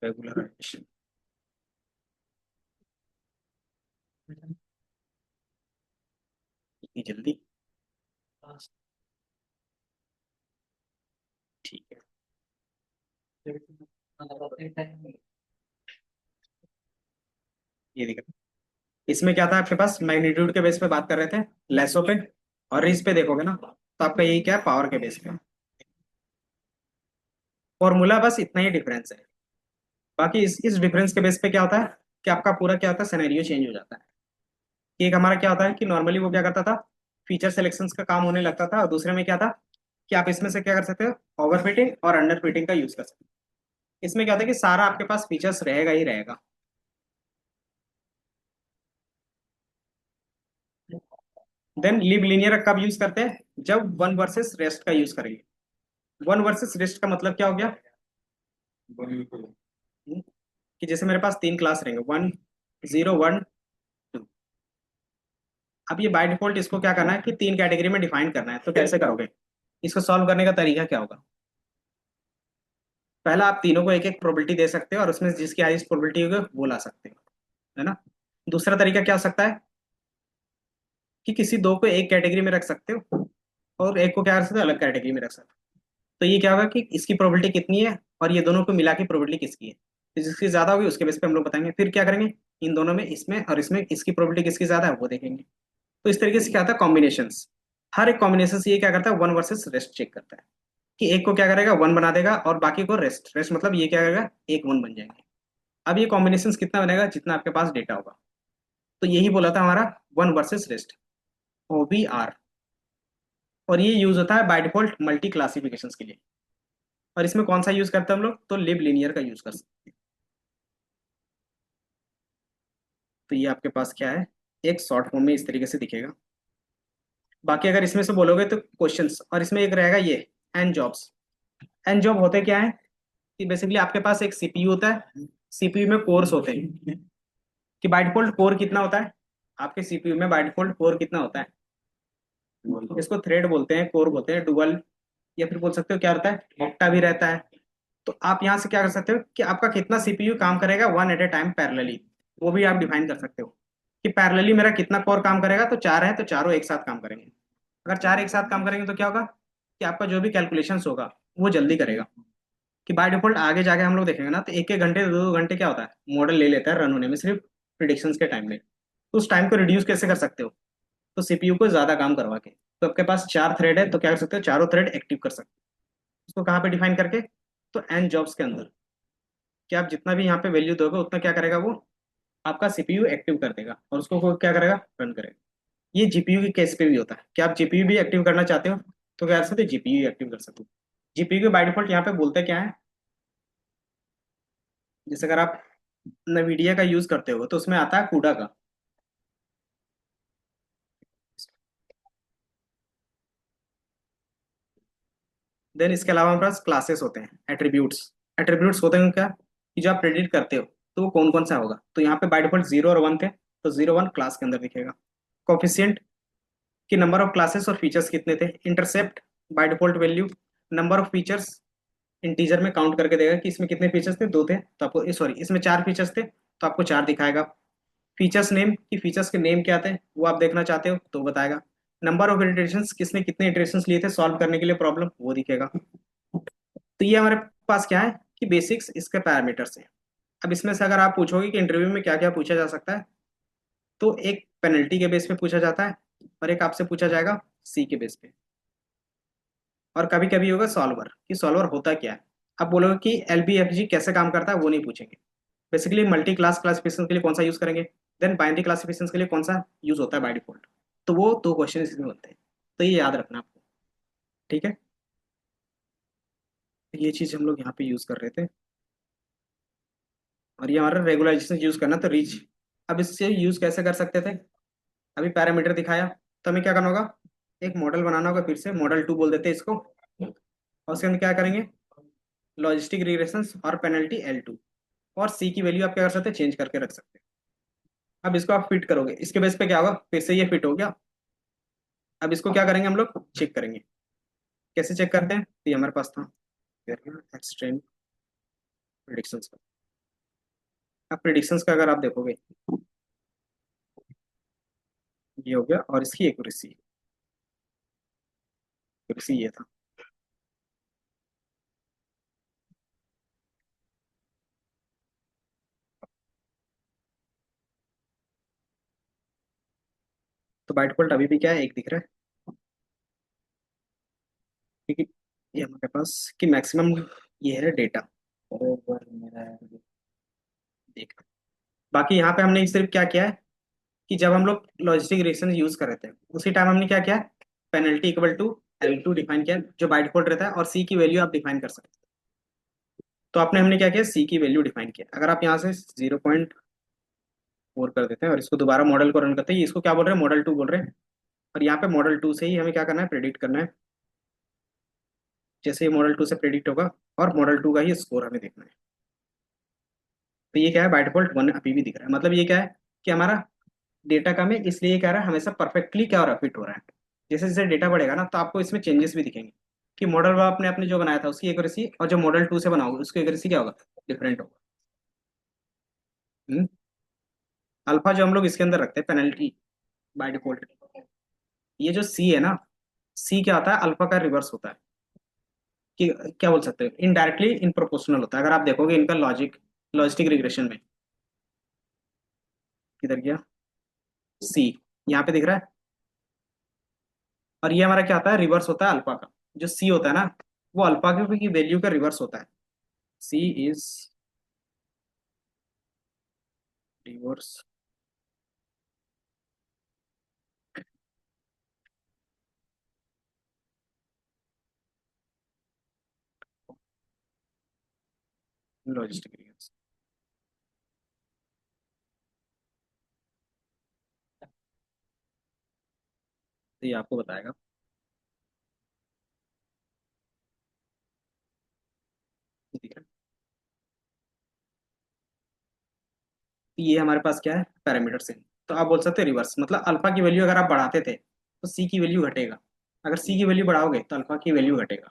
Speaker 1: रेगुलराइजेशन, इतनी जल्दी, ठीक है। ये दिखा, इसमें क्या था आपके पास, मैग्नीट्यूड के बेस पे बात कर रहे थे, लेसो पे, और रीज पे देखोगे ना तो आपका यही क्या है, पावर के बेस पे। फॉर्मूला बस इतना ही डिफरेंस है। बाकी इस डिफरेंस के बेस पे क्या होता है कि आपका पूरा क्या होता है, सिनेरियो चेंज हो जाता है। कि एक हमारा क्या होता है कि नॉर्मली वो क्या करता था, फीचर सिलेक्शंस का काम होने लगता था, और दूसरे में क्या था कि आप इसमें से क्या कर सकते हो, ओवर फिटिंग और अंडर फिटिंग का यूज कर सकते हो। इसमें क्या होता है कि सारा आपके पास फीचर्स रहेगा ही रहेगा। देन लिव लीनियर कब यूज करते हैं, जब वन वर्सेस रेस्ट का यूज करेंगे। वन वर्सेस रेस्ट का मतलब क्या हो गया? हम्म, कि जैसे मेरे पास तीन क्लास रहेंगे, 1 0 1 2। अब ये बाय डिफॉल्ट इसको क्या करना है कि तीन कैटेगरी में डिफाइन करना है, तो कैसे करोगे? इसको सॉल्व करने का तरीका क्या होगा? पहला, आप तीनों को एक एक प्रोबेबिलिटी दे सकते हो और उसमें जिसकी हाईएस्ट प्रोबेबिलिटी होगी वो ला सकते हो, है ना? दूसरा तरीका क्या हो सकता है कि किसी दो को एक कैटेगरी में रख सकते हो और एक को क्या कर सकते हो, अलग कैटेगरी में रख सकते हो। तो ये क्या होगा कि इसकी प्रोबेबिलिटी कितनी है और ये दोनों को मिला के प्रोबेबिलिटी किसकी है, तो जिसकी ज्यादा होगी उसके बेस पे हम लोग बताएंगे। फिर क्या करेंगे, इन दोनों में, इसमें और इसमें इसकी प्रोबेबिलिटी किसकी ज्यादा है वो देखेंगे। तो इस तरीके से क्या होता है, कॉम्बिनेशन। हर एक कॉम्बिनेशन से ये क्या करता है, वन वर्सेस रेस्ट चेक करता है कि एक को क्या करेगा, वन बना देगा और बाकी को रेस्ट। रेस्ट मतलब ये क्या करेगा, एक वन बन जाएंगे। अब ये कॉम्बिनेशन कितना बनेगा, जितना आपके पास डेटा होगा। तो यही बोला था हमारा वन वर्सेस रेस्ट, OBR। और ये यूज होता है बाय डिफॉल्ट मल्टी क्लासिफिकेशन के लिए। और इसमें कौन सा यूज करते हैं हम लोग, तो लिब लिनियर का यूज कर सकते हैं। तो ये आपके पास क्या है, एक शॉर्ट फॉर्म में इस तरीके से दिखेगा। बाकी अगर इसमें से बोलोगे तो क्वेश्चंस, और इसमें एक रहेगा ये एन जॉब्स। एन जॉब होते क्या है कि बेसिकली आपके पास एक सीपीयू होता है, सीपीयू में कोर्स होते हैं। कि बाय डिफॉल्ट कोर कितना होता है आपके सीपीयू में, बाय डिफॉल्ट कोर कितना होता है? इसको थ्रेड बोलते हैं, कोर बोलते हैं, डुअल, या फिर बोल सकते हो क्या रहता है, ऑक्टा भी रहता है। तो आप यहाँ से क्या कर सकते हो कि आपका कितना सीपीयू काम करेगा one at a time parallelly, वो भी आप डिफाइन कर सकते हो। कि पैरेलली मेरा कितना कोर काम करेगा, तो चार है तो चारों एक साथ काम करेंगे। अगर चार एक साथ काम करेंगे तो क्या होगा कि आपका जो भी कैलकुलेशंस होगा वो जल्दी करेगा। कि बाय डिफॉल्ट आगे जाके हम लोग देखेंगे ना, तो एक एक घंटे 2 2 घंटे क्या होता है, मॉडल ले लेता है रन होने में, सिर्फ प्रिडिक्शंस के टाइम में। तो उस टाइम को रिड्यूस कैसे कर सकते हो, तो सीपीयू को ज्यादा काम करवा के। तो आपके पास चार थ्रेड है तो क्या कर सकते हो, चारों थ्रेड एक्टिव कर सकते हो। उसको कहाँ पे डिफाइन करके, तो एन जॉब्स के अंदर। कि आप जितना भी यहाँ पे वैल्यू दोगे उतना क्या करेगा वो, आपका सीपीयू एक्टिव कर देगा और उसको वो क्या करेगा, रन करेगा। ये जीपीयू की केस पे भी होता है कि आप जीपीयू भी एक्टिव करना चाहते हो तो क्या कर सकते हो, जीपीयू एक्टिव कर सकते हो। जीपीयू के बाय डिफॉल्ट यहाँ पे बोलते क्या है, जैसे अगर आप नवीडिया का यूज करते हो तो उसमें आता है कूडा का। देन इसके अलावा हमारे पास क्लासेस होते हैं, एट्रीब्यूट्स। एट्रीब्यूट्स होते हैं क्या, कि जो आप प्रेडिक्ट करते हो तो वो कौन कौन सा होगा। तो यहाँ पे बाय डिफॉल्ट 0 और 1 थे, तो 0 1 क्लास के अंदर दिखेगा। कोफिशिएंट कि नंबर ऑफ क्लासेस और फीचर्स कितने थे। Intercept by default value, number of features integer में काउंट करके देगा कि इसमें कितने फीचर्स थे, दो थे तो आपको, सॉरी इसमें चार फीचर्स थे तो आपको चार दिखाएगा। फीचर्स नेम कि फीचर्स के नेम क्या थे वो आप देखना चाहते हो तो बताएगा। नंबर ऑफ इटरेशंस, किसने कितने इटरेशंस लिए थे सॉल्व करने के लिए प्रॉब्लम, वो दिखेगा। तो ये हमारे पास क्या है कि बेसिक्स इसके पैरामीटर्स हैं। अब इसमें से अगर आप पूछोगे कि इंटरव्यू में क्या क्या पूछा जा सकता है, तो एक पेनल्टी के बेस पे पूछा जाता है और एक आपसे पूछा जाएगा सी के बेस पे। और कभी कभी होगा सॉल्वर, कि सॉल्वर होता क्या है। अब बोलोगे कि LBFG कैसे काम करता है, वो नहीं पूछेंगे। बेसिकली मल्टी क्लास क्लासिफिकेशन के लिए कौन सा यूज करेंगे, देन बाइनरी क्लासिफिकेशन के लिए कौन सा यूज होता है बाय डिफॉल्ट। तो वो दो क्वेश्चन इसमें बनते हैं, तो ये याद रखना आपको। ठीक है, तो ये चीज हम लोग यहाँ पे यूज कर रहे थे। और ये हमारा रेगुलराइजेशन यूज करना, तो रीच। अब इससे यूज कैसे कर सकते थे, अभी पैरामीटर दिखाया, तो हमें क्या करना होगा, एक मॉडल बनाना होगा, फिर से मॉडल 2 बोल देते हैं इसको। और उसके अंदर क्या करेंगे, लॉजिस्टिक रिग्रेशंस और पेनल्टी L2। और सी की वैल्यू आप क्या कर सकते हैं, चेंज करके रख सकते हैं। अब इसको आप फिट करोगे, इसके बेस पे क्या होगा, फिर से ये फिट हो गया। अब इसको क्या करेंगे हम लोग, चेक करेंगे। कैसे चेक करते हैं, तो ये हमारे पास था एक्सट्रीम प्रिडिक्शंस का। अब प्रिडिक्शंस का अगर आप देखोगे, ये हो गया और इसकी एक्यूरेसी, एक्यूरेसी ये था। तो बाय डिफॉल्ट अभी भी क्या है, एक दिख रहा है, क्योंकि ये हमारे पास कि मैक्सिमम ये है डेटा। और मेरा देख, बाकी यहाँ पे हमने सिर्फ क्या किया है कि जब हम लोग लॉजिस्टिक रिलेशन यूज कर रहे थे उसी टाइम हमने क्या किया, penalty equal to L2 define किया, जो बाय डिफॉल्ट रहता है, और सी की वैल्यू आप डिफाइन कर सकते हैं। तो आपने हमने क्या किया, सी की वैल्यू डिफाइन किया। अगर आप यहाँ से 0.4 कर देते हैं और इसको दोबारा मॉडल को रन करते हैं, इसको क्या बोल रहे हैं, मॉडल 2 बोल रहे हैं। और यहाँ पे मॉडल 2 से ही हमें क्या करना है, प्रेडिक्ट करना है जैसे ये मॉडल 2 से प्रेडिक्ट होगा, और मॉडल 2 का ही स्कोर हमें देखना है। तो ये क्या है, बाय डिफॉल्ट 1 अभी भी दिख रहा है, मतलब ये क्या है कि हमारा डेटा कम है, इसलिए ये कह रहा है हमेशा परफेक्टली क्या हो रहा है, फिट हो रहा है। जैसे जैसे डेटा बढ़ेगा ना, तो आपको इसमें चेंजेस भी दिखेंगे कि मॉडल आपने अपने जो बनाया था उसकी एक्यूरेसी और जो मॉडल 2 से बनाओगे उसकी एक्यूरेसी क्या होगा, डिफरेंट होगा। अल्फा जो हम लोग इसके अंदर रखते हैं पेनल्टी बाय डिफॉल्ट, ये जो सी है ना, सी क्या होता है, अल्फा का रिवर्स होता है, कि क्या बोल सकते हो, इनडायरेक्टली इन प्रोपोर्शनल होता है। अगर आप देखोगे इनका लॉजिस्टिक रिग्रेशन में, किधर गया, सी यहाँ पे दिख रहा है, और ये हमारा क्या होता है, रिवर्स होता है अल्फा का। जो सी होता है ना, वो अल्फा की वैल्यू का रिवर्स होता है। सी इज रिवर्स लॉजिस्टिक रिग्रेशन। तो ये आपको बताएगा, ठीक है। तो ये हमारे पास क्या है, पैरामीटर से। तो आप बोल सकते हैं रिवर्स, मतलब अल्फा की वैल्यू अगर आप बढ़ाते थे तो सी की वैल्यू घटेगा, अगर सी की वैल्यू बढ़ाओगे तो अल्फा की वैल्यू घटेगा।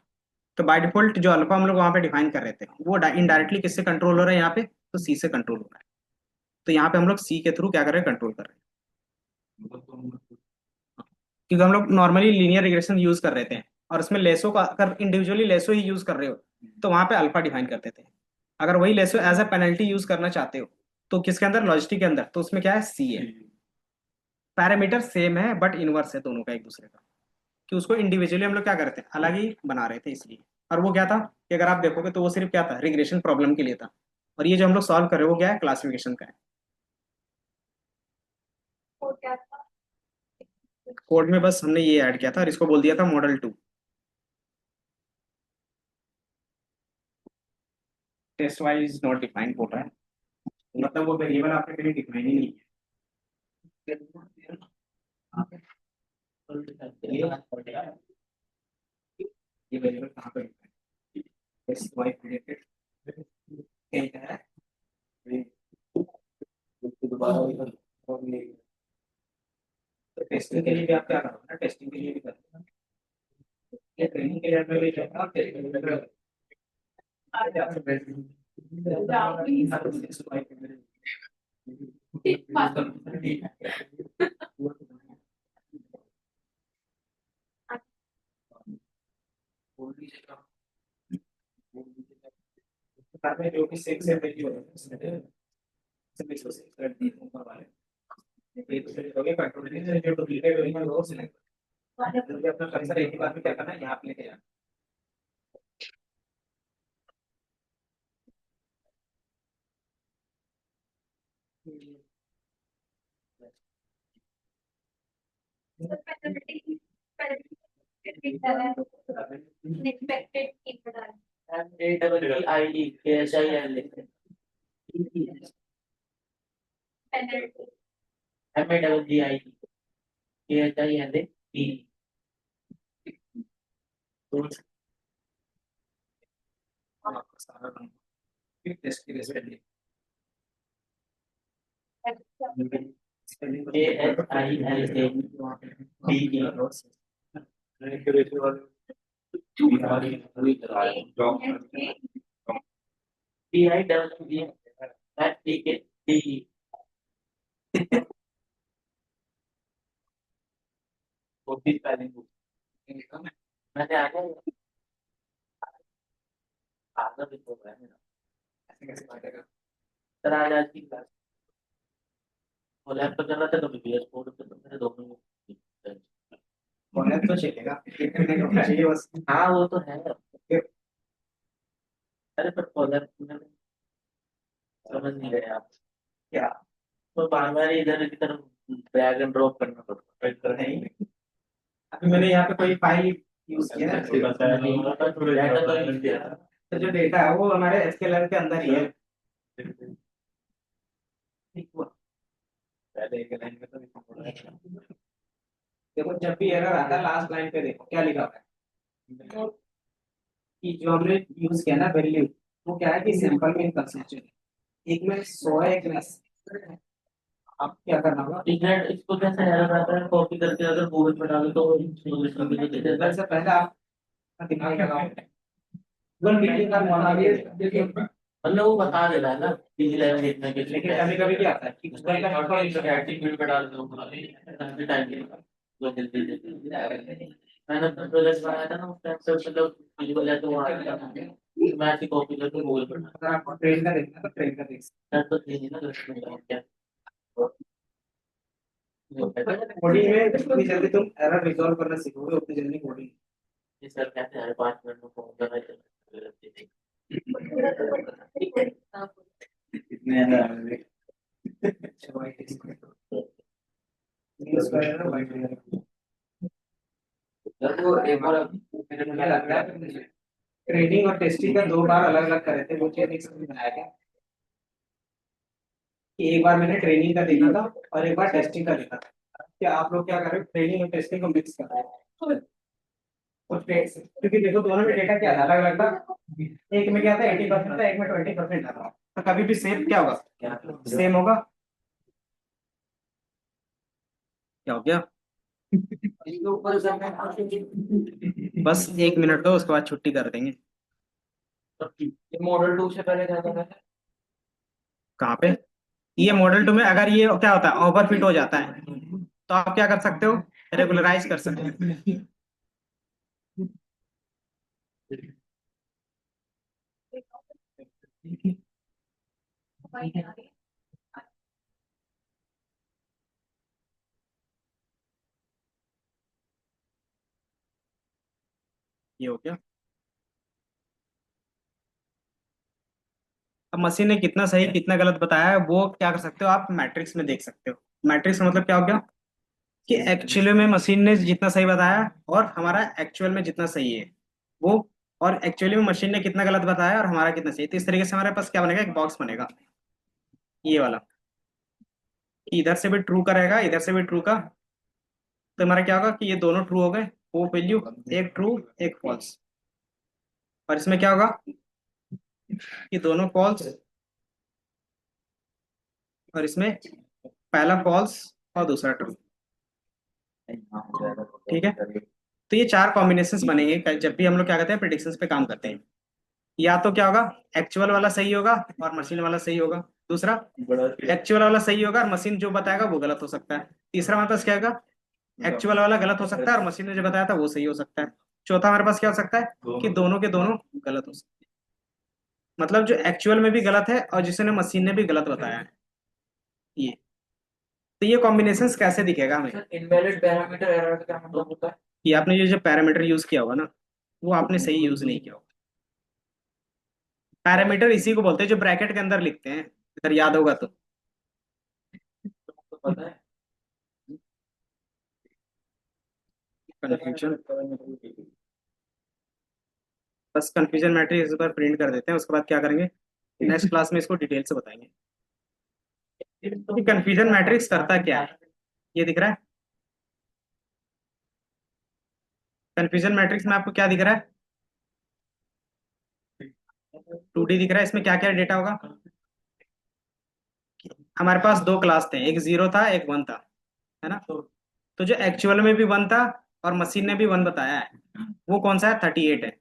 Speaker 1: तो बाय डिफॉल्ट जो अल्फा हम लोग वहां पे डिफाइन कर रहे थे, वो इनडायरेक्टली किससे कंट्रोल हो रहा है यहाँ पे, तो सी से कंट्रोल हो रहा है। तो यहाँ पे हम लोग सी के थ्रू क्या कर रहे हैं, कंट्रोल कर रहे हैं। क्योंकि हम लोग नॉर्मली लीनियर रिग्रेशन यूज कर रहे थे, और उसमें लेसो का अगर इंडिविजुअली लेसो ही यूज कर रहे हो तो वहां पे अल्फा डिफाइन करते थे। अगर वही lasso as a penalty use करना चाहते हो तो किसके अंदर, लॉजिस्टिक के अंदर, तो उसमें क्या है, सी है। पैरामीटर सेम है बट इनवर्स है दोनों का एक दूसरे का, कि उसको इंडिविजुअली हम लोग क्या करते हैं, अलग ही बना रहे थे इसलिए। और वो क्या था कि अगर आप देखोगे तो वो सिर्फ क्या था, रिग्रेशन प्रॉब्लम के लिए था। और ये जो हम लोग सॉल्व कर रहे हैं वो क्या है, क्लासिफिकेशन का है। कोड में बस हमने ये ऐड किया था और इसको बोल दिया था model 2। Taste wise not defined बोल रहा है, मतलब वो वेरिएबल आपने कहीं डिफाइन ही नहीं किया। ये वेरिएबल कहाँ पे है, टेस्ट वाइज रिलेटेड क्या है, दोबारा तो टेस्टिंग के लिए भी आप क्या करोगे ना, टेस्टिंग के लिए भी करते हैं, ये ट्रेनिंग के लिए भी करते हैं, टेस्टिंग के लिए जो कि सिक्स है वैल्यू है, सिक्स कर दिए ऊपर वाले, ये तो फिर हो गया कंट्रोल, जो डुप्लीकेट हुई है वो सिलेक्ट, जल्दी अपना कर्सर एक ही बार में क्या करना है, यहाँ पे लेके जाना। टेस्ट के लिए ऐसे कैसे बांटेगा, कॉलेज तो चलेगा, इंटरनेट होना चाहिए बस। क्या नहीं, अभी मैंने यहाँ पे कोई फाइल यूज किया है, तो जो डेटा है वो हमारे एसक्यूएल के अंदर ही है। ठीक हुआ, पहले एक लाइन में तो देखो जब भी एरर आता है लास्ट लाइन पे देखो क्या लिखा हुआ है, कि जो हमने यूज किया ना वैल्यू, वो क्या है कि सैंपल में कंसेंट्रेशन है, एक में 100 है, एक में 80 है। आप क्या करना होगा,
Speaker 2: इग्नेट इसको कैसे हेल्प आता है, कॉपी करके अगर गूगल पर डालो तो सॉल्यूशन भी दे देता है।
Speaker 1: सबसे पहले आप दिमाग लगाओ, गूगल मीटिंग का मॉडल,
Speaker 2: मतलब वो बता दे रहा है ना डिजी लाइव देखने के लिए।
Speaker 1: लेकिन कभी कभी क्या आता है कि गूगल का
Speaker 2: एटीट्यूड पे डाल दो काफी टाइम के लिए वो जल्दी जल्दी। मैंने अपना प्रोजेक्ट बनाया था ना उस टाइम से, मतलब विजुअल है तो वो आया था, मैं ऐसी कॉपी करके गूगल पर
Speaker 1: अगर आपको ट्रेन का देखना है तो ट्रेन का देख सकते
Speaker 2: डाल तो थी ना क्या।
Speaker 1: हैं। कोडिंग में जितनी जल्दी तुम एरर रिजॉल्व करना सीखोगे उतनी जल्दी कोडिंग।
Speaker 2: ये सर कहते हैं 5 मिनट में फोन करना चाहिए।
Speaker 1: कितने एरर आ रहे हैं? अच्छा वाइट न्यूज़ का एरर वाइट एरर। वो एक बार मेरे को क्या लग रहा है, ट्रेनिंग और टेस्टिंग का 2 बार अलग अलग करे थे, वो चीज एक समझ में आया क्या कि एक बार मैंने ट्रेनिंग का देखा था और एक बार टेस्टिंग का देखा था। क्या आप लोग क्या कर रहे हो, ट्रेनिंग और टेस्टिंग को मिक्स कर रहे हो? क्योंकि देखो दोनों में डेटा क्या है, अलग अलग था। एक में क्या था 80% था, एक में 20% था, तो कभी भी सेम क्या होगा, सेम होगा। क्या हो गया, बस 1 मिनट दो उसके बाद छुट्टी कर देंगे।
Speaker 2: मॉडल 2 से पहले जाता था।
Speaker 1: कहाँ पे, ये मॉडल 2 में अगर ये क्या होता है ओवरफिट हो जाता है तो आप क्या कर सकते हो, रेगुलराइज कर सकते हो। ये हो गया। अब मशीन ने कितना सही कितना गलत बताया है वो क्या कर सकते हो आप मैट्रिक्स में देख सकते हो। मैट्रिक्स का मतलब क्या हो गया कि एक्चुअल में मशीन ने जितना सही बताया और हमारा एक्चुअल में जितना सही है वो, और एक्चुअली में मशीन ने कितना गलत बताया और हमारा कितना सही है। तो इस तरीके से हमारे पास क्या बनेगा, एक बॉक्स बनेगा ये वाला, कि इधर से भी ट्रू का रहेगा इधर से भी ट्रू का। तो हमारा क्या होगा कि ये दोनों ट्रू हो गए, वो वैल्यू एक ट्रू एक फॉल्स। और इसमें क्या होगा कि दोनों फॉल्स, और इसमें पहला फॉल्स और दूसरा ट्रू। ठीक है, तो ये 4 कॉम्बिनेशंस बनेंगे जब भी हम लोग क्या करते हैं प्रिडिक्शंस पे काम करते हैं। या तो क्या होगा एक्चुअल वाला सही होगा और मशीन वाला सही होगा, दूसरा एक्चुअल वाला सही होगा और मशीन जो बताएगा वो गलत हो सकता है, तीसरा हमारे पास क्या होगा एक्चुअल वाला गलत हो सकता है और मशीन ने जो बताया था वो सही हो सकता है, चौथा हमारे पास क्या हो सकता है कि दोनों के दोनों गलत हो सकते हैं, मतलब जो एक्चुअल में भी गलत है और जिसने मशीन ने भी गलत बताया है ये। तो ये कॉम्बिनेशंस कैसे दिखेगा हमें,
Speaker 2: इनवैलिड पैरामीटर एरर का क्या मतलब होता है?
Speaker 1: कि आपने ये जो पैरामीटर यूज किया होगा ना वो आपने सही यूज नहीं किया होगा। पैरामीटर इसी को बोलते हैं जो ब्रैकेट के अंदर लिखते हैं, अगर याद होगा तो।
Speaker 2: तो पता है।
Speaker 1: कन्फ्यूजन, बस कन्फ्यूजन मैट्रिक्स इस बार प्रिंट कर देते हैं, उसके बाद क्या करेंगे नेक्स्ट क्लास में इसको डिटेल से बताएंगे कि कन्फ्यूजन मैट्रिक्स करता क्या है। ये दिख रहा है कन्फ्यूजन मैट्रिक्स में आपको क्या दिख रहा है, 2D दिख रहा है, इसमें क्या क्या डेटा होगा। हमारे पास 2 क्लास थे, एक 0 था एक 1 था, है ना। तो जो एक्चुअल में भी 1 था और मशीन ने भी 1 बताया है वो कौन सा है 38 है।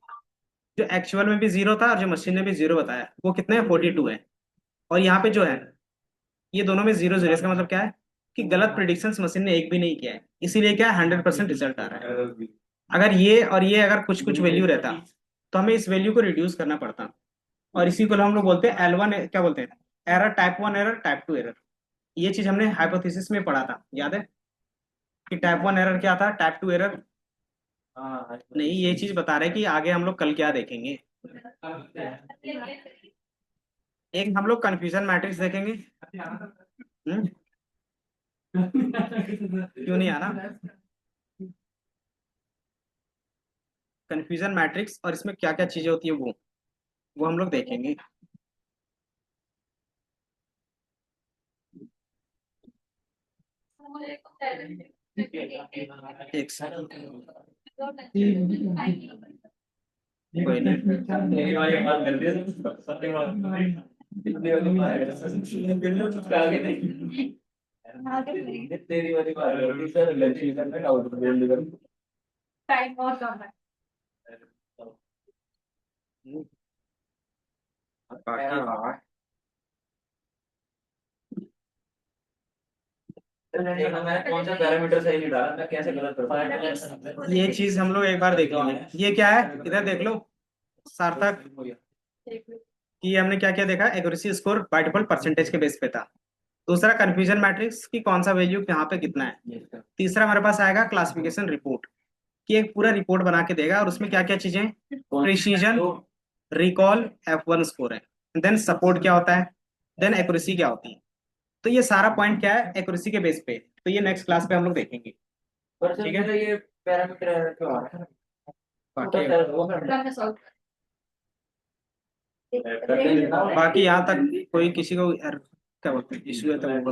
Speaker 1: जो एक्चुअल में भी 0 था और जो मशीन ने भी 0 बताया वो कितने है 42 है। और यहाँ पे जो है ये दोनों में 0 0, इसका मतलब क्या है कि गलत प्रिडिक्शंस मशीन ने एक भी नहीं किया है, इसीलिए क्या है 100% रिजल्ट आ रहा है। अगर ये और ये अगर कुछ कुछ वैल्यू रहता तो हमें इस वैल्यू को रिड्यूस करना पड़ता, और इसी को हम लोग बोलते हैं L1 क्या बोलते हैं error, type 1 error type 2 error. ये चीज हमने हाइपोथेसिस में पढ़ा था, याद है कि टाइप 1 एरर क्या था टाइप 2 एरर।
Speaker 2: हाँ
Speaker 1: नहीं ये चीज बता रहे कि आगे हम लोग कल क्या देखेंगे, एक हम लोग कंफ्यूजन मैट्रिक्स देखेंगे। क्यों नहीं आना, कंफ्यूजन मैट्रिक्स और इसमें क्या क्या चीजें होती है वो हम लोग देखेंगे। एक सेकंड। कोई नहीं।
Speaker 2: मेरी वाली बात कर दिया तुम, सारी बात इतनी वाली बात बिल्कुल कुछ आगे नहीं। तेरी वाली बात कर दी सर, लड़की करना डाउट बोल दे। टाइम और कम है।
Speaker 1: बाकी
Speaker 2: मैंने कौन सा पैरामीटर सही नहीं डाला, मैं कैसे गलत कर पाया?
Speaker 1: ये चीज हम लोग एक बार देख लेंगे। ये क्या है, इधर देख लो सार्थक, कि हमने क्या क्या देखा, accuracy score by default percentage के बेस पे था। दूसरा कंफ्यूजन मैट्रिक्स की कौन सा वैल्यू यहाँ पे कितना है। तीसरा हमारे पास आएगा क्लासिफिकेशन रिपोर्ट, कि एक पूरा रिपोर्ट बना के देगा और उसमें क्या क्या चीजें, प्रिसीजन, रिकॉल, F1 स्कोर है, देन सपोर्ट क्या होता है, देन एक्यूरेसी क्या होती है। तो ये सारा पॉइंट क्या है एक्यूरेसी के बेस पे, तो ये नेक्स्ट क्लास पे हम लोग देखेंगे।
Speaker 2: पर सर
Speaker 1: ठीक है,
Speaker 2: मेरा ये पैरामीटर क्यों आ रहा है?
Speaker 1: बाकी
Speaker 2: वो करना है।
Speaker 1: बाकी यहाँ तक कोई किसी को क्या बोलते हैं इश्यू है तो वो